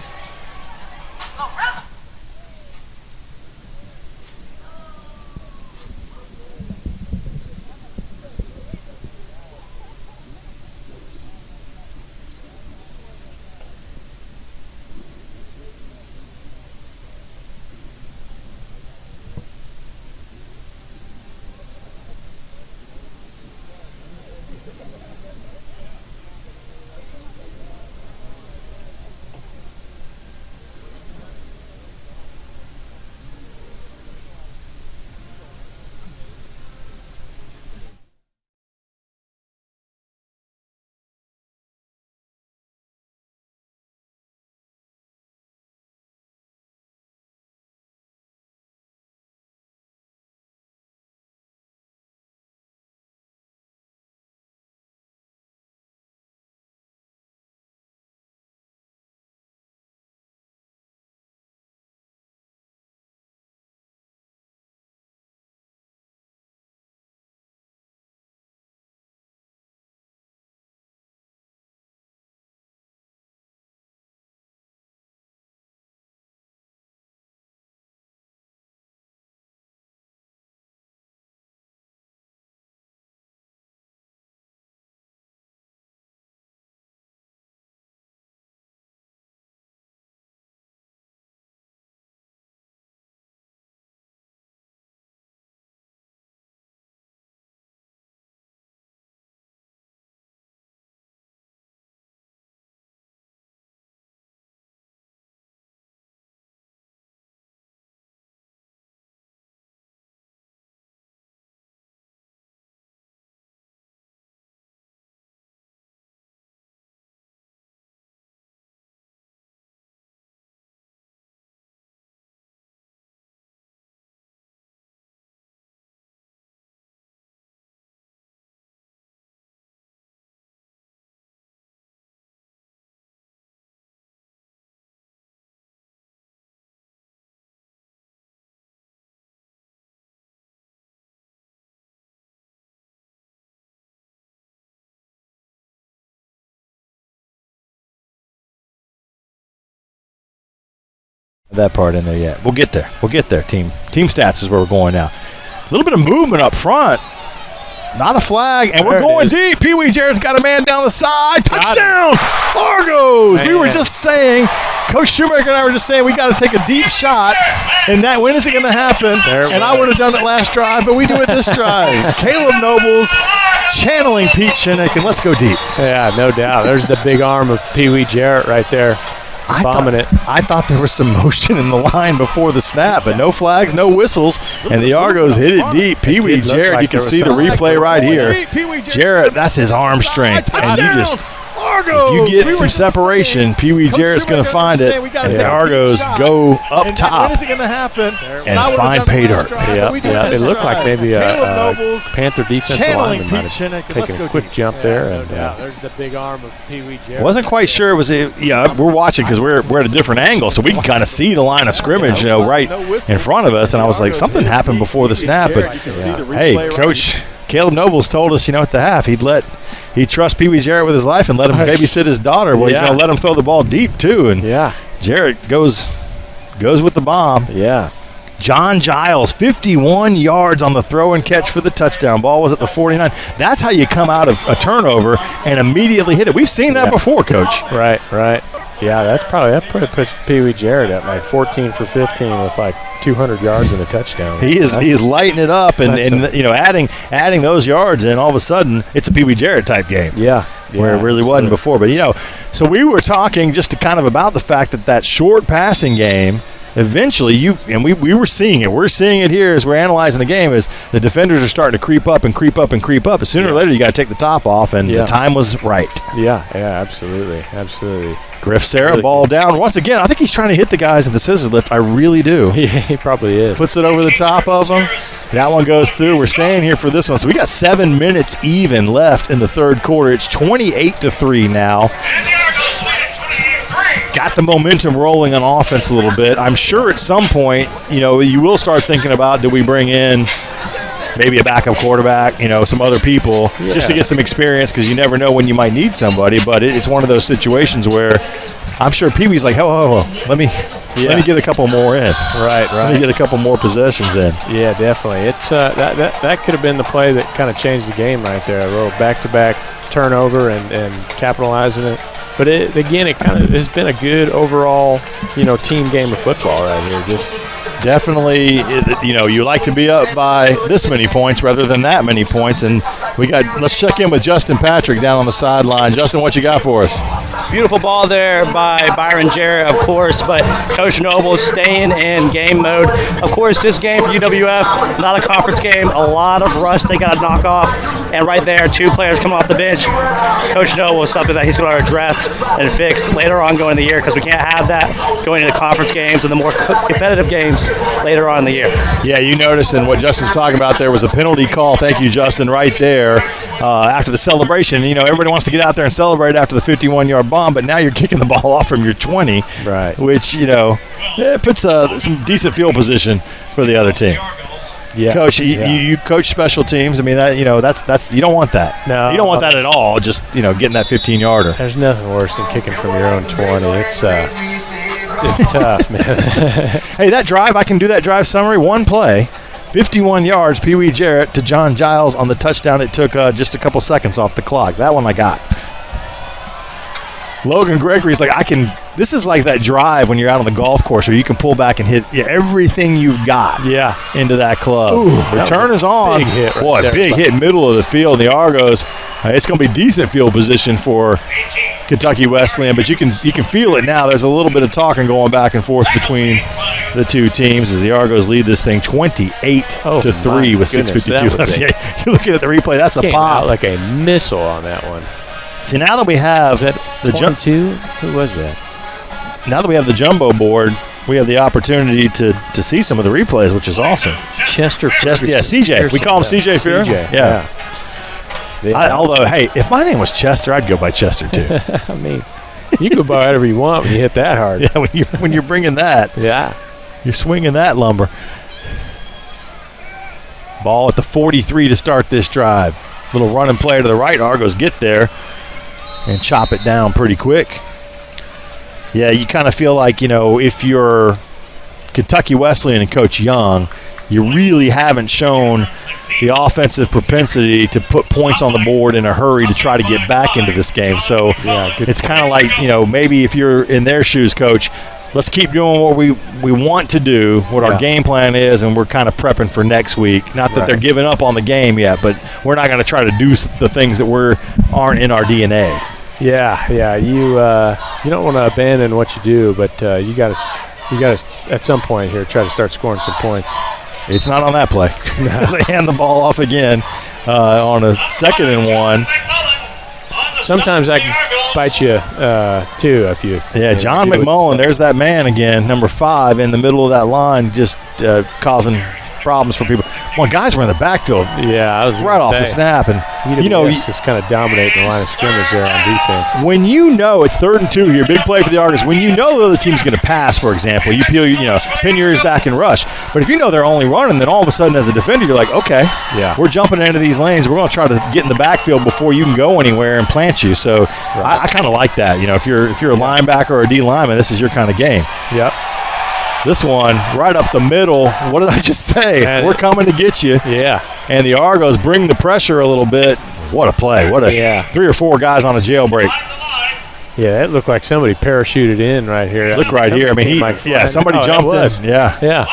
that part in there yet. We'll get there. Team stats is where we're going now. A little bit of movement up front. Not a flag, and we're going deep. Pee Wee Jarrett's got a man down the side. Touchdown, Argos. Man. We were just saying, Coach Shoemaker and I were just saying we got to take a deep shot, and that when is it going to happen? And I would have done it last drive, but we do it this drive. Caleb Nobles channeling Pete Shinnick, and let's go deep. Yeah, no doubt. There's the big arm of Pee Wee Jarrett right there. I thought there was some motion in the line before the snap, but no flags, no whistles, and the Argos hit it deep. Pee Wee Jarrett, like you can see the replay right here. Jarrett, that's his arm strength, and you just – if you get some separation, Pee Wee Jarrett's going to find it, and the Argos go up top and find pay dirt. Yeah. It looked like maybe a Panther defensive lineman might have taken a quick jump there. And there's the big arm of Pee Wee Jarrett. Wasn't quite sure it was. We're watching because we're at a different angle, so we can kind of see the line of scrimmage, right in front of us. And I was like, something happened before the snap, but hey, Coach Caleb Nobles told us, at the half, he'd trust Pee Wee Jarrett with his life and let him babysit his daughter. Well, he's going to let him throw the ball deep, too. And Jarrett goes with the bomb. Yeah. John Giles, 51 yards on the throw and catch for the touchdown. Ball was at the 49. That's how you come out of a turnover and immediately hit it. We've seen that before, Coach. Right. Yeah, that probably puts Pee Wee Jarrett at like 14 for 15 with like 200 yards and a touchdown. He is lighting it up and adding those yards, and all of a sudden it's a Pee Wee Jarrett type game. Yeah, where it really wasn't before. But so we were talking just to kind of about the fact that short passing game. Eventually, we were seeing it. We're seeing it here as we're analyzing the game. As the defenders are starting to creep up and creep up and creep up. And sooner or later, you got to take the top off, and the time was right. Yeah, absolutely. Griff Sarah, ball down once again. I think he's trying to hit the guys at the scissor lift. I really do. Yeah, he probably is. Puts it over the top of them. That one goes through. We're staying here for this one. So we got 7 minutes even left in the third quarter. It's 28-3 now. Got the momentum rolling on offense a little bit. I'm sure at some point, you will start thinking about, do we bring in maybe a backup quarterback, some other people just to get some experience, because you never know when you might need somebody. But it's one of those situations where I'm sure Pee Wee's like, let me get a couple more in. Right. Let me get a couple more possessions in. Yeah, definitely. It's that could have been the play that kind of changed the game right there. A little back-to-back turnover and capitalizing it. But it kind of has been a good overall, team game of football right here. Just definitely, you like to be up by this many points rather than that many points. And let's check in with Justin Patrick down on the sideline. Justin, what you got for us? Beautiful ball there by Byron Jarrett, of course, but Coach Noble staying in game mode. Of course, this game for UWF, not a conference game, a lot of rust they got to knock off. And right there, 2 players come off the bench. Coach Noble is something that he's going to address and fix later on going in the year, because we can't have that going into conference games and the more competitive games later on in the year. Yeah, you noticed, and what Justin's talking about there was a penalty call. Thank you, Justin, right there. After the celebration, everybody wants to get out there and celebrate after the 51-yard bomb, but now you're kicking the ball off from your 20, right? Which, it puts some decent field position for the other team. Yeah, Coach, you coach special teams. I mean, that's you don't want that. No, you don't want that at all. Just getting that 15-yarder. There's nothing worse than kicking from your own 20. It's tough, man. Hey, that drive, I can do that drive summary. One play, 51 yards, Pee Wee Jarrett to John Giles on the touchdown. It took just a couple seconds off the clock. That one I got. Logan Gregory's like, this is like that drive when you're out on the golf course where you can pull back and hit everything you've got into that club. Ooh, return is on. Big hit right Boy, there. big hit, middle of the field. The Argos, it's going to be decent field position for Kentucky Wesleyan, but you can feel it now. There's a little bit of talking going back and forth between the two teams as the Argos lead this thing 28-3 with 6:52 left. Yeah, you're looking at the replay. That's a pop. Like a missile on that one. See, now that we have the 22, who was that? Now that we have the jumbo board, we have the opportunity to see some of the replays, which is awesome. Chester, CJ. We call him CJ Fear. Yeah. Although, hey, if my name was Chester, I'd go by Chester too. I mean, you can go by whatever you want when you hit that hard. Yeah, when you're bringing that. Yeah. You're swinging that lumber. Ball at the 43 to start this drive. Little running play to the right. Argos get there and chop it down pretty quick. Yeah, you kind of feel like, if you're Kentucky Wesleyan and Coach Young, you really haven't shown the offensive propensity to put points on the board in a hurry to try to get back into this game. So it's kind of like, maybe if you're in their shoes, Coach, let's keep doing what we want to do, what our game plan is, and we're kind of prepping for next week. Not that they're giving up on the game yet, but we're not going to try to do the things that aren't in our DNA. Yeah. You don't want to abandon what you do, but you got to at some point here try to start scoring some points. It's not on that play. As they hand the ball off again on a 2nd and 1. Sometimes I can bite you too if you. Yeah, John McMullen. There's that man again, number 5 in the middle of that line, just causing problems for people. Well, guys were in the backfield. Yeah, I was right off the snap, and just kind of dominating the line of scrimmage there on defense. When it's 3rd and 2 here, big play for the Argos. When the other team's going to pass, for example, you pin your ears back and rush. But if they're only running, then all of a sudden as a defender, you're like, okay, we're jumping into these lanes. We're going to try to get in the backfield before you can go anywhere and plant you. So I kind of like that. If you're a linebacker or a D lineman, this is your kind of game. Yep. This one, right up the middle. What did I just say? And we're coming to get you. Yeah. And the Argos bring the pressure a little bit. What a play. 3 or 4 guys on a jailbreak. Yeah, it looked like somebody parachuted in right here. Look right here. I mean, somebody jumped in. Yeah.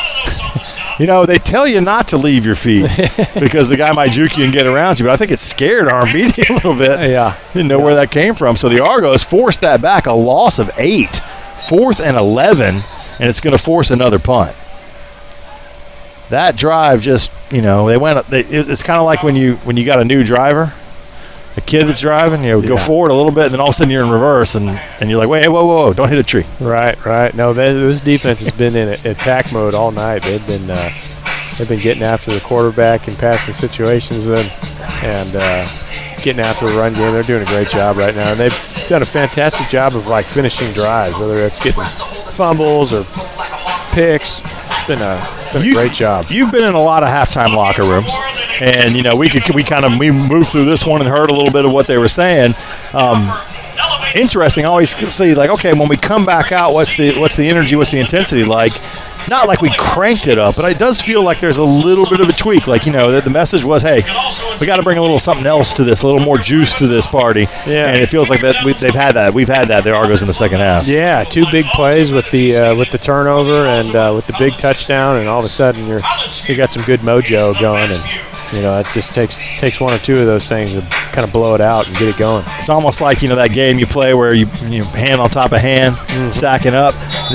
They tell you not to leave your feet because the guy might juke you and get around you, but I think it scared Armenia a little bit. Yeah. Didn't know where that came from. So the Argos forced that back, a loss of 8, 4th and 11, and it's going to force another punt. That drive just, they went. It's kind of like when you got a new driver, a kid that's driving. Go forward a little bit, and then all of a sudden you're in reverse, and you're like, wait, whoa, don't hit a tree. Right. No, this defense has been in attack mode all night. They've been getting after the quarterback in passing situations and getting after the run game. They're doing a great job right now, and they've done a fantastic job of finishing drives, whether it's getting fumbles or picks. It's been a great job. You've been in a lot of halftime locker rooms, and we moved through this one and heard a little bit of what they were saying. Interesting. I always see okay, when we come back out, what's the energy, what's the intensity like? Not like we cranked it up, but it does feel like there's a little bit of a tweak. That the message was, hey, we got to bring a little something else to this, a little more juice to this party. Yeah. And it feels like that they've had that. We've had that. The Argos in the second half. Yeah, 2 big plays with the turnover and with the big touchdown, and all of a sudden you got some good mojo going, and it just takes 1 or 2 of those things to kind of blow it out and get it going. It's almost like that game you play where you hand on top of hand, stacking up.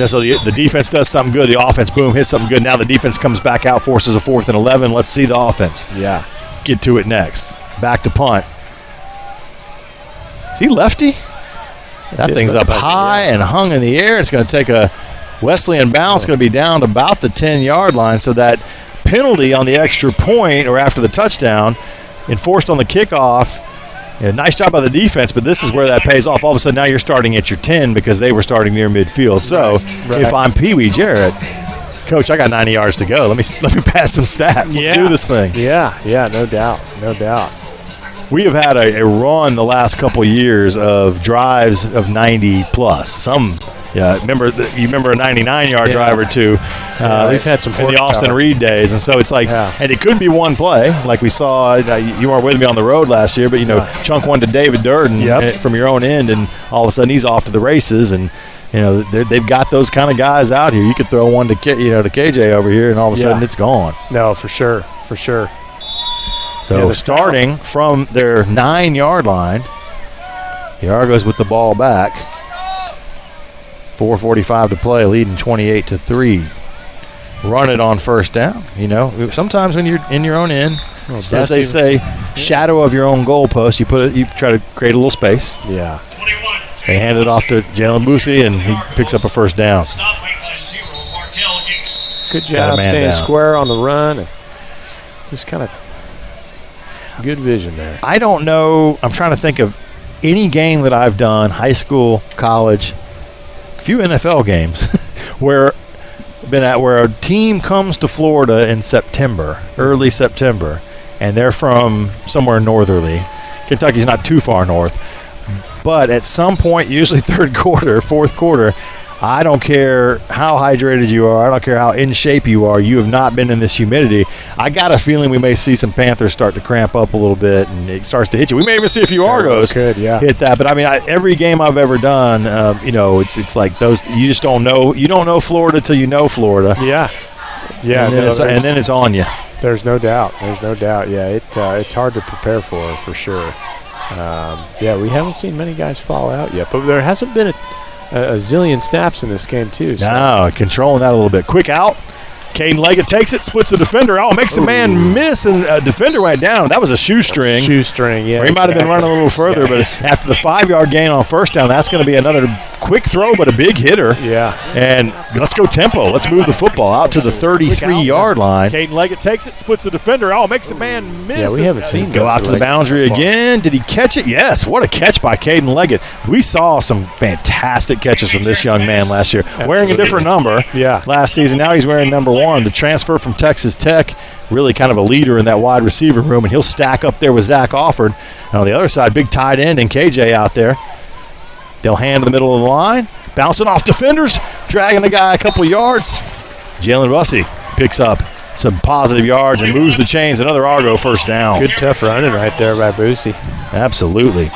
So the defense does something good, the offense hits something good. Now the defense comes back out, forces a 4th and 11. Let's see the offense. Yeah, get to it next. Back to punt. Is he lefty? That thing's up high and hung in the air. It's going to take a Wesleyan bounce. It's going to be down to about the 10-yard line. So that penalty on the extra point or after the touchdown enforced on the kickoff. Nice job by the defense, but this is where that pays off. All of a sudden, now you're starting at your 10 because they were starting near midfield. So if I'm Pee Wee Jarrett, Coach, I got 90 yards to go. Let me pad some stats. Let's do this thing. Yeah, no doubt. We have had a run the last couple years of drives of 90 plus. Remember a 99-yard drive or two. We've had some in the Austin Reed days, and so it's and it could be one play, like we saw. You weren't with me on the road last year, but chunk one to David Durden from your own end, and all of a sudden he's off to the races, and they've got those kind of guys out here. You could throw one to KJ over here, and all of a sudden it's gone. No, for sure. So starting from their 9-yard line, the Argos with the ball back. 4:45 to play, leading 28-3. Run it on first down. Sometimes when you're in your own end, as they say, shadow of your own goalpost, you try to create a little space. Yeah. They hand it off to Jalen Boosie, and he picks up a first down. Good job staying square on the run, and just kind of good vision there. I don't know. I'm trying to think of any game that I've done, high school, college, few NFL games where a team comes to Florida in September, early September, and they're from somewhere northerly. Kentucky's not too far north, but at some point, usually third quarter, fourth quarter, I don't care how hydrated you are. I don't care how in shape you are. You have not been in this humidity. I got a feeling we may see some Panthers start to cramp up a little bit, and it starts to hit you. We may even see a few Argos hit that. But, I mean, every game I've ever done, it's like those – you just don't know. You don't know Florida till you know Florida. Yeah. Yeah. And then it's on you. There's no doubt. Yeah, it's hard to prepare for sure. We haven't seen many guys fall out yet, but there hasn't been a zillion snaps in this game too. So. No, controlling that a little bit. Quick out. Caden Leggett takes it, splits the defender. Makes a man miss, and a defender went down. That was a shoestring. Yeah. Or he might have been running a little further, but after the 5-yard gain on first down, that's going to be another quick throw, but a big hitter. Yeah. And let's go tempo. Let's move the football out to the 33-yard line. Caden Leggett takes it, splits the defender. Makes a man miss. Yeah, we haven't seen Go out to the boundary again. Did he catch it? Yes. What a catch by Caden Leggett. We saw some fantastic catches from this young man last year. Wearing a different number last season. Now he's wearing number 1. The transfer from Texas Tech, really kind of a leader in that wide receiver room, and he'll stack up there with Zach Alford. And on the other side, big tight end and KJ out there. They'll hand to the middle of the line, bouncing off defenders, dragging the guy a couple yards. Jalen Bussey picks up some positive yards and moves the chains. Another Argo first down. Good tough running right there by Bussey. Absolutely.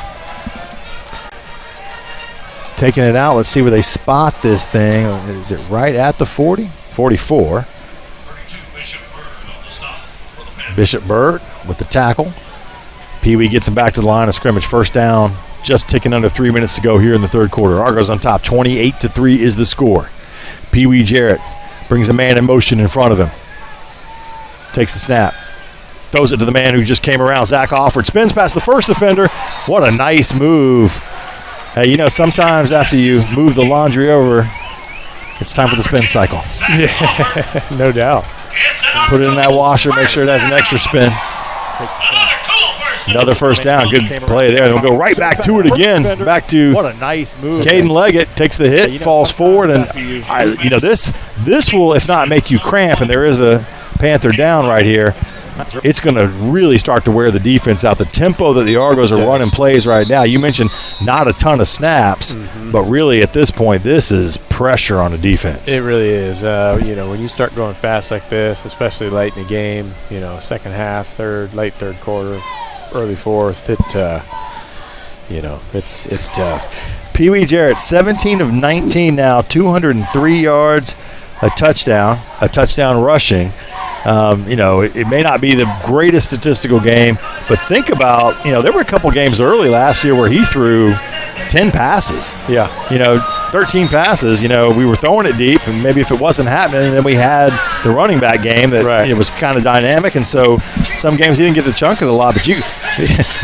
Taking it out. Let's see where they spot this thing. Is it right at the 40? 44. Bishop Bird with the tackle. Pee Wee gets him back to the line of scrimmage. First down, just ticking under 3 minutes to go here in the third quarter. Argos on top, 28-3 is the score. Pee Wee Jarrett brings a man in motion in front of him. Takes the snap. Throws it to the man who just came around, Zach Alford. Spins past the first defender. What a nice move. Hey, sometimes after you move the laundry over, it's time for the spin cycle. Yeah, no doubt. Put it in that washer, make sure it has an extra spin. Another first down. Good play there. They'll go right back to it again. Back to what a nice move. Caden Leggett takes the hit, falls forward, and this will, if not make you cramp, and there is a Panther down right here, it's going to really start to wear the defense out. The tempo that the Argos are running plays right now, you mentioned not a ton of snaps, but really at this point, this is pressure on the defense. It really is. When you start going fast like this, especially late in the game, second half, late third quarter, early fourth, it's tough. Pee Wee Jarrett, 17 of 19 now, 203 yards, a touchdown rushing. It may not be the greatest statistical game, but think about, there were a couple games early last year where he threw 10 passes. Yeah. 13 passes. We were throwing it deep, and maybe if it wasn't happening, then we had the running back game that was kind of dynamic, and so some games he didn't get the chunk of it a lot, but you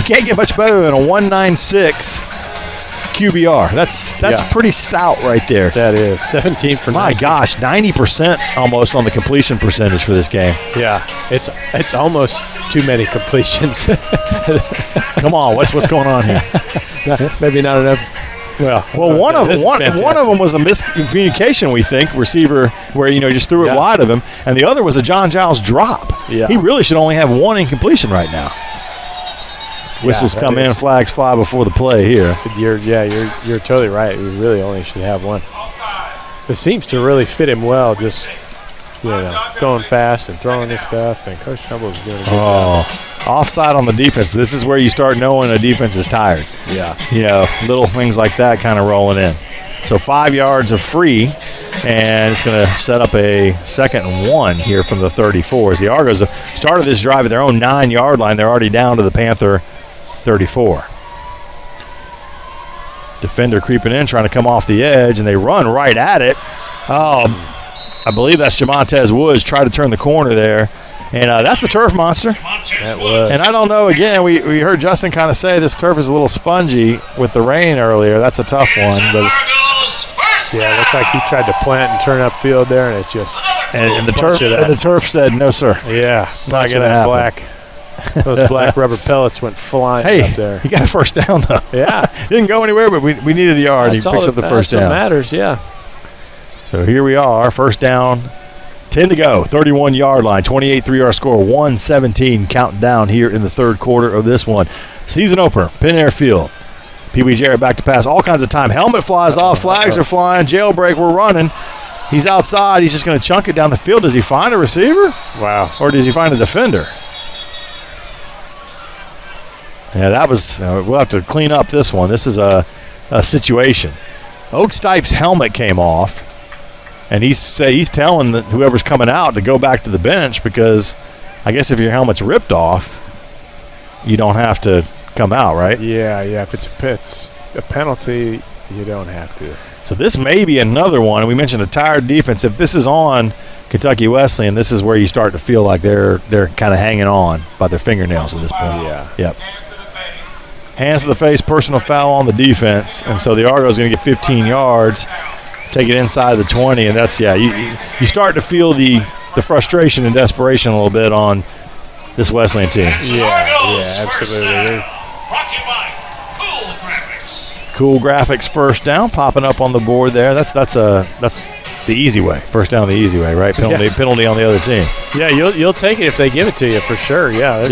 can't get much better than a 196 QBR. That's pretty stout right there. That is 17 for 19. My gosh, 90% almost on the completion percentage for this game. Yeah, it's almost too many completions. Come on, what's going on here? Maybe not enough. Well, one of them was a miscommunication, we think, receiver, where just threw it wide of him, and the other was a John Giles drop. Yeah. He really should only have one incompletion right now. Whistles come in, flags fly before the play here. You're totally right. We really only should have one. It seems to really fit him well, just going fast and throwing this stuff, and Coach Hubble's doing a good job. Offside on the defense. This is where you start knowing a defense is tired. Yeah. Little things like that kind of rolling in. So 5 yards of free, and it's going to set up a 2nd and 1 here from the 34. As the Argos have started this drive at their own 9-yard line, they're already down to the Panther 34. Defender creeping in, trying to come off the edge, and they run right at it. I believe that's Jamontez Woods. Try to turn the corner there. And that's the turf monster. That was. And I don't know, again, we heard Justin kind of say this turf is a little spongy with the rain earlier. That's a tough one. But yeah, it looked like he tried to plant and turn upfield there, and it just and the turf said, no, sir. Yeah, not going to happen. Those black rubber pellets went flying up there. He got a first down, though. Yeah. Didn't go anywhere, but we needed a yard. That's he picks up the first down. That's what matters, yeah. So here we are, first down, 10 to go, 31-yard line, 28-3 our score, 1:17 counting down here in the third quarter of this one. Season opener, Penn Air Field. Pee Wee Jarrett back to pass. All kinds of time. Helmet flies off. Flags are flying. Jailbreak. We're running. He's outside. He's just going to chunk it down the field. Does he find a receiver? Wow. Or does he find a defender? Yeah, that was we'll have to clean up this one. This is a situation. Oak Stipe's helmet came off, and he's telling whoever's coming out to go back to the bench because I guess if your helmet's ripped off, you don't have to come out, right? Yeah. If it's a penalty, you don't have to. So this may be another one. And we mentioned a tired defense. If this is on Kentucky Wesleyan, this is where you start to feel like they're kind of hanging on by their fingernails at this point. Yeah. Yep. Hands to the face, personal foul on the defense, and so the Argos going to get 15 yards, take it inside the 20, and that's you start to feel the frustration and desperation a little bit on this Wesleyan team. Yeah, absolutely. Brought to you by Cool Graphics. Cool Graphics first down popping up on the board there. That's the easy way. First down the easy way, right? Penalty on the other team. Yeah, you'll take it if they give it to you for sure. Yeah.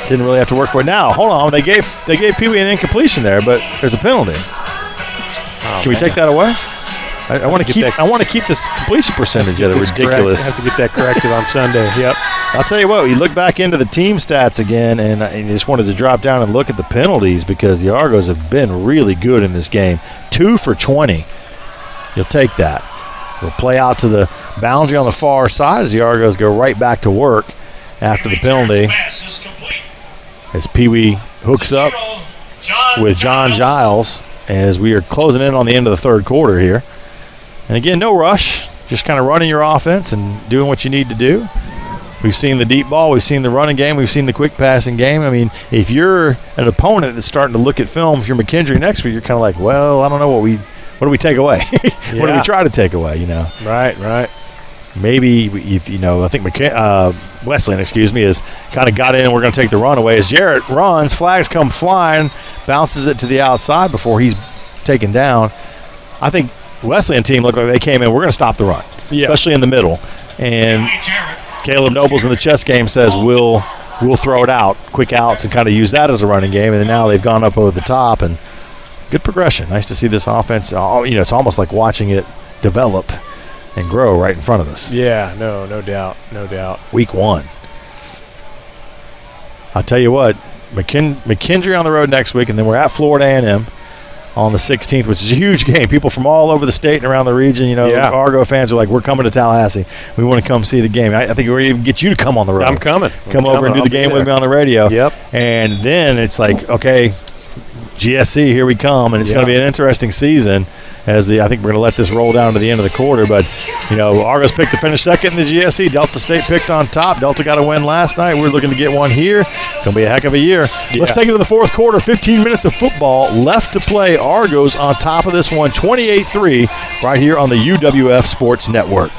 Didn't really have to work for it. Now, hold on. They gave Pee Wee an incompletion there, but there's a penalty. Can we take that away? I want to keep this completion percentage at a ridiculous. I have to get that corrected on Sunday. Yep. I'll tell you what. You look back into the team stats again, and I just wanted to drop down and look at the penalties because the Argos have been really good in this game. 2 for 20. You'll take that. We'll play out to the boundary on the far side as the Argos go right back to work after the penalty. As Pee Wee hooks up with John Giles as we are closing in on the end of the third quarter here. And again, no rush, just kind of running your offense and doing what you need to do. We've seen the deep ball, we've seen the running game, we've seen the quick passing game. I mean, if you're an opponent that's starting to look at film, if you're McKendree next week, you're kind of like, well, I don't know what do we take away? What do we try to take away, Right. Maybe if I think Wesleyan, has kind of got in and we're going to take the run away. As Jarrett runs, flags come flying, bounces it to the outside before he's taken down. I think Wesleyan team looked like they came in, we're going to stop the run, especially in the middle. And Caleb Nobles in the chess game says we'll throw it out, quick outs, and kind of use that as a running game. And then now they've gone up over the top, and good progression. Nice to see this offense. It's almost like watching it develop and grow right in front of us. Yeah, no doubt. Week 1. I'll tell you what, McKendree on the road next week, and then we're at Florida A&M on the 16th, which is a huge game. People from all over the state and around the region, Argo fans are like, we're coming to Tallahassee. We want to come see the game. I think we're going to even get you to come on the road. I'm coming. Come over and do the game with me on the radio. Yep. And then it's like, okay, GSC, here we come, and it's going to be an interesting season. I think we're going to let this roll down to the end of the quarter. But, Argos picked to finish second in the GSC. Delta State picked on top. Delta got a win last night. We're looking to get one here. It's going to be a heck of a year. Yeah. Let's take it to the fourth quarter. 15 minutes of football left to play. Argos on top of this one, 28-3, right here on the UWF Sports Network.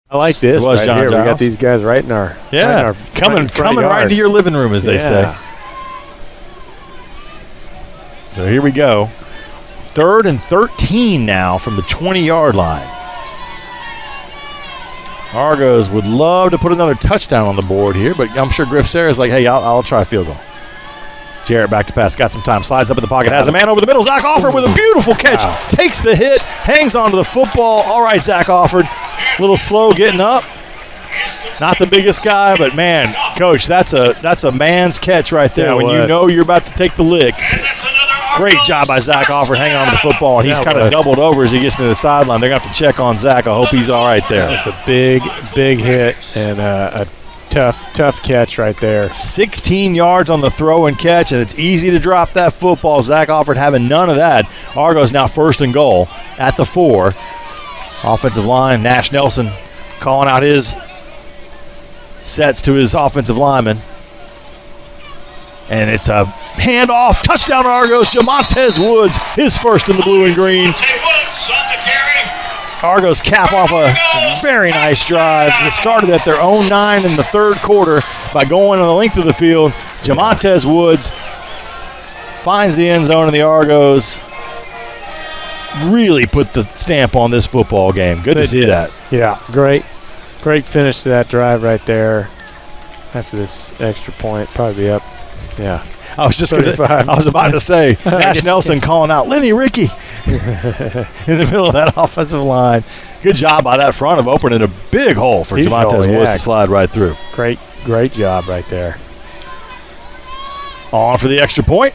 I like this It was right John here. We Giles. got these guys right in our coming right into your living room, as they say. So here we go. 3rd and 13 now from the 20-yard line. Argos would love to put another touchdown on the board here, but I'm sure Griff Sarah's like, hey, I'll try a field goal. Jarrett back to pass, got some time, slides up in the pocket, has a man over the middle. Zach Offord with a beautiful catch, takes the hit, hangs onto the football. All right, Zach Offord, a little slow getting up. Not the biggest guy, but man, Coach, that's a man's catch right there. Yeah, when you know you're about to take the lick. Great job by Zach Offord hanging on to the football, and he's kind of doubled over as he gets to the sideline. They're going to have to check on Zach. I hope he's all right there. That's a big hit and a tough catch right there. 16 yards on the throw and catch, and it's easy to drop that football. Zach Offord having none of that. Argos now 1st and goal at the 4. Offensive line, Nash Nelson calling out his sets to his offensive lineman. And it's a handoff. Touchdown Argos. Jamontez Woods, his first in the blue and green. Argos cap off a very nice drive. They started at their own 9 in the 3rd quarter by going on the length of the field. Jamontez Woods finds the end zone, and the Argos really put the stamp on this football game. Good to see that. Yeah, great finish to that drive right there. After this extra point, probably be up. Yeah. I was about to say, Nash Nelson calling out Lenny Ricky in the middle of that offensive line. Good job by that front of opening a big hole for Jamontez Woods to slide right through. Great job right there. On for the extra point.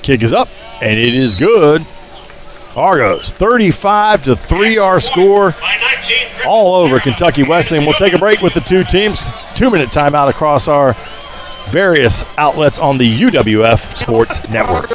Kick is up, and it is good. Argos 35-3 our score all over Kentucky Wesleyan. We'll take a break with the two teams. 2-minute timeout across our various outlets on the UWF Sports Network.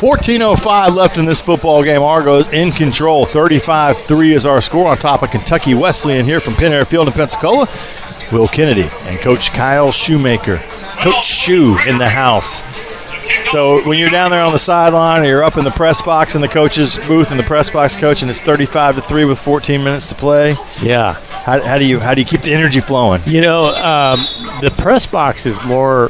.14:05 left in this football game. Argos in control. 35-3 is our score on top of Kentucky Wesleyan here from Penn Air Field in Pensacola. Will Kennedy and Coach Kyle Shoemaker. Coach Shoe in the house. So when you're down there on the sideline or you're up in the press box in the coach's booth in the press box, coach, and it's 35-3 with 14 minutes to play. Yeah. How do you keep the energy flowing? You know, the press box is more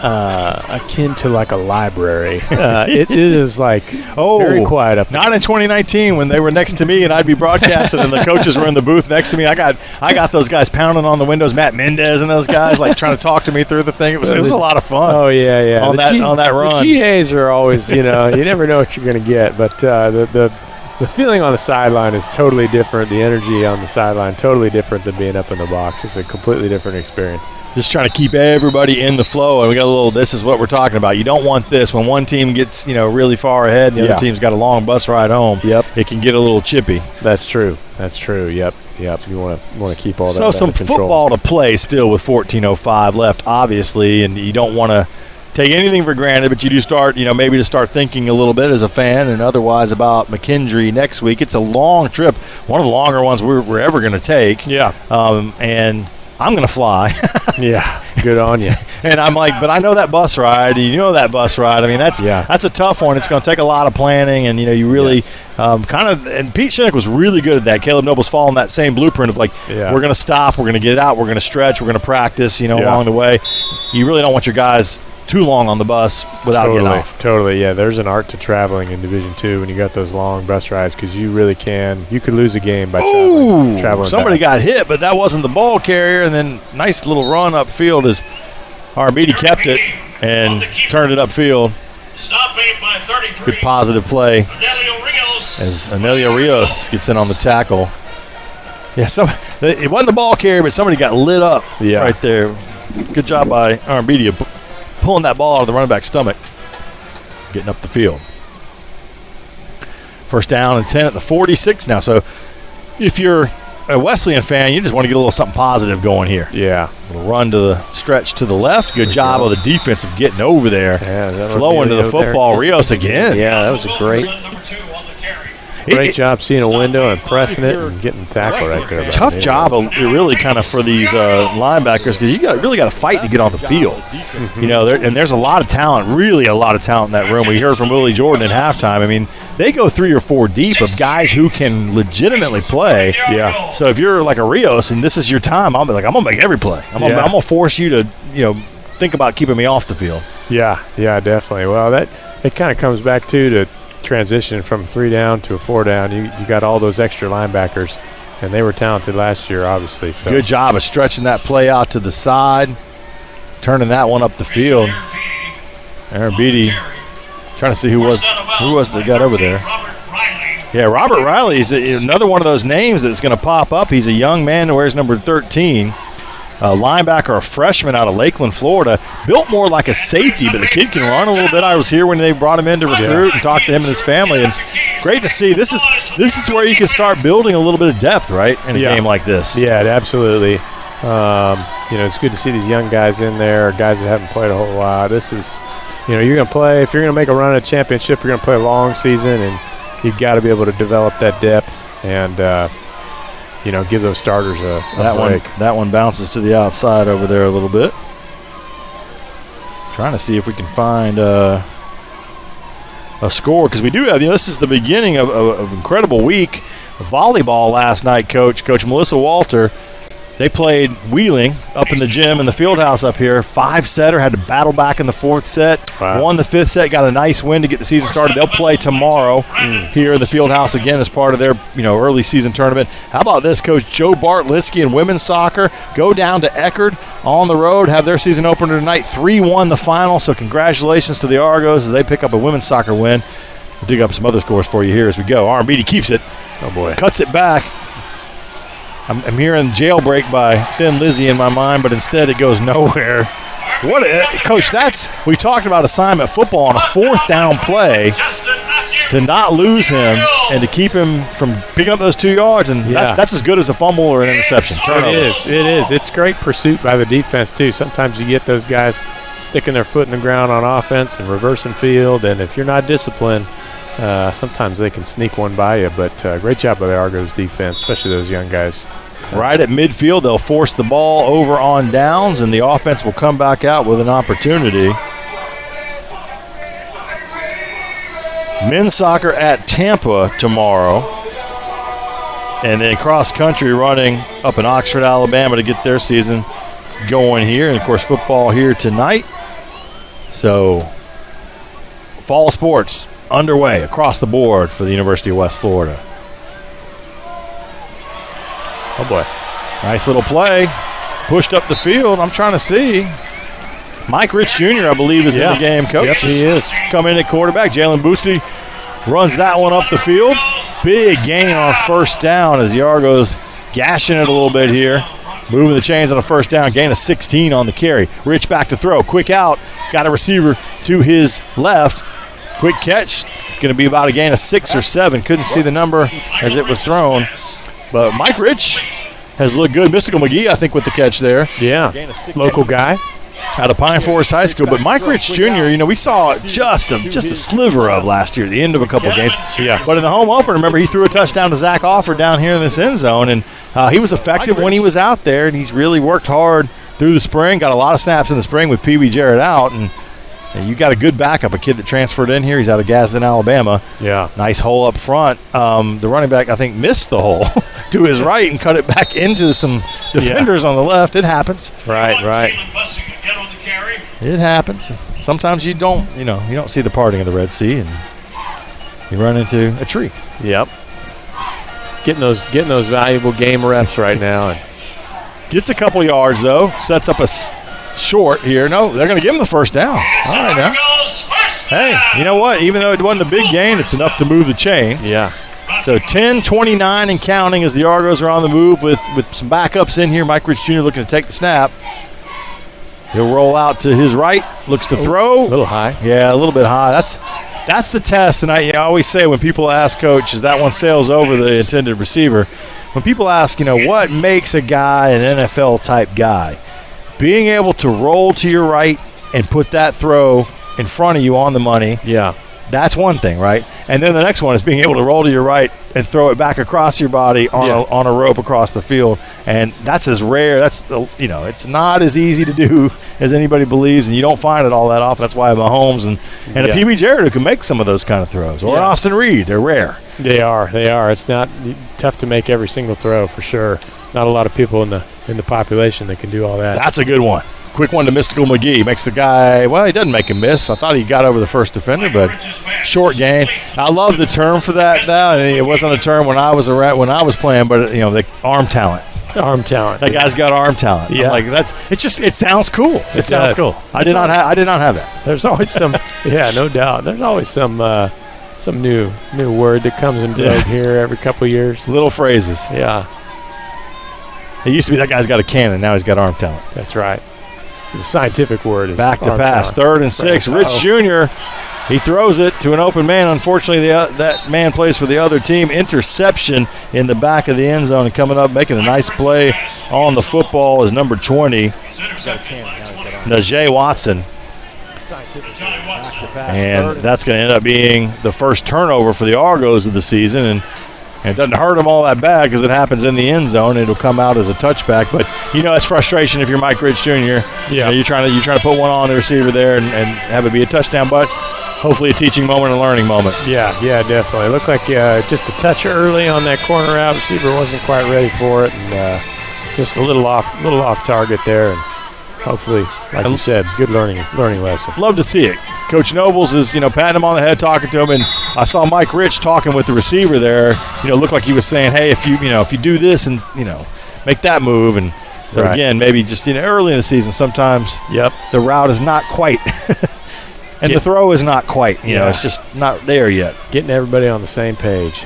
akin to like a library. It is like very quiet up there. Not in 2019 when they were next to me and I'd be broadcasting and the coaches were in the booth next to me. I got those guys pounding on the windows, Matt Mendez and those guys like trying to talk to me through the thing. It was a lot of fun. Oh yeah. On that run. The GAs are always, you never know what you're going to get, but the feeling on the sideline is totally different. The energy on the sideline totally different than being up in the box. It's a completely different experience. Just trying to keep everybody in the flow, and we got a little. This is what we're talking about. You don't want this when one team gets really far ahead, and the other team's got a long bus ride home. Yep, it can get a little chippy. That's true. Yep. You want to keep all that. So some football to play still with 14:05 left, obviously, and you don't want to take anything for granted, but you do start, maybe to start thinking a little bit as a fan and otherwise about McKendree next week. It's a long trip, one of the longer ones we're ever going to take. Yeah. And I'm going to fly. Yeah, good on you. And I'm like, but I know that bus ride. That bus ride. I mean, that's a tough one. It's going to take a lot of planning, and you really and Pete Shinnick was really good at that. Caleb Noble's following that same blueprint of we're going to stop, we're going to get out, we're going to stretch, we're going to practice, along the way. You really don't want your guys too long on the bus without getting off. Totally, yeah. There's an art to traveling in Division II when you got those long bus rides because you really can. You could lose a game by traveling. Somebody got hit, but that wasn't the ball carrier. And then nice little run upfield as Armidi kept it and turned it upfield. By 33. Good positive play as Anelia Rios gets in on the tackle. Yeah, it wasn't the ball carrier, but somebody got lit up right there. Good job by Armidi pulling that ball out of the running back's stomach, getting up the field. First down and 10 at the 46 now. So if you're a Wesleyan fan, you just want to get a little something positive going here. Yeah. A little run to the stretch to the left. Good job of the defense of getting over there. Flowing to the football. Rios again. Yeah, that was a great job seeing a window and pressing it and getting the tackle right there. Tough job, really, kind of for these linebackers because you really got to fight to get on the field. And there's a lot of talent, really a lot of talent in that room. We heard from Willie Jordan at halftime. I mean, they go 3 or 4 deep of guys who can legitimately play. Yeah. So if you're like a Rios and this is your time, I'll be like, I'm gonna make every play. I'm gonna force you to think about keeping me off the field. Yeah, definitely. Well, it kind of comes back to transition from 3 down to a 4 down. You got all those extra linebackers, and they were talented last year, obviously. So good job of stretching that play out to the side, turning that one up the field. Aaron Beatty trying to see who was that got over there. Yeah, Robert Riley is another one of those names that's going to pop up. He's a young man who wears number 13. Linebacker, a freshman out of Lakeland, Florida, built more like a safety, but the kid can run a little bit. I was here when they brought him in to recruit and talk to him and his family, and great to see. This is where you can start building a little bit of depth, right, in a game like this. Yeah, absolutely. It's good to see these young guys in there, guys that haven't played a whole lot. This is, you're going to play. If you're going to make a run at a championship, you're going to play a long season, and you've got to be able to develop that depth and give those starters a break. That one bounces to the outside over there a little bit. Trying to see if we can find a score because we do have. This is the beginning of an incredible week. Volleyball last night, Coach Melissa Walter. They played Wheeling up in the gym in the field house up here. 5-setter, had to battle back in the 4th set. Wow. Won the 5th set, got a nice win to get the season started. They'll play tomorrow here in the field house again as part of their early season tournament. How about this, Coach Joe Bartlitsky in women's soccer go down to Eckerd on the road, have their season opener tonight. 3-1 the final, so congratulations to the Argos as they pick up a women's soccer win. We'll dig up some other scores for you here as we go. Armidi keeps it. Oh, boy. Cuts it back. I'm hearing Jailbreak by Thin Lizzy in my mind, but instead it goes nowhere. Coach, we talked about assignment football on a 4th down play to not lose him and to keep him from picking up those 2 yards, and that's as good as a fumble or an interception. It is. It's great pursuit by the defense, too. Sometimes you get those guys sticking their foot in the ground on offense and reversing field, and if you're not disciplined, sometimes they can sneak one by you, but great job by the Argos defense, especially those young guys. Right at midfield, they'll force the ball over on downs, and the offense will come back out with an opportunity. Men's soccer at Tampa tomorrow, and then cross-country running up in Oxford, Alabama to get their season going here. And, of course, football here tonight. So, fall sports underway across the board for the University of West Florida. Oh, boy. Nice little play. Pushed up the field. I'm trying to see. Mike Rich Jr., I believe, is in the game, Coach. Yep, he is. Coming in at quarterback. Jalen Boosie runs that one up the field. Big gain on first down as the Argos gashing it a little bit here. Moving the chains on a first down. Gain of 16 on the carry. Rich back to throw. Quick out. Got a receiver to his left. Quick catch. Going to be about a gain of 6 or 7. Couldn't see the number as it was thrown. But Mike Rich has looked good. Mystical McGee, I think, with the catch there. Yeah, local guy. Out of Pine Forest High School. But Mike Rich Jr., we saw just a sliver of last year at the end of a couple of games. Yeah. But in the home opener, remember, he threw a touchdown to Zach Offer down here in this end zone, and he was effective when he was out there, and he's really worked hard through the spring, got a lot of snaps in the spring with Pee Wee Jarrett out, and you got a good backup, a kid that transferred in here. He's out of Gadsden, Alabama. Yeah. Nice hole up front. The running back, I think, missed the hole to his right and cut it back into some defenders on the left. It happens. Right. It happens. Sometimes you don't see the parting of the Red Sea, and you run into a tree. Yep. Getting those valuable game reps right now. And gets a couple yards, though. Sets up a short here. No, they're going to give him the first down. All right, now. Hey, you know what? Even though it wasn't a big gain, it's enough to move the chains. Yeah. So 10-29 and counting as the Argos are on the move with some backups in here. Mike Rich Jr. looking to take the snap. He'll roll out to his right, looks to throw. A little high. Yeah, a little bit high. That's the test. And I always say when people ask, Coach, is that one sails over the intended receiver? When people ask, what makes a guy an NFL-type guy? Being able to roll to your right and put that throw in front of you on the money. Yeah. That's one thing, right? And then the next one is being able to roll to your right and throw it back across your body on a rope across the field. And that's as rare. It's not as easy to do as anybody believes, and you don't find it all that often. That's why Mahomes and a Pee Wee Jarrett who can make some of those kind of throws. Or Austin Reed, they're rare. They are. It's not tough to make every single throw for sure. Not a lot of people in the population that can do all that. That's a good one. Quick one to Mystical McGee. Makes the guy, he doesn't make him miss. I thought he got over the first defender, but short gain. I love the term for that now. It wasn't a term when I was playing, but the arm talent. Arm talent. That guy's got arm talent. Yeah. It sounds cool. It sounds cool. I did not have that. There's always some no doubt. There's always some new word that comes in vogue here every couple of years. Little phrases. Yeah. It used to be that guy's got a cannon. Now he's got arm talent. That's right. The scientific word is back to pass. Talent. 3rd and 6. Rich Jr. He throws it to an open man. Unfortunately, that man plays for the other team. Interception in the back of the end zone, and coming up, making a nice play on the football is number 20, Najee Watson. And that's going to end up being the first turnover for the Argos of the season. And it doesn't hurt them all that bad because it happens in the end zone. It'll come out as a touchback. But, it's frustration if you're Mike Rich Jr. Yeah. You're trying to put one on the receiver there and have it be a touchdown. But hopefully a teaching moment, a learning moment. Yeah, definitely. It looked like just a touch early on that corner out. Receiver wasn't quite ready for it. And just a little off target there. And hopefully, like you said, good learning lesson. Love to see it. Coach Nobles is, patting him on the head, talking to him, and I saw Mike Rich talking with the receiver there. Looked like he was saying, "Hey, if you do this and make that move," and so again, maybe just early in the season, sometimes the route is not quite, and the throw is not quite. It's just not there yet. Getting everybody on the same page.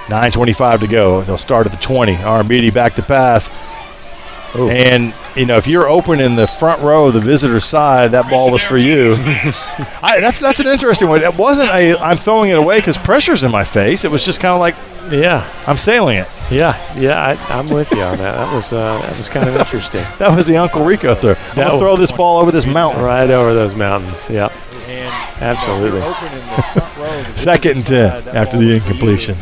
9:25 to go. They'll start at the 20. Armbidi back to pass. Ooh. And, if you're open in the front row of the visitor side, that ball was for you. That's an interesting one. It wasn't I'm throwing it away because pressure's in my face. It was just kind of like, I'm sailing it. I'm with you on that. That was kind of interesting. That was the Uncle Rico throw. I'm going to throw this ball over this mountain. Right over those mountains, yep. Absolutely. 2nd and 10 after the incompletion.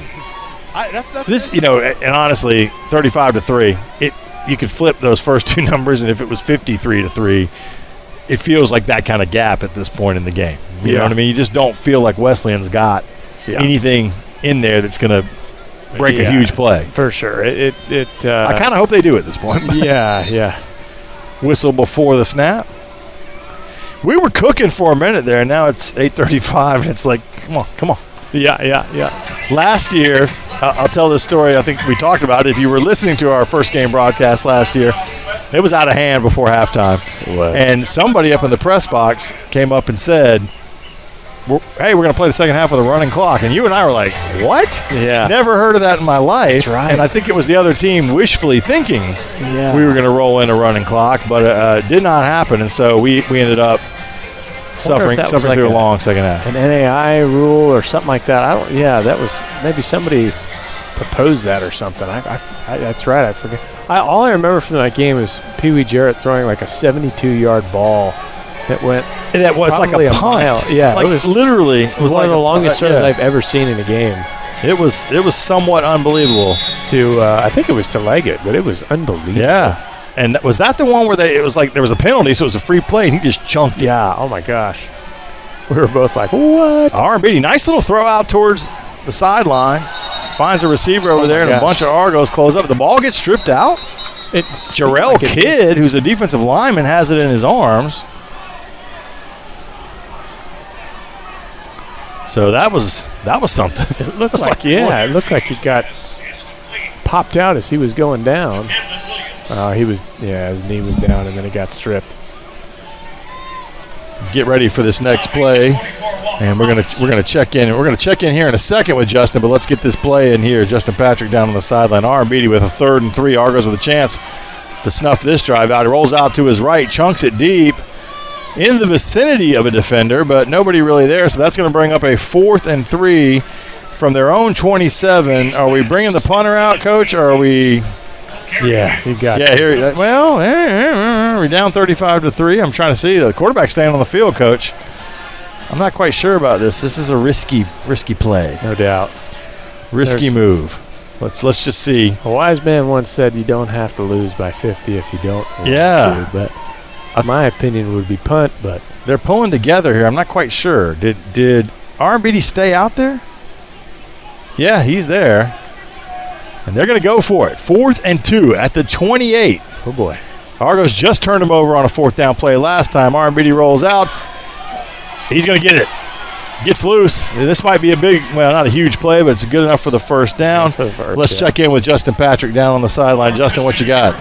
And honestly, 35-3, you could flip those first two numbers, and if it was 53-3, it feels like that kind of gap at this point in the game. You know what I mean? You just don't feel like Wesleyan's got anything in there that's going to break a huge play. For sure. I kind of hope they do at this point. Yeah. Whistle before the snap. We were cooking for a minute there, and now it's 8:35, and it's like, come on. Yeah. Last year, I'll tell this story. I think we talked about it. If you were listening to our first game broadcast last year, it was out of hand before halftime. What? And somebody up in the press box came up and said, hey, we're going to play the second half with a running clock. And you and I were like, what? Yeah. Never heard of that in my life. That's right. And I think it was the other team wishfully thinking Yeah. we were going to roll in a running clock, but it did not happen. And so we ended up suffering that was like through a long second half. An NAI rule or something like that. That was maybe somebody proposed that or something. That's right. I forget. All I remember from that game was Pee Wee Jarrett throwing like a 72-yard ball that went. That was like probably a punt. mile. Yeah, like it was literally. It was one like of the longest throws yeah. I've ever seen in a game. It was somewhat unbelievable. I think it was to leg it, but it was unbelievable. Yeah. And was that the one where it was like there was a penalty, so it was a free play, and he just chunked it? Yeah. Oh my gosh. We were both like, what? R&B, nice little throw out towards the sideline. Finds a receiver over there, and a bunch of Argos close up. The ball gets stripped out. It's Jarrell Kidd, who's a defensive lineman, has it in his arms. So that was something. It looked like it looked like he got popped out as he was going down. His knee was down, and then it got stripped. Get ready for this next play, and we're gonna check in. And we're gonna check in here in a second with Justin, but let's get this play in here. Justin Patrick down on the sideline. R&B with a 3rd and 3. Argos with a chance to snuff this drive out. He rolls out to his right, chunks it deep in the vicinity of a defender, but nobody really there. So that's going to bring up a 4th and 3 from their own 27. Are we bringing the punter out, Coach, or are we? Yeah, you got it. Yeah, here. Well, we're down 35-3. I'm trying to see the quarterback staying on the field, Coach. I'm not quite sure about this. This is a risky play. No doubt. Risky move. Let's just see. A wise man once said you don't have to lose by 50 if you don't want Yeah. to. But my opinion would be punt, but They're pulling together here. I'm not quite sure. Did R&B stay out there? Yeah, he's there. And they're going to go for it. 4th and 2 at the 28. oh boy. Argos just turned him over on a 4th down play last time. R&B rolls out. He's going to get it. Gets loose. This might be a big, well, not a huge play, but it's good enough for the first down. Let's check in with Justin Patrick down on the sideline. Justin, what you got?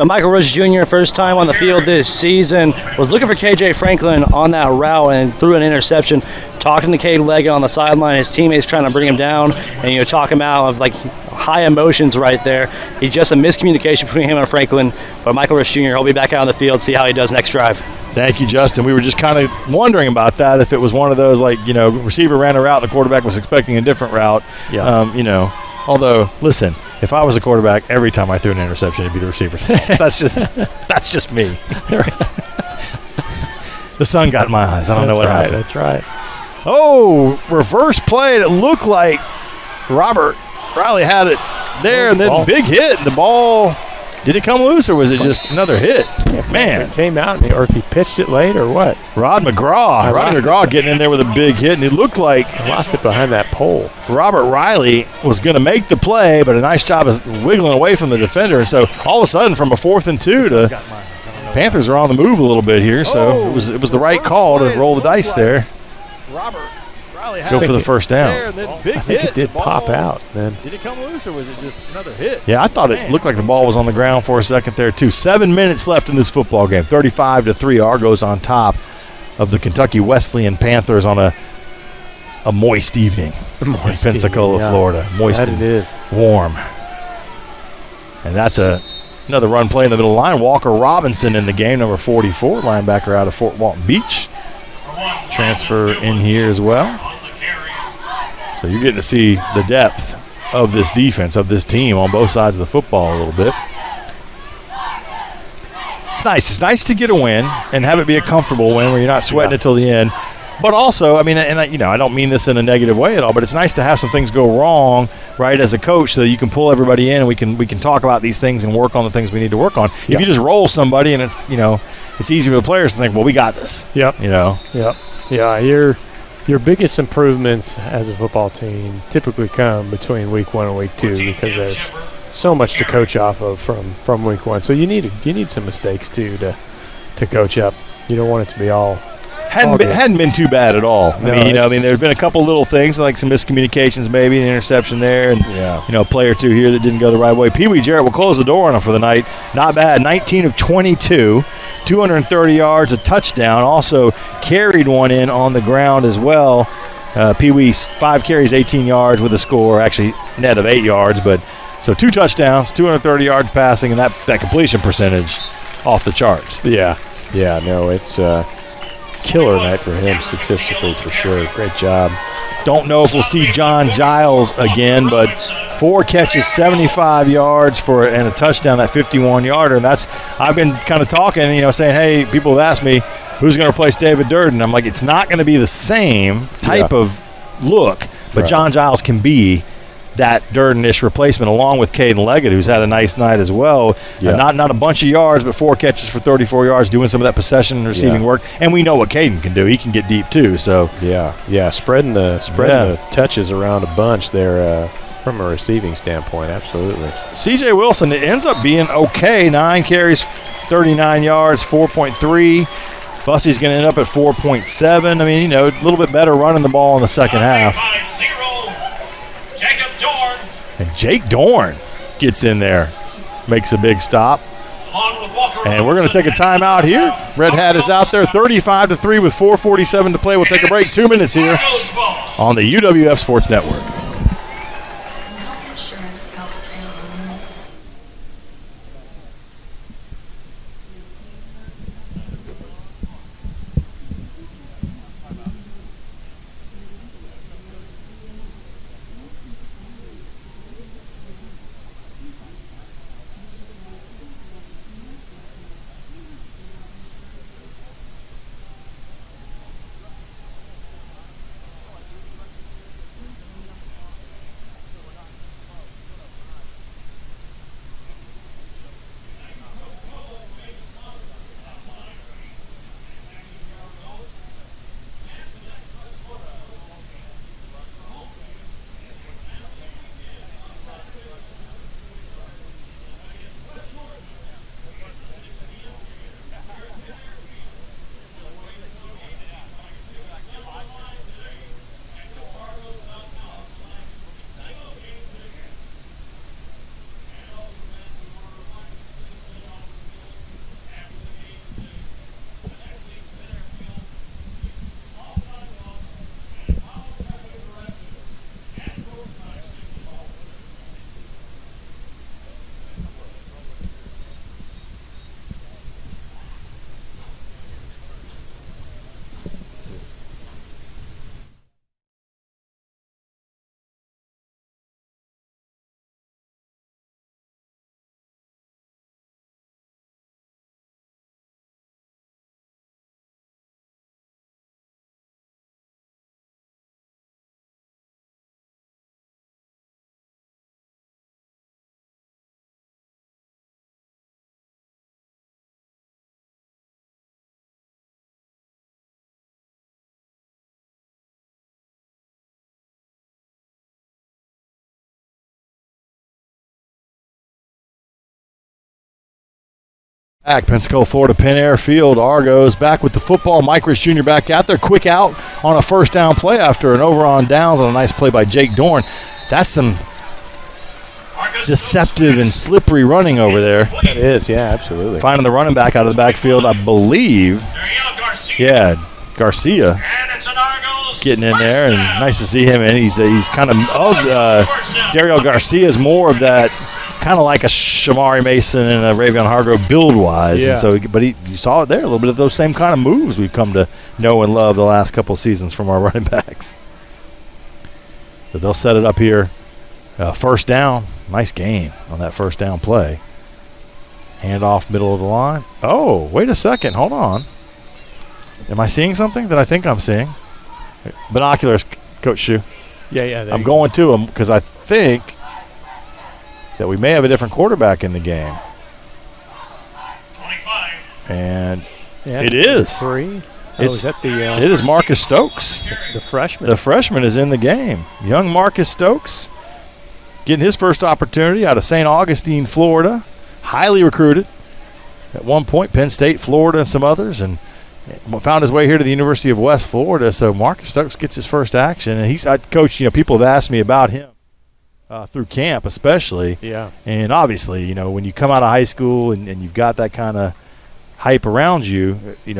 Michael Rush Jr., first time on the field this season, was looking for KJ Franklin on that route and threw an interception. Talking to Cade Leggett on the sideline, his teammates trying to bring him down and talk him out of like high emotions right there. He's just a miscommunication between him and Franklin. But Michael Rush Jr., he'll be back out on the field, see how he does next drive. Thank you, Justin. We were just kind of wondering about that, if it was one of those, like, receiver ran a route and the quarterback was expecting a different route. Yeah. Although, listen, if I was a quarterback, every time I threw an interception, it'd be the receiver's. That's just me. The sun got in my eyes. I don't know what happened. That's right. Oh, reverse play. It looked like Robert Riley had it there, and then big hit. The ball, did it come loose, or was it just another hit? Man. It came out, or if he pitched it late or what. Rodney McGraw getting in there with a big hit, and it looked like I lost it behind that pole. Robert Riley was going to make the play, but a nice job of wiggling away from the defender. And so all of a sudden, from a 4th and 2 to Panthers are on the move a little bit here. So it was the right call to roll the dice there. Robert Riley go for the first down. I think it did pop out then. Did it come loose, or was it just another hit? Yeah, I thought it looked like the ball was on the ground for a second there too. 7 minutes left in this football game. 35-3. Argos on top of the Kentucky Wesleyan Panthers on a moist evening in Pensacola, Florida. Moist that and it is. Warm. And that's another run play in the middle line. Walker Robinson in the game, number 44, linebacker out of Fort Walton Beach. Transfer in here as well. So you're getting to see the depth of this defense, of this team on both sides of the football a little bit. It's nice. It's nice to get a win and have it be a comfortable win where you're not sweating it till the end. But also, I mean, I don't mean this in a negative way at all, but it's nice to have some things go wrong, right, as a coach, so you can pull everybody in and we can talk about these things and work on the things we need to work on. If you just roll somebody and it's easy for the players to think, well, we got this. Yep. Yeah, your biggest improvements as a football team typically come between week 1 and week 2 because there's so much to coach off of from week 1. So you need some mistakes too to coach up. You don't want it to be all hadn't been too bad at all. No, there's been a couple little things like some miscommunications, maybe an interception there, and a play or two here that didn't go the right way. Pee Wee Jarrett will close the door on him for the night. Not bad. 19 of 22, 230 yards, a touchdown. Also carried one in on the ground as well. Pee Wee's 5 carries, 18 yards with a score, actually net of 8 yards, but so 2 touchdowns, 230 yards passing, and that completion percentage off the charts. It's killer night for him statistically for sure. Great job. Don't know if we'll see John Giles again, but 4 catches, 75 yards and a touchdown, that 51-yarder. And I've been kind of talking, saying, hey, people have asked me, who's going to replace David Durden? I'm like, it's not going to be the same type of look, but John Giles can be that Durden-ish replacement, along with Caden Leggett, who's had a nice night as well. Not a bunch of yards, but 4 catches for 34 yards, doing some of that possession and receiving work. And we know what Caden can do; he can get deep too. So spreading the touches around a bunch there from a receiving standpoint, absolutely. C.J. Wilson, it ends up being okay. 9 carries, 39 yards, 4.3. Bussey's going to end up at 4.7. A little bit better running the ball in the second half. And Jake Dorn gets in there, makes a big stop. And we're going to take a timeout here. Red Hat is out there, 35-3 with 4:47 to play. We'll take a break, 2 minutes here on the UWF Sports Network. Back, Pensacola, Florida, Penn Air Field. Argos back with the football. Mike Rich Jr. back out there. Quick out on a first down play after an over on downs on a nice play by Jake Dorn. That's some deceptive and slippery running over there. It is, yeah, absolutely. Finding the running back out of the backfield, I believe. Yeah, Garcia getting in there, and nice to see him. And he's kind of Dario Garcia is more of that, kind of like a Shamari Mason and a Ravion Hargrove build-wise. Yeah. And so, but you saw it there, a little bit of those same kind of moves we've come to know and love the last couple seasons from our running backs. But they'll set it up here. First down. Nice gain on that first down play. Hand off middle of the line. Oh, wait a second. Hold on. Am I seeing something that I think I'm seeing? Binoculars, Coach Shue. Yeah. I'm going to him because I think that we may have a different quarterback in the game. 25. And it is. 3. Is that the? It is Marcus Stokes. The freshman. The freshman is in the game. Young Marcus Stokes getting his first opportunity out of St. Augustine, Florida. Highly recruited. At one point, Penn State, Florida, and some others. And found his way here to the University of West Florida. So Marcus Stokes gets his first action, and Coach. People have asked me about him through camp, especially. Yeah. And obviously, when you come out of high school and you've got that kind of hype around you, he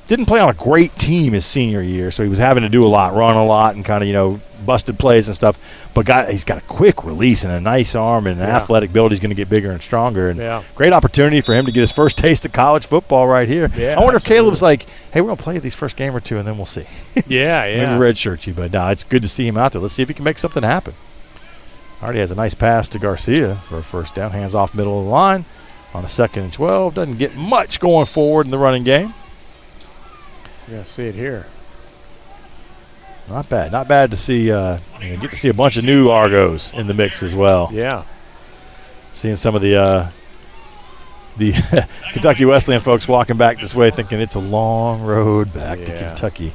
didn't play on a great team his senior year, so he was having to do a lot, run a lot, and kind of busted plays and stuff. But he's got a quick release and a nice arm and an athletic build. He's going to get bigger and stronger. And great opportunity for him to get his first taste of college football right here. Yeah, I wonder if Caleb's like, hey, we're going to play these first game or two, and then we'll see. Yeah. Maybe redshirt you, but no, it's good to see him out there. Let's see if he can make something happen. Already has a nice pass to Garcia for a first down. Hands off middle of the line on a 2nd and 12. Doesn't get much going forward in the running game. Yeah, see it here. Not bad. Not bad to see. Get to see a bunch of new Argos in the mix as well. Yeah. Seeing some of the Kentucky Wesleyan folks walking back this way thinking it's a long road back to Kentucky.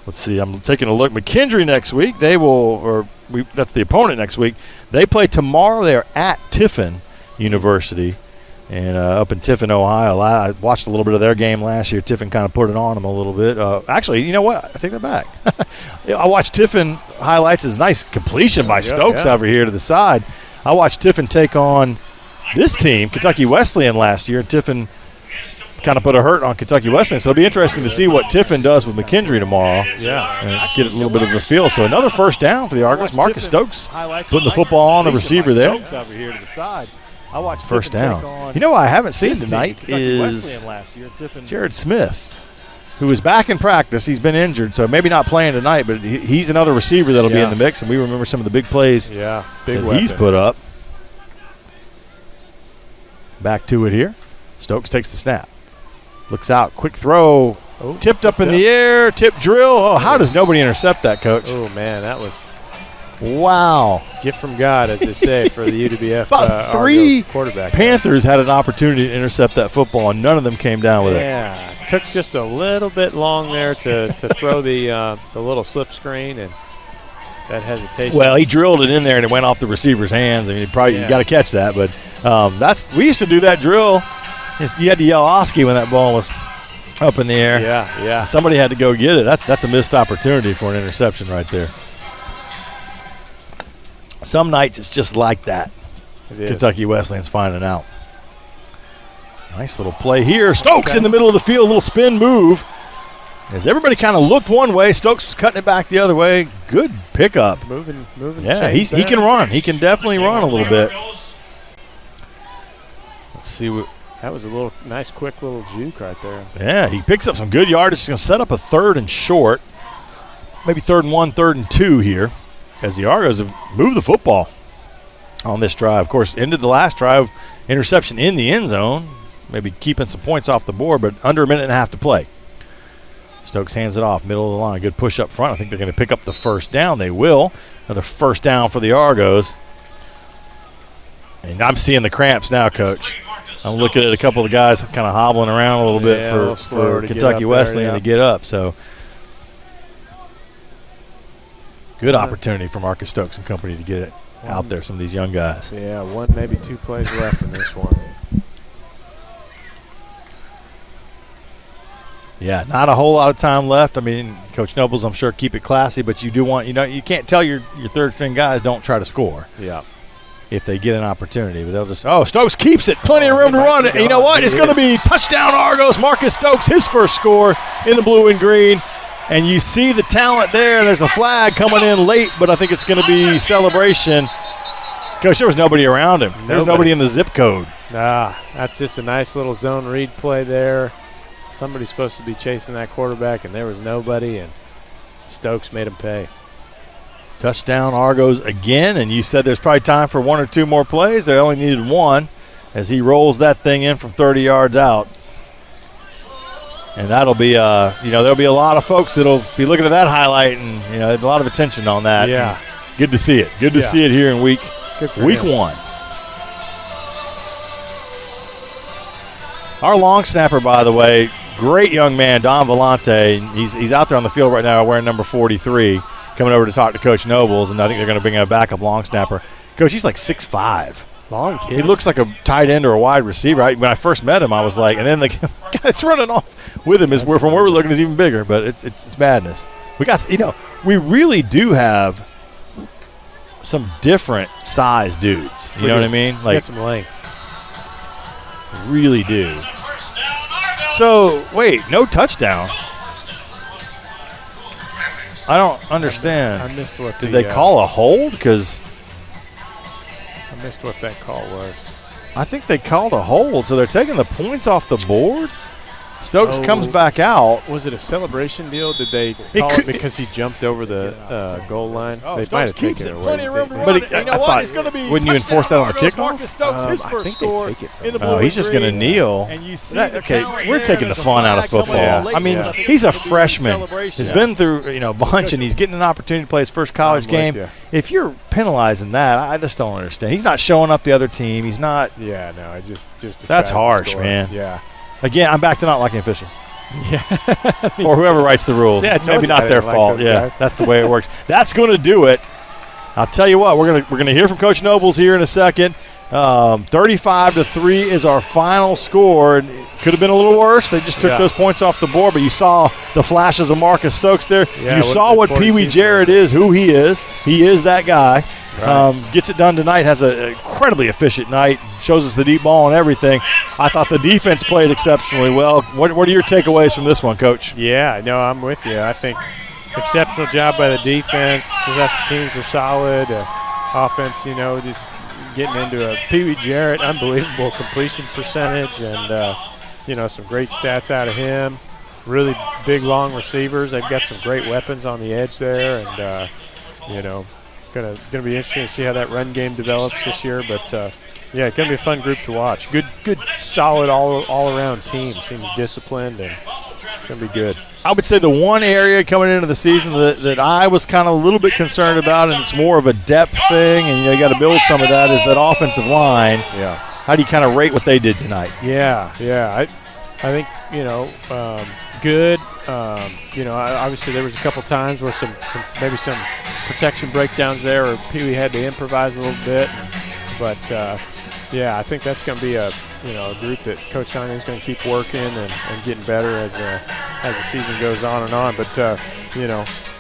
Let's see. I'm taking a look. McKendree next week. That's the opponent next week. They play tomorrow. They are at Tiffin University. And up in Tiffin, Ohio. I watched a little bit of their game last year. Tiffin kind of put it on them a little bit. Actually, you know what? I take that back. I watched Tiffin highlights. His nice completion by Stokes over here to the side. I watched Tiffin take on this team, Kentucky Wesleyan, last year. Tiffin kind of put a hurt on Kentucky Wesleyan. So it'll be interesting to see what Tiffin does with McKendree tomorrow. Yeah. And get a little bit of a feel. So another first down for the Argos. Marcus Stokes putting the football on the receiver there. Over here to the side. I watched first down. What I haven't seen tonight is Jared Smith, who is back in practice. He's been injured, so maybe not playing tonight, but he's another receiver that'll be in the mix, and we remember some of the big plays he's put up. Back to it here. Stokes takes the snap. Looks out. Quick throw. Tipped up in the air. Tip drill. Oh, how does nobody intercept that, Coach? Oh, man, that was – wow. Gift from God, as they say, for the UWF About 3 quarterback. Panthers had an opportunity to intercept that football, and none of them came down with it. Yeah, took just a little bit long there to throw the little slip screen and that hesitation. Well, he drilled it in there, and it went off the receiver's hands. I mean, you got to catch that. But we used to do that drill. You had to yell Oski when that ball was up in the air. Yeah. Somebody had to go get it. That's a missed opportunity for an interception right there. Some nights it's just like that. Kentucky Wesleyan's finding out. Nice little play here. Stokes in the middle of the field, a little spin move. As everybody kind of looked one way, Stokes was cutting it back the other way. Good pickup. Moving. Yeah, he can run. He can definitely run a little bit. Let's see what. That was a nice, quick little juke right there. Yeah, he picks up some good yardage. He's going to set up a 3rd and short. Maybe 3rd and 1, 3rd and 2 here. As the Argos have moved the football on this drive. Of course, ended the last drive, interception in the end zone, maybe keeping some points off the board, but under a minute and a half to play. Stokes hands it off, middle of the line. Good push up front. I think they're going to pick up the first down. They will. Another first down for the Argos. And I'm seeing the cramps now, Coach. I'm looking at a couple of the guys kind of hobbling around a little bit for Kentucky Wesleyan to get up. So good opportunity for Marcus Stokes and company to get it out there, some of these young guys. Yeah, 1, maybe 2 plays left in this one. Yeah, not a whole lot of time left. I mean, Coach Nobles, I'm sure, keep it classy, but you do want, you can't tell your third-string guys don't try to score. Yeah. If they get an opportunity. But they'll just, Stokes keeps it. Plenty of room to run. And you know what? It's going to be touchdown Argos. Marcus Stokes, his first score in the blue and green. And you see the talent there. There's a flag coming in late, but I think it's going to be celebration. Coach, there was nobody around him. There's nobody in the zip code. That's just a nice little zone read play there. Somebody's supposed to be chasing that quarterback, and there was nobody, and Stokes made him pay. Touchdown Argos again, and you said there's probably time for 1 or 2 more plays. They only needed 1 as he rolls that thing in from 30 yards out. And that'll be, there'll be a lot of folks that'll be looking at that highlight, and a lot of attention on that. Yeah, and good to see it. Good to see it here in week 1. Our long snapper, by the way, great young man, Don Vellante. He's out there on the field right now wearing number 43, coming over to talk to Coach Nobles, and I think they're going to bring in a backup long snapper. Coach, he's like 6'5". Long kid. He looks like a tight end or a wide receiver. When I first met him, I was like, and then the guy that's running off with him is from where we're looking is even bigger. But it's madness. We really do have some different size dudes. You know what I mean? Like some length. Really do. So wait, no touchdown. I don't understand. I missed what did they call a hold? Because I missed what that call was. I think they called a hold, so they're taking the points off the board. Stokes comes back out. Was it a celebration deal? Did they call it because he jumped over the goal line? Oh, they Stokes might have keeps taken it. it away. Plenty of room to run it. You know what? It's going to be. Wouldn't you enforce that on a kickoff? Stokes, his I first think score they take it from in the him. Oh, he's just going to kneel. And you see the Okay, talent we're there. taking the There's a fun out of flag coming football. late, I mean, but I think he's a it's gonna be freshman. celebration. He's been through a bunch, and he's getting an opportunity to play his first college I'm with game. you. If you're penalizing that, I just don't understand. He's not showing up the other team. He's not. Yeah, no, I just to That's try to harsh, score. man. Yeah. Again, I'm back to not liking officials. Yeah. Or whoever writes the rules. Yeah, I It's told maybe you I not their didn't like fault. those Yeah, guys. that's the way it works. That's going to do it. I'll tell you what, we're gonna hear from Coach Nobles here in a second. 35-3 is our final score. And it could have been a little worse. They just took those points off the board, but you saw the flashes of Marcus Stokes there. Yeah, you saw what Pee Wee Jarrett is, who he is. He is that guy. Right. Gets it done tonight, has an incredibly efficient night, shows us the deep ball and everything. I thought the defense played exceptionally well. What are your takeaways from this one, Coach? Yeah, no, I'm with you. I think exceptional job by the defense. The teams are solid. Offense, just getting into a Pee Wee Jarrett, unbelievable completion percentage, and some great stats out of him. Really big, long receivers. They've got some great weapons on the edge there, and gonna be interesting to see how that run game develops this year. But it's gonna be a fun group to watch. Good, solid all around team. Seems disciplined and it's gonna be good. I would say the one area coming into the season that I was kind of a little bit concerned about, and it's more of a depth thing, and you got to build some of that, is that offensive line. Yeah. How do you kind of rate what they did tonight? Yeah. I think good. Obviously there was a couple times where maybe some protection breakdowns there, or Pee Wee had to improvise a little bit. But I think that's going to be a group that Coach Sonny is going to keep working and getting better as the season goes on and on. But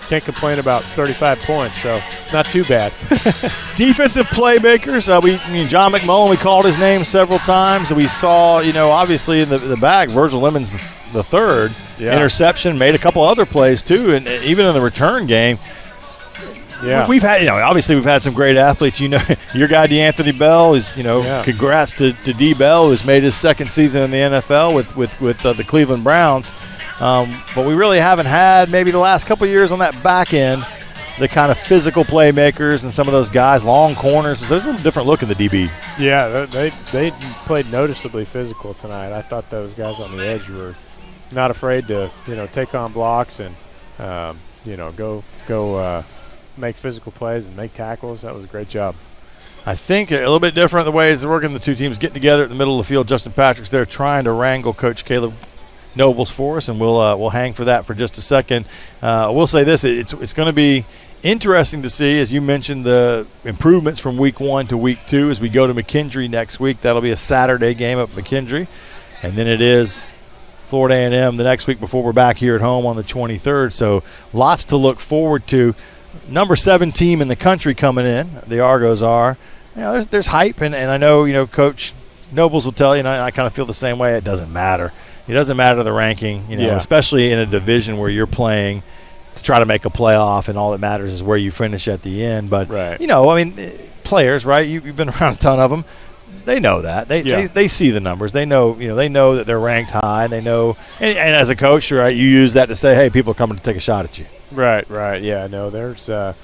can't complain about 35 points, so not too bad. Defensive playmakers. John McMullen, we called his name several times. We saw, obviously in the back, Virgil Lemons the third interception, made a couple other plays too, and even in the return game. Yeah, we've had, obviously we've had some great athletes. Your guy DeAnthony Bell is, congrats to D Bell, who's made his second season in the NFL with the Cleveland Browns. But we really haven't had, maybe the last couple of years on that back end, the kind of physical playmakers and some of those guys, long corners. So there's a little different look in the DB. Yeah, they played noticeably physical tonight. I thought those guys on the edge were not afraid to take on blocks and go make physical plays and make tackles. That was a great job. I think a little bit different the way it's working. The two teams getting together at the middle of the field. Justin Patrick's there trying to wrangle Coach Caleb Nobles for us, and we'll hang for that for just a second. We'll say this: it's going to be interesting to see, as you mentioned, the improvements from week 1 to week 2 as we go to McKendree next week. That'll be a Saturday game up McKendree, and then it is Florida A&M the next week before we're back here at home on the 23rd. So lots to look forward to. Number 7 team in the country coming in, the Argos are. There's hype, and I know, Coach Nobles will tell you, and I kind of feel the same way. It doesn't matter. It doesn't matter the ranking, especially in a division where you're playing to try to make a playoff, and all that matters is where you finish at the end. But, players, right, you've been around a ton of them. They know that. They see the numbers. They know, they know that they're ranked high. They know, and as a coach, right, you use that to say, hey, people are coming to take a shot at you. Right. Yeah, no, there's, the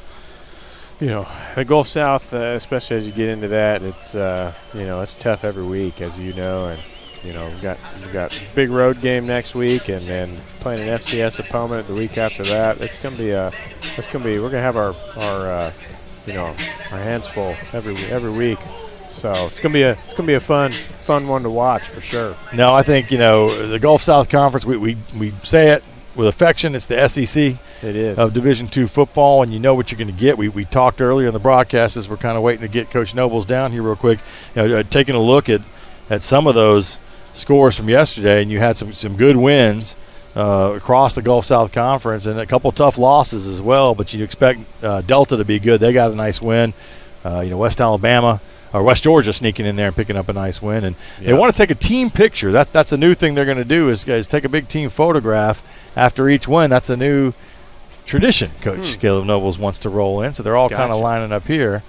Gulf South, especially as you get into that, it's, it's tough every week, as you know, and, we've got big road game next week, and then playing an FCS opponent the week after that. We're gonna have our hands full every week. So it's gonna be a fun one to watch for sure. No, I think the Gulf South Conference. We say it with affection. It's the SEC. It is. of Division II football, and you know what you're going to get. We talked earlier in the broadcast as we're kind of waiting to get Coach Nobles down here real quick. Taking a look at some of those scores from yesterday, and you had some good wins across the Gulf South Conference and a couple tough losses as well, but you expect Delta to be good. They got a nice win. West Georgia sneaking in there and picking up a nice win. And they want to take a team picture. That's a new thing they're going to do is take a big team photograph after each win. That's a new tradition Coach Caleb Nobles wants to roll in. So they're all kind of lining up here.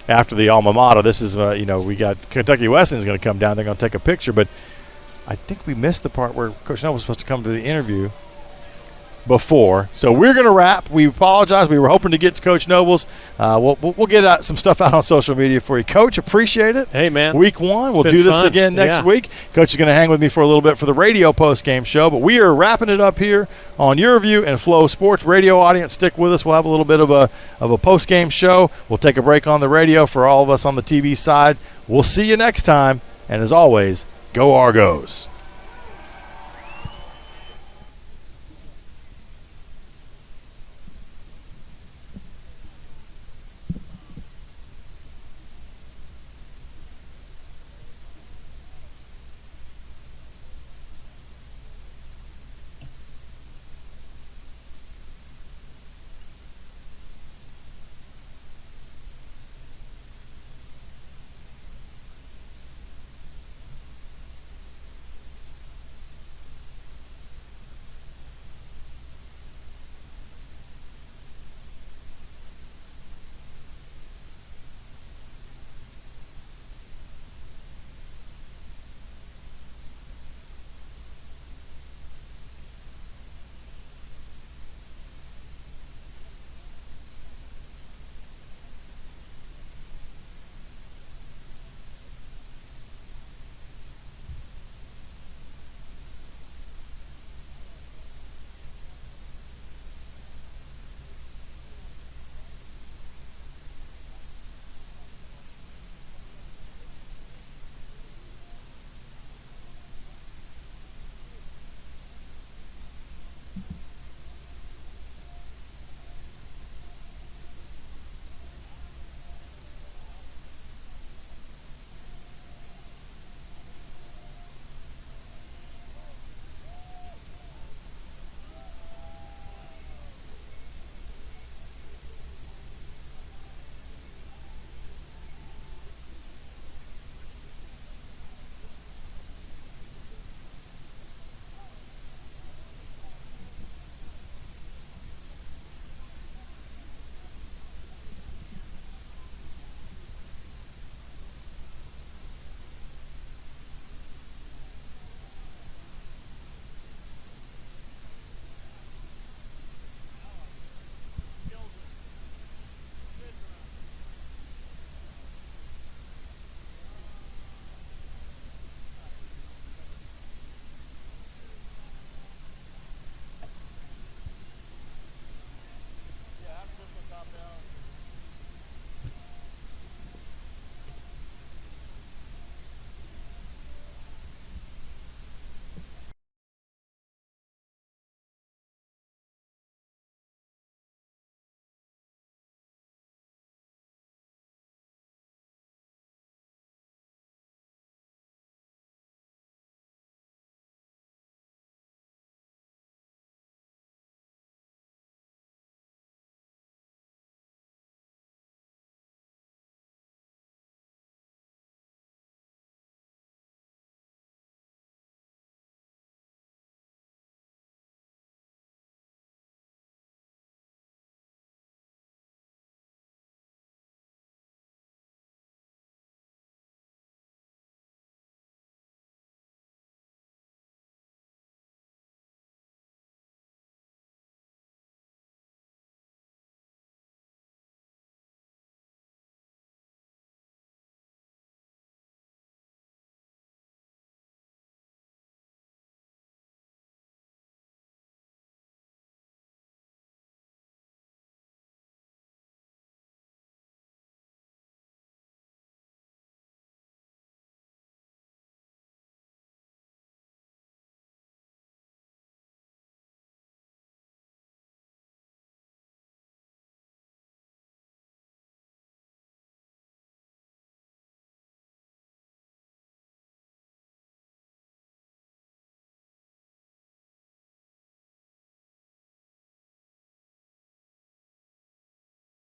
After the alma mater, this is, we got Kentucky Wesleyan's going to come down. They're going to take a picture. But I think we missed the part where Coach Nobles was supposed to come to the interview before. So we're going to wrap. We apologize. We were hoping to get to Coach Nobles. We'll get some stuff out on social media for you. Coach, appreciate it. Hey, man. Week 1. We'll do this again next week. Coach is going to hang with me for a little bit for the radio post-game show. But we are wrapping it up here on Your View and Flow Sports. Radio audience, stick with us. We'll have a little bit of a post-game show. We'll take a break on the radio for all of us on the TV side. We'll see you next time. And as always, go Argos.